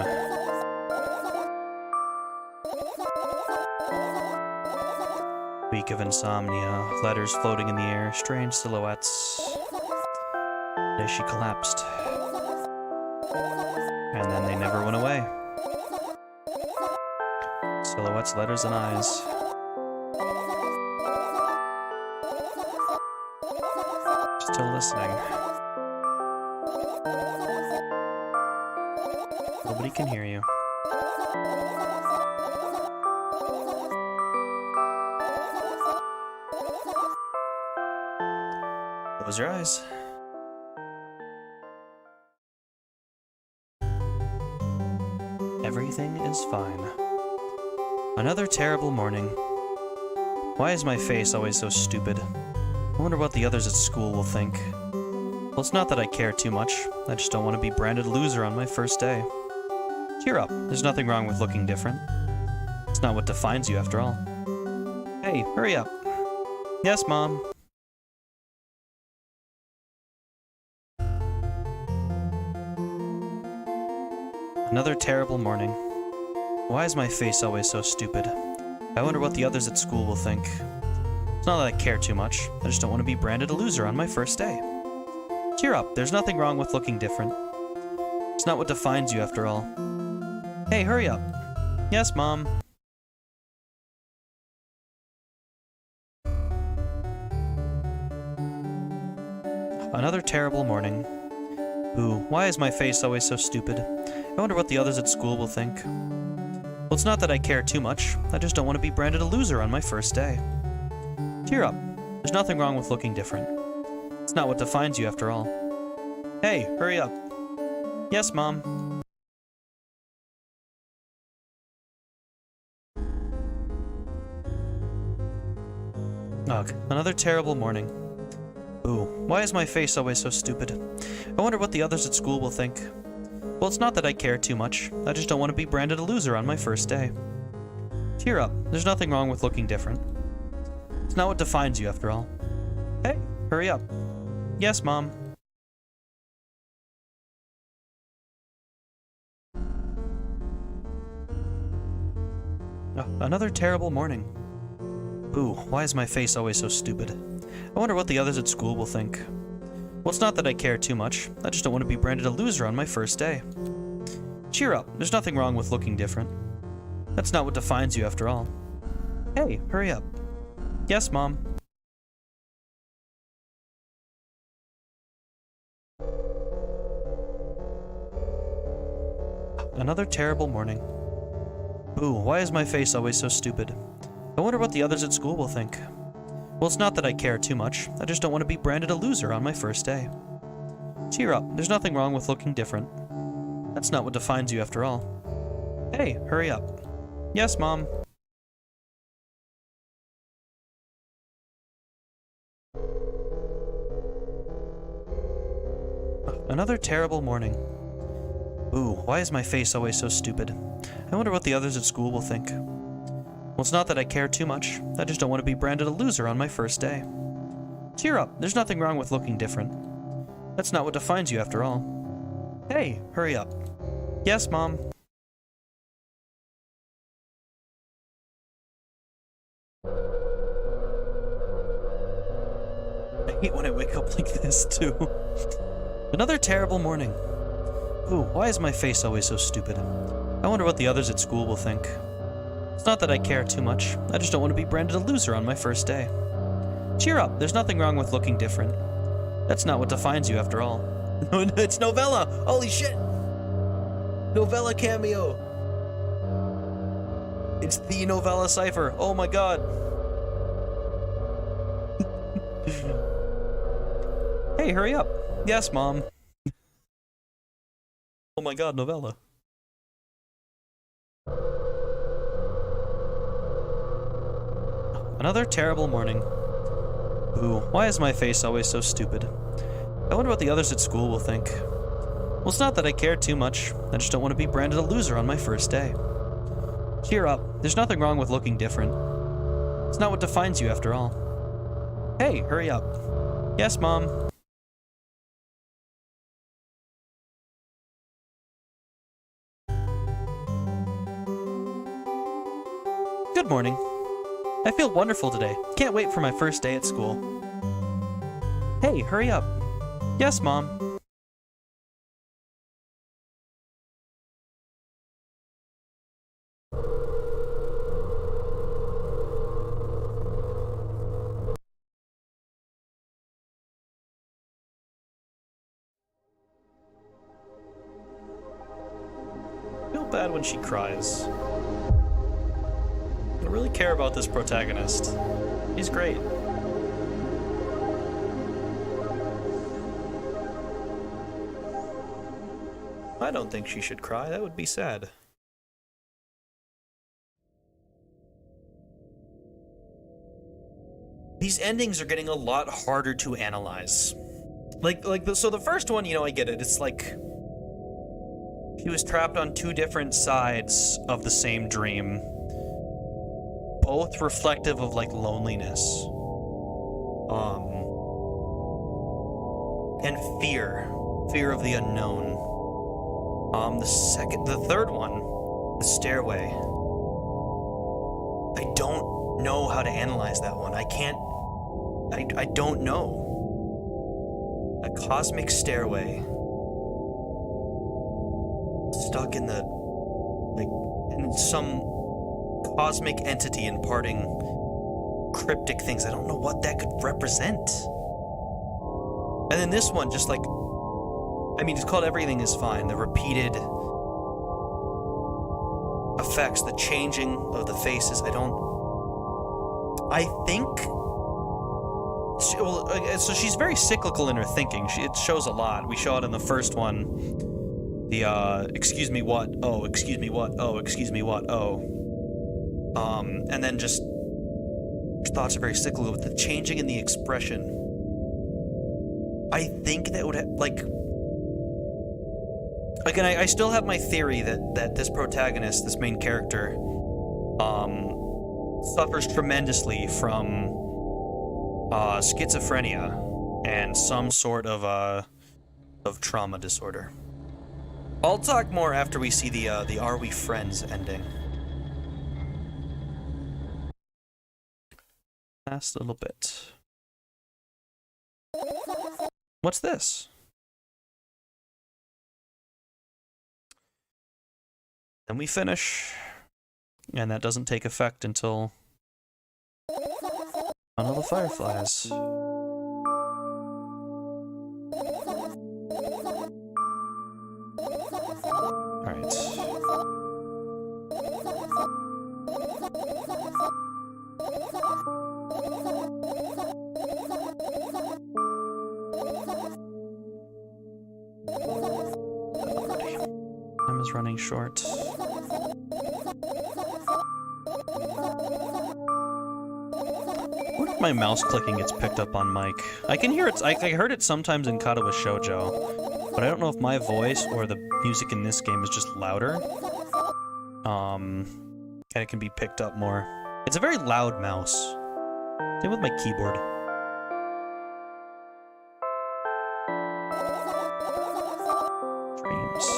Week of insomnia, letters floating in the air, strange silhouettes. As she collapsed. And then they never went away. Silhouettes, letters, and eyes. Still listening. Nobody can hear you. Close your eyes. Everything is fine. Another terrible morning. Why is my face always so stupid? I wonder what the others at school will think. Well, it's not that I care too much. I just don't want to be branded a loser on my first day. Cheer up. There's nothing wrong with looking different. It's not what defines you, after all. Hey, hurry up. Yes, Mom. Another terrible morning. Why is my face always so stupid? I wonder what the others at school will think. It's not that I care too much. I just don't want to be branded a loser on my first day. Cheer up. There's nothing wrong with looking different. It's not what defines you, after all. Hey, hurry up. Yes, Mom. Another terrible morning. Ooh, why is my face always so stupid? I wonder what the others at school will think. Well, it's not that I care too much. I just don't want to be branded a loser on my first day. Cheer up. There's nothing wrong with looking different. It's not what defines you, after all. Hey, hurry up. Yes, Mom. Ugh, another terrible morning. Ooh, why is my face always so stupid? I wonder what the others at school will think. Well, it's not that I care too much. I just don't want to be branded a loser on my first day. Cheer up. There's nothing wrong with looking different. It's not what defines you, after all. Hey, hurry up. Yes, Mom. Another terrible morning. Ooh, why is my face always so stupid? I wonder what the others at school will think. Well, it's not that I care too much. I just don't want to be branded a loser on my first day. Cheer up. There's nothing wrong with looking different. That's not what defines you after all. Hey, hurry up. Yes, Mom. Another terrible morning. Ooh, why is my face always so stupid? I wonder what the others at school will think. Well, it's not that I care too much. I just don't want to be branded a loser on my first day. Cheer up. There's nothing wrong with looking different. That's not what defines you after all. Hey, hurry up. Yes, Mom. Another terrible morning. Ooh, why is my face always so stupid? I wonder what the others at school will think. Well, it's not that I care too much. I just don't want to be branded a loser on my first day. Cheer up. There's nothing wrong with looking different. That's not what defines you after all. Hey, hurry up. Yes, Mom. I hate when I wake up like this, too. Another terrible morning. Ooh, why is my face always so stupid? I wonder what the others at school will think. It's not that I care too much. I just don't want to be branded a loser on my first day. Cheer up. There's nothing wrong with looking different. That's not what defines you after all. It's Novella! Holy shit! Novella cameo! It's the Novella cipher. Oh my god. Hey, hurry up. Yes, Mom. Oh my god, Novella. Another terrible morning. Ooh, why is my face always so stupid? I wonder what the others at school will think. Well, it's not that I care too much. I just don't want to be branded a loser on my first day. Cheer up. There's nothing wrong with looking different. It's not what defines you after all. Hey, hurry up. Yes, Mom. Good morning. I feel wonderful today. Can't wait for my first day at school. Hey, hurry up. Yes, Mom. I feel bad when she cries. I really care about this protagonist. He's great. I don't think she should cry. That would be sad. These endings are getting a lot harder to analyze. So the first one, I get it. It's like she was trapped on two different sides of the same dream, both reflective of loneliness, and fear of the unknown. The third one, the stairway. I don't know how to analyze that one. I don't know. A cosmic stairway. Stuck in in some cosmic entity imparting cryptic things. I don't know what that could represent. And then this one, just it's called Everything is Fine. The repeated effects, the changing of the faces. So she's very cyclical in her thinking. It shows a lot. We saw it in the first one. The, excuse me what? Oh, excuse me what? Oh, excuse me what? Oh. And then just thoughts are very cyclical with the changing in the expression. I think that would and I still have my theory that this protagonist, this main character, suffers tremendously from schizophrenia. and some sort of trauma disorder. I'll talk more after we see the Are We Friends ending. Last little bit. What's this? Then we finish, and that doesn't take effect until Tunnel of Fireflies. Alright. Time is running short. What if my mouse clicking gets picked up on mic? I can hear it. I heard it sometimes in Katawa Shoujo, but I don't know if my voice or the music in this game is just louder. And it can be picked up more. It's a very loud mouse. Same with my keyboard. Dreams.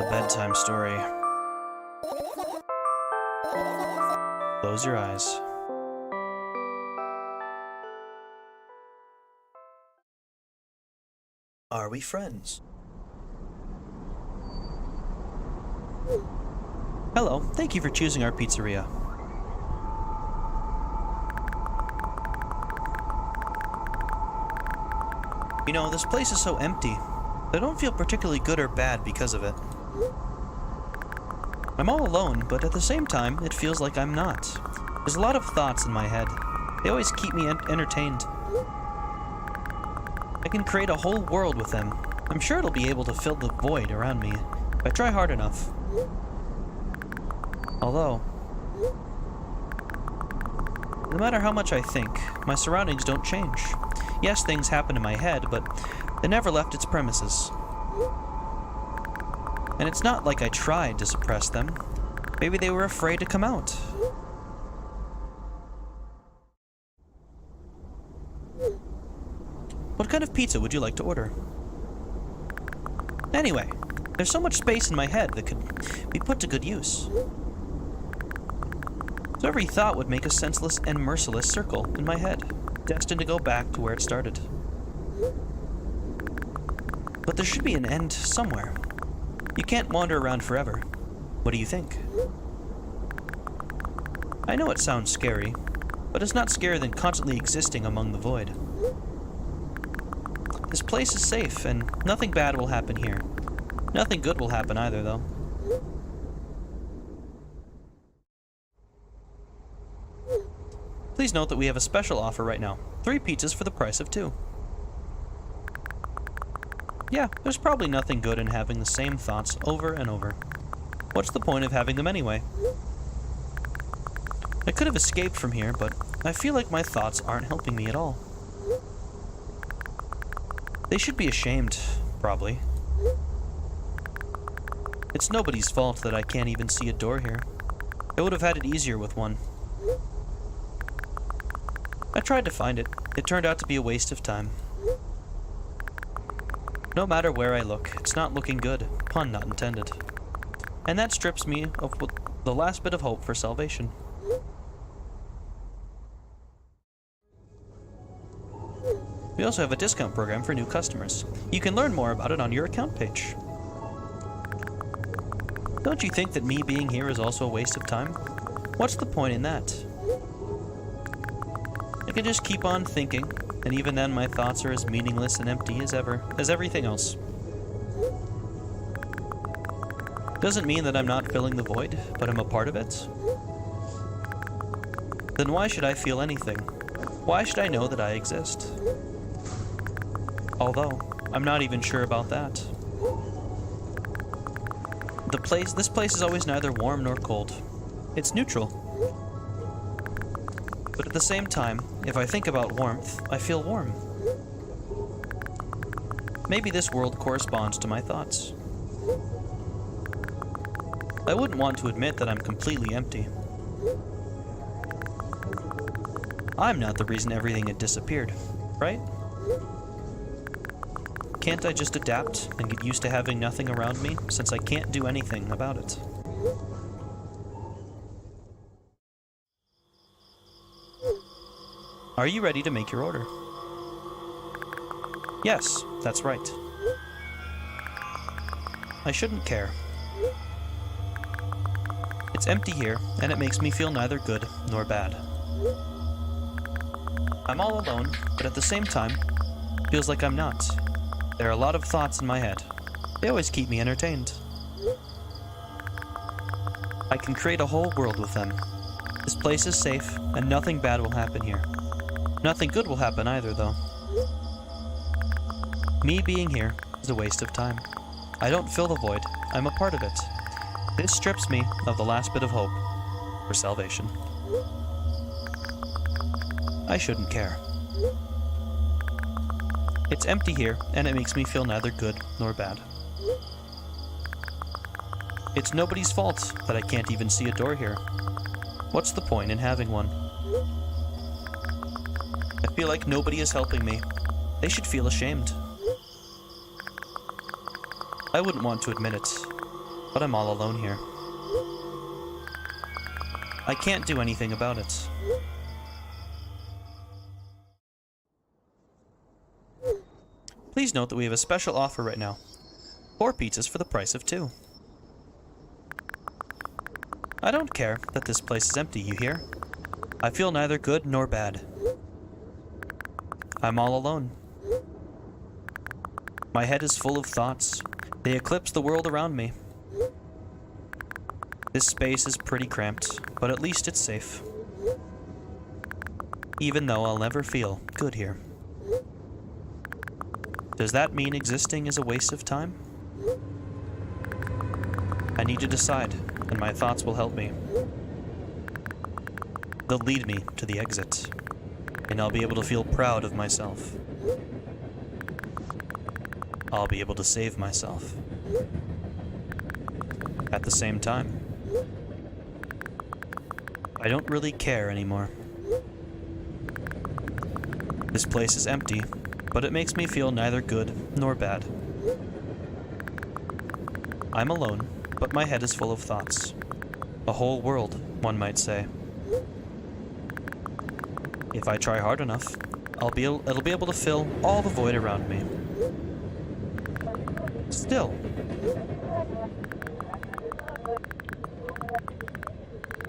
Bedtime story. Close your eyes. Are we friends? Hello, thank you for choosing our pizzeria. You know, this place is so empty. I don't feel particularly good or bad because of it. I'm all alone, but at the same time, it feels like I'm not. There's a lot of thoughts in my head. They always keep me entertained. I can create a whole world with them. I'm sure it'll be able to fill the void around me if I try hard enough. Although, no matter how much I think, my surroundings don't change. Yes, things happen in my head, but they never left its premises. And it's not like I tried to suppress them. Maybe they were afraid to come out. What kind of pizza would you like to order? Anyway, there's so much space in my head that could be put to good use. So every thought would make a senseless and merciless circle in my head, destined to go back to where it started. But there should be an end somewhere. You can't wander around forever. What do you think? I know it sounds scary, but it's not scarier than constantly existing among the void. This place is safe, and nothing bad will happen here. Nothing good will happen either, though. Please note that we have a special offer right now. 3 pizzas for the price of 2. Yeah, there's probably nothing good in having the same thoughts over and over. What's the point of having them anyway? I could have escaped from here, but I feel like my thoughts aren't helping me at all. They should be ashamed, probably. It's nobody's fault that I can't even see a door here. I would have had it easier with one. I tried to find it. It turned out to be a waste of time. No matter where I look, it's not looking good, pun not intended. And that strips me of the last bit of hope for salvation. We also have a discount program for new customers. You can learn more about it on your account page. Don't you think that me being here is also a waste of time? What's the point in that? I can just keep on thinking, and even then my thoughts are as meaningless and empty as everything else. Doesn't mean that I'm not filling the void, but I'm a part of it. Then why should I feel anything? Why should I know that I exist? Although, I'm not even sure about that. This place is always neither warm nor cold. It's neutral. But at the same time, if I think about warmth, I feel warm. Maybe this world corresponds to my thoughts. I wouldn't want to admit that I'm completely empty. I'm not the reason everything had disappeared, right? Can't I just adapt and get used to having nothing around me, since I can't do anything about it? Are you ready to make your order? Yes, that's right. I shouldn't care. It's empty here, and it makes me feel neither good nor bad. I'm all alone, but at the same time, feels like I'm not. There are a lot of thoughts in my head. They always keep me entertained. I can create a whole world with them. This place is safe, and nothing bad will happen here. Nothing good will happen either, though. Me being here is a waste of time. I don't fill the void, I'm a part of it. This strips me of the last bit of hope for salvation. I shouldn't care. It's empty here, and it makes me feel neither good nor bad. It's nobody's fault that I can't even see a door here. What's the point in having one? I feel like nobody is helping me. They should feel ashamed. I wouldn't want to admit it, but I'm all alone here. I can't do anything about it. Please note that we have a special offer right now. 4 pizzas for the price of 2. I don't care that this place is empty, you hear? I feel neither good nor bad. I'm all alone. My head is full of thoughts. They eclipse the world around me. This space is pretty cramped, but at least it's safe. Even though I'll never feel good here. Does that mean existing is a waste of time? I need to decide, and my thoughts will help me. They'll lead me to the exit, and I'll be able to feel proud of myself. I'll be able to save myself. At the same time, I don't really care anymore. This place is empty, but it makes me feel neither good nor bad. I'm alone, but my head is full of thoughts. A whole world, one might say. If I try hard enough, it'll be able to fill all the void around me. Still,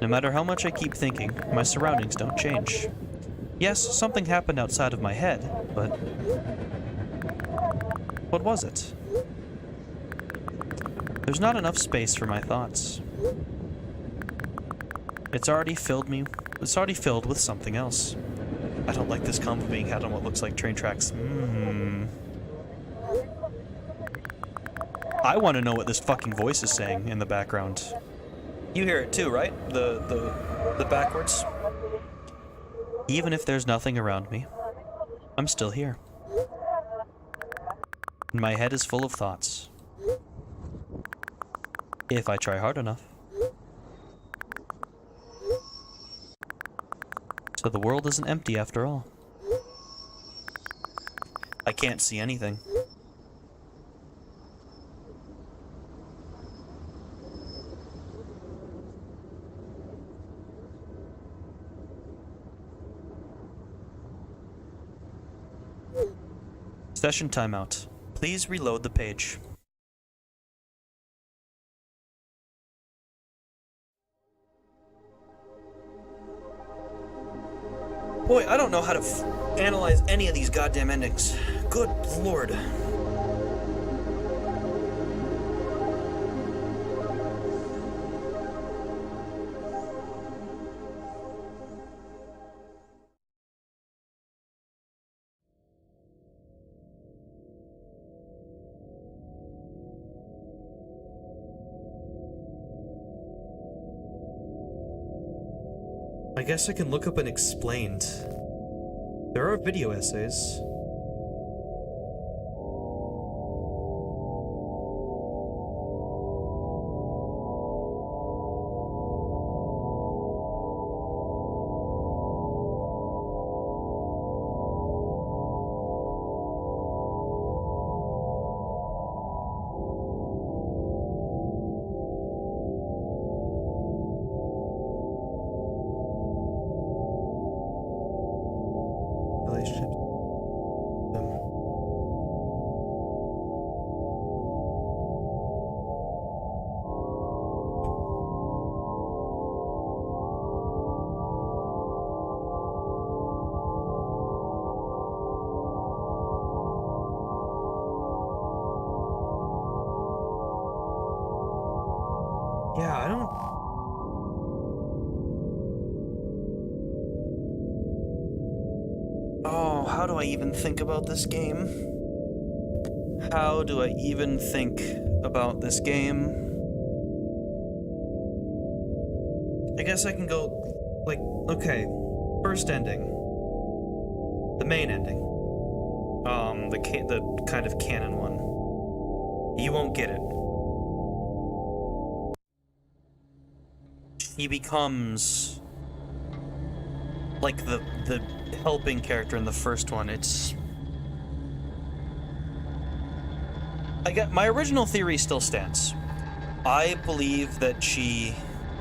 no matter how much I keep thinking, my surroundings don't change. Yes, something happened outside of my head, but what was it? There's not enough space for my thoughts. It's already filled with something else. I don't like this convo being had on what looks like train tracks. I want to know what this fucking voice is saying in the background. You hear it too, right? The backwards? Even if there's nothing around me, I'm still here. And my head is full of thoughts. If I try hard enough. So the world isn't empty after all. I can't see anything. Session timeout. Please reload the page. Boy, I don't know how to analyze any of these goddamn endings. Good lord. I guess I can look up an explained. There are video essays. Relationships. Yeah, I don't... Oh, how do I even think about this game? How do I even think about this game? I guess I can go, like, okay. First ending. The main ending. The kind of canon one. You won't get it. He becomes like the helping character in the first one. My original theory still stands. I believe that the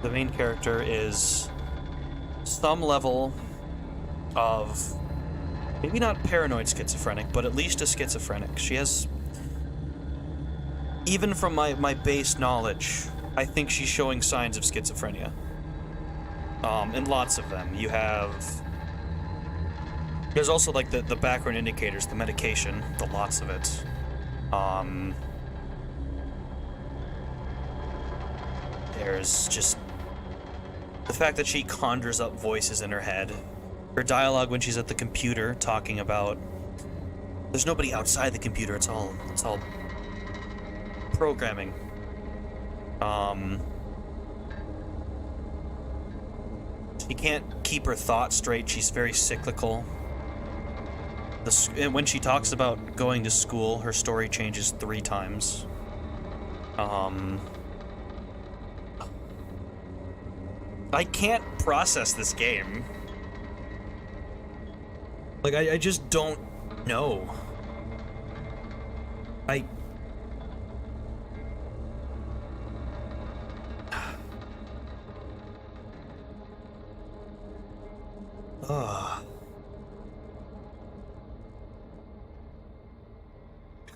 main character, is some level of maybe not paranoid schizophrenic, but at least a schizophrenic. She has, even from my base knowledge, I think she's showing signs of schizophrenia. And lots of them. There's also like the background indicators, the medication, the lots of it. There's just the fact that she conjures up voices in her head. Her dialogue when she's at the computer talking about there's nobody outside the computer, it's all programming. She can't keep her thoughts straight. She's very cyclical. When she talks about going to school, her story changes 3 times. I can't process this game. Like, I just don't know. How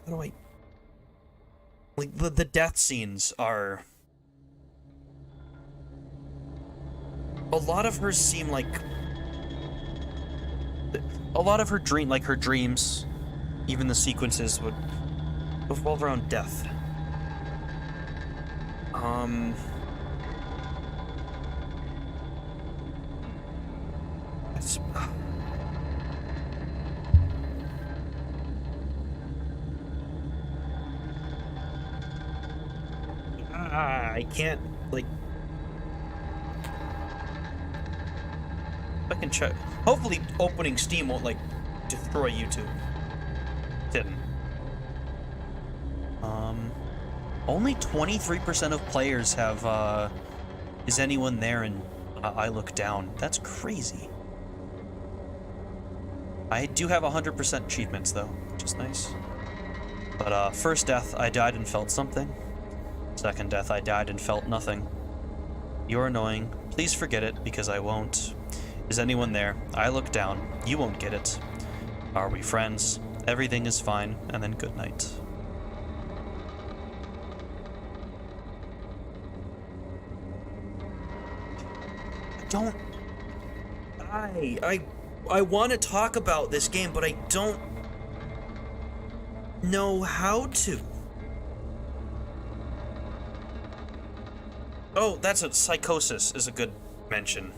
do I... Like, the death scenes are... A lot of hers seem like... A lot of her dreams, even the sequences, would revolve around death. I can't, like... I can check. Hopefully opening Steam won't, like, destroy YouTube. Didn't. Only 23% of players have, is anyone there and I look down. That's crazy. I do have 100% achievements, though, which is nice. But, first death, I died and felt something. Second death, I died and felt nothing. You're annoying. Please forget it, because I won't. Is anyone there? I look down. You won't get it. Are we friends? Everything is fine, and then good night. I want to talk about this game, but I don't know how to. Oh, that's a psychosis is a good mention.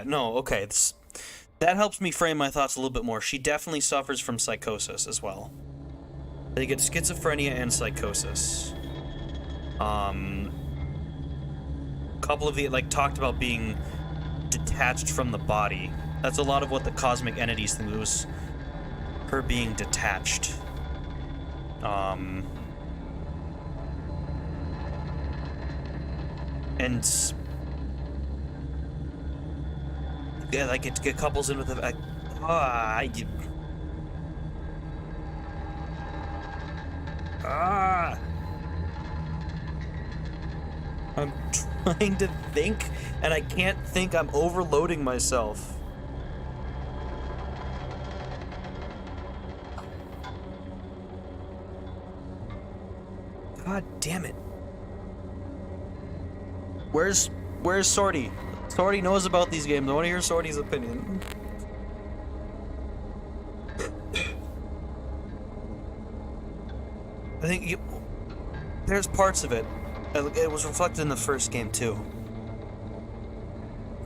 Okay. That helps me frame my thoughts a little bit more. She definitely suffers from psychosis as well. They get schizophrenia and psychosis. A couple of the, like, talked about being detached from the body. That's a lot of what the cosmic entities think. It was her being detached. And yeah, like it couples in with the I'm trying to think, and I can't think. I'm overloading myself. God damn it. Where's Sorty? Sorty knows about these games. I want to hear Sorty's opinion. I think there's parts of it. It was reflected in the first game too.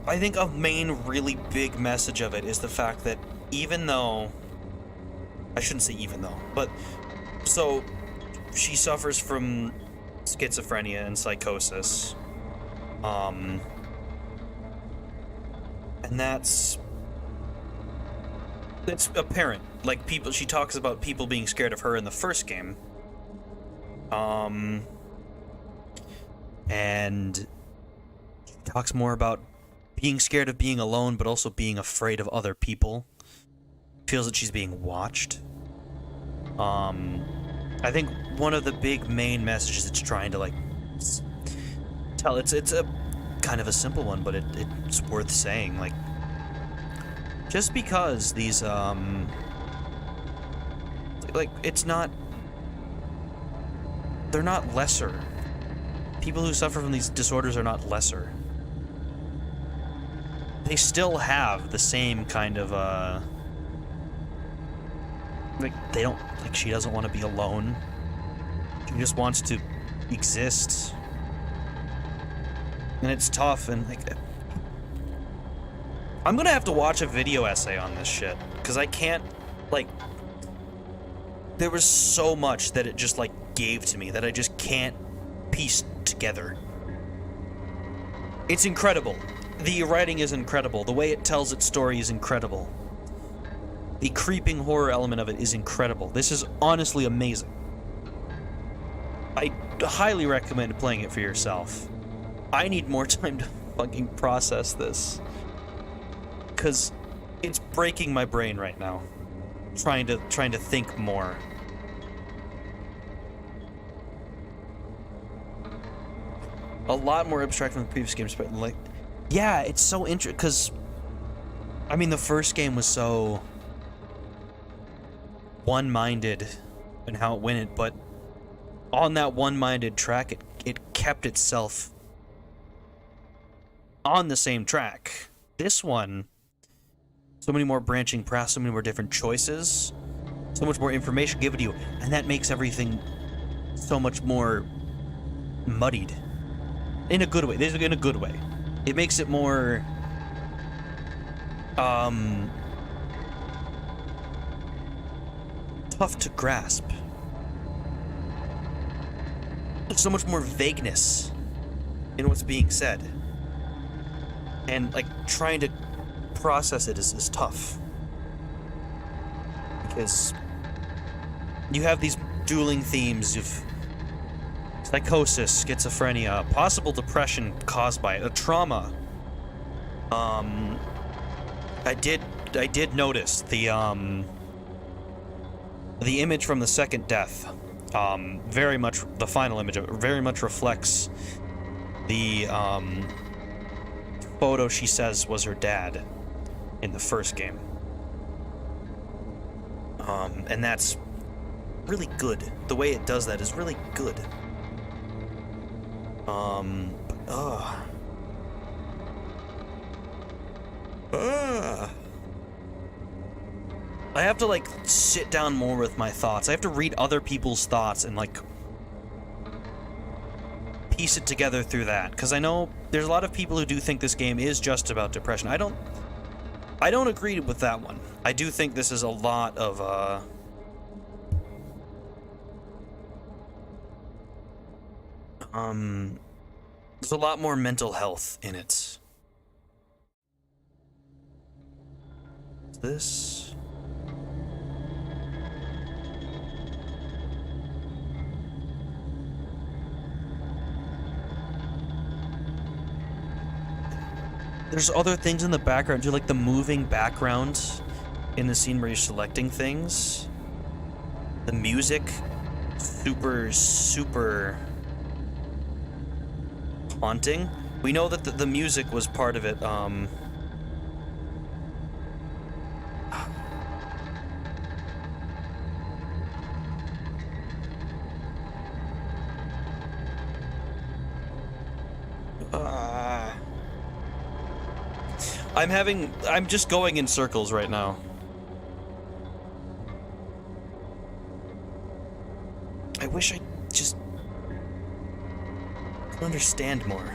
I think a main really big message of it is the fact that even though, I shouldn't say even though, but so she suffers from schizophrenia and psychosis. And that's apparent. Like, people, she talks about people being scared of her in the first game. And she talks more about being scared of being alone, but also being afraid of other people. Feels that she's being watched. I think one of the big main messages it's trying to, like, tell, it's a kind of a simple one, but it's worth saying. Like, just because these like, it's not, they're not lesser. People who suffer from these disorders are not lesser. They still have the same kind of like, they don't, like, she doesn't want to be alone. She just wants to exist. And it's tough, and, like, I'm gonna have to watch a video essay on this shit, because I can't, like, there was so much that it just, like, gave to me that I just can't piece together. It's incredible. The writing is incredible. The way it tells its story is incredible. The creeping horror element of it is incredible. This is honestly amazing. I highly recommend playing it for yourself. I need more time to fucking process this, because it's breaking my brain right now. Trying to think more. A lot more abstract from the previous games, but, like, yeah, it's so interesting, because, I mean, the first game was so one-minded in how it went, but on that one-minded track, it kept itself on the same track. This one, so many more branching paths, so many more different choices, so much more information given to you, and that makes everything so much more muddied. In a good way. This is in a good way. It makes it more tough to grasp. There's so much more vagueness in what's being said. And, like, trying to process it is tough. Because you have these dueling themes of psychosis, schizophrenia, possible depression caused by it, a trauma. I did notice the image from the second death. Very much, the final image of it very much reflects the photo she says was her dad in the first game. And that's really good. The way it does that is really good. I have to, like, sit down more with my thoughts. I have to read other people's thoughts and, like, piece it together through that, because I know there's a lot of people who do think this game is just about depression. I don't agree with that one. I do think this is a lot of There's a lot more mental health in it. This. There's other things in the background too, like the moving background in the scene where you're selecting things. The music, super haunting. We know that the music was part of it. I'm just going in circles right now. I wish I just could understand more.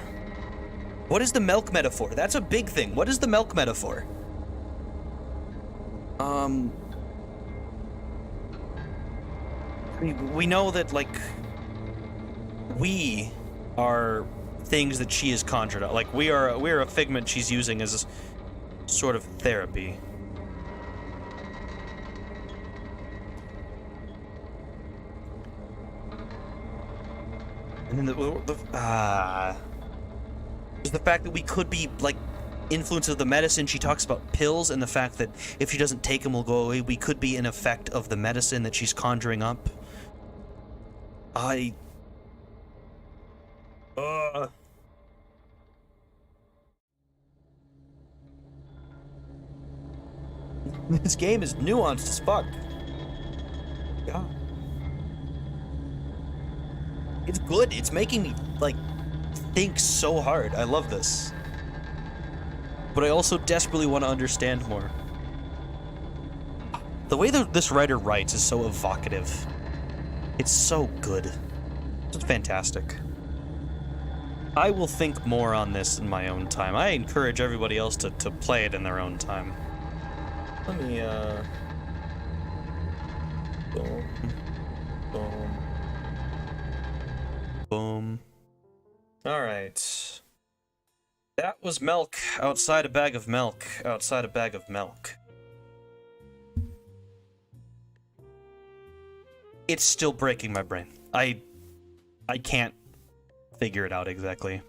What is the milk metaphor? That's a big thing. What is the milk metaphor? We know that, like, we are things that she has conjured up. Like, we're a figment she's using as a sort of therapy. And then there's the fact that we could be, like, influence of the medicine. She talks about pills and the fact that if she doesn't take them, will go away. We could be an effect of the medicine that she's conjuring up. This game is nuanced as fuck. Yeah. It's good. It's making me, like, think so hard. I love this. But I also desperately want to understand more. The way that this writer writes is so evocative. It's so good. It's fantastic. I will think more on this in my own time. I encourage everybody else to play it in their own time. Let me, boom. Boom. Boom. Alright. That was milk outside a bag of milk. Outside a bag of milk. It's still breaking my brain. I can't figure it out exactly.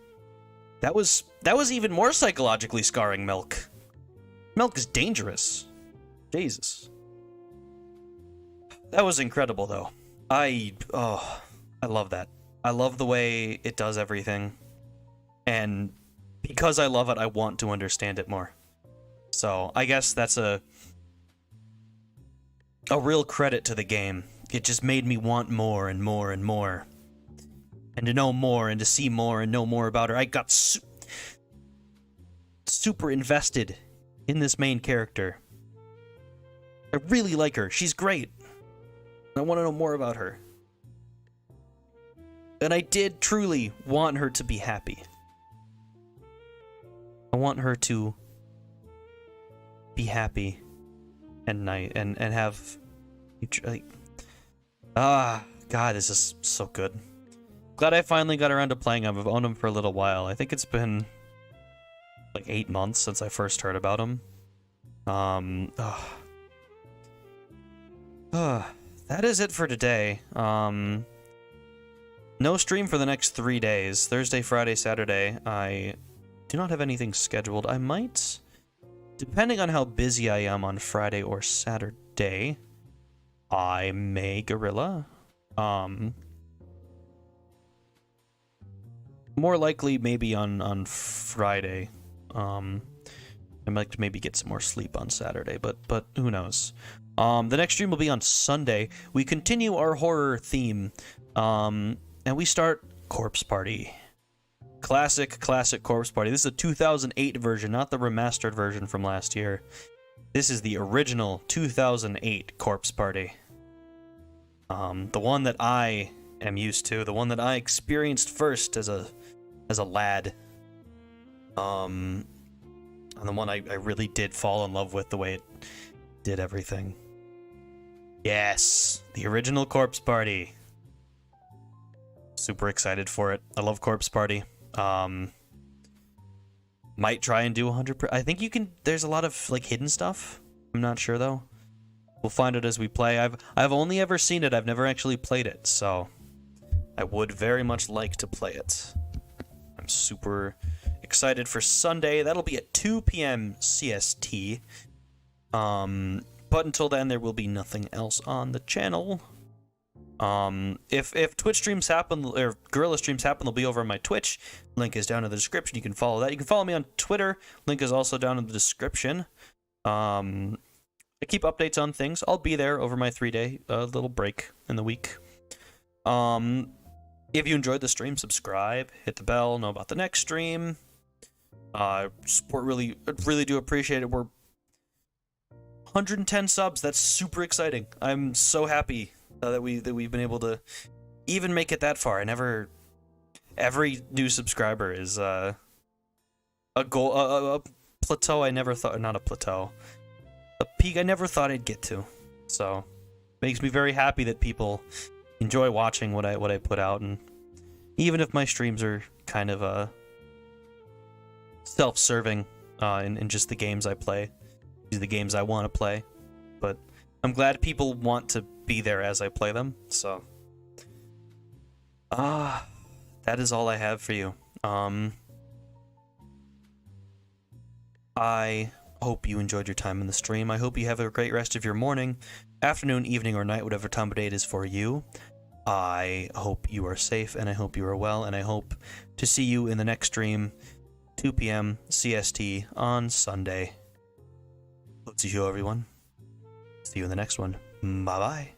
That was even more psychologically scarring, Milk. Milk is dangerous. Jesus. That was incredible, though. I love that. I love the way it does everything. And because I love it, I want to understand it more. So, I guess that's a real credit to the game. It just made me want more and more and more. And to know more and to see more and know more about her. I got super invested in this main character. I really like her. She's great. I want to know more about her. And I did truly want her to be happy. I want her to be happy and have, like, God, this is so good. Glad I finally got around to playing him. I've owned him for a little while. I think it's been like 8 months since I first heard about him. That is it for today. No stream for the next 3 days. Thursday, Friday, Saturday. I do not have anything scheduled. I might, depending on how busy I am on Friday or Saturday, I may gorilla. More likely maybe on Friday. I'd like to maybe get some more sleep on Saturday, but who knows. The next stream will be on Sunday. We continue our horror theme, and we start Corpse Party. Classic Corpse Party. This is a 2008 version, not the remastered version from last year. This is the original 2008 Corpse Party. The one that I am used to, the one that I experienced first as a lad. And the one I really did fall in love with, the way it did everything. Yes, the original Corpse Party. Super excited for it. I love Corpse Party. Might try and do 100%. I think you can. There's a lot of like hidden stuff. I'm not sure though. We'll find it as we play. I've only ever seen it. I've never actually played it, so I would very much like to play it. I'm super excited for Sunday. That'll be at 2 p.m. CST. But until then, there will be nothing else on the channel. If Twitch streams happen, or Gorilla streams happen, they'll be over on my Twitch. Link is down in the description. You can follow that. You can follow me on Twitter. Link is also down in the description. I keep updates on things. I'll be there over my 3-day little break in the week. If you enjoyed the stream, subscribe, hit the bell, know about the next stream. Support really do appreciate it. We're 110 subs. That's super exciting. I'm so happy that we've been able to even make it that far. Every new subscriber is a goal, a plateau I never thought, not a plateau, a peak I never thought I'd get to. So makes me very happy that people enjoy watching what I put out, and even if my streams are kind of self-serving in just the games I play, the games I want to play, but I'm glad people want to be there as I play them. So that is all I have for you. I hope you enjoyed your time in the stream. I hope you have a great rest of your morning, afternoon, evening, or night, whatever time of day it is for you. I hope you are safe, and I hope you are well, and I hope to see you in the next stream, 2 p.m. CST on Sunday. Hoshiuta, everyone. See you in the next one. Bye-bye.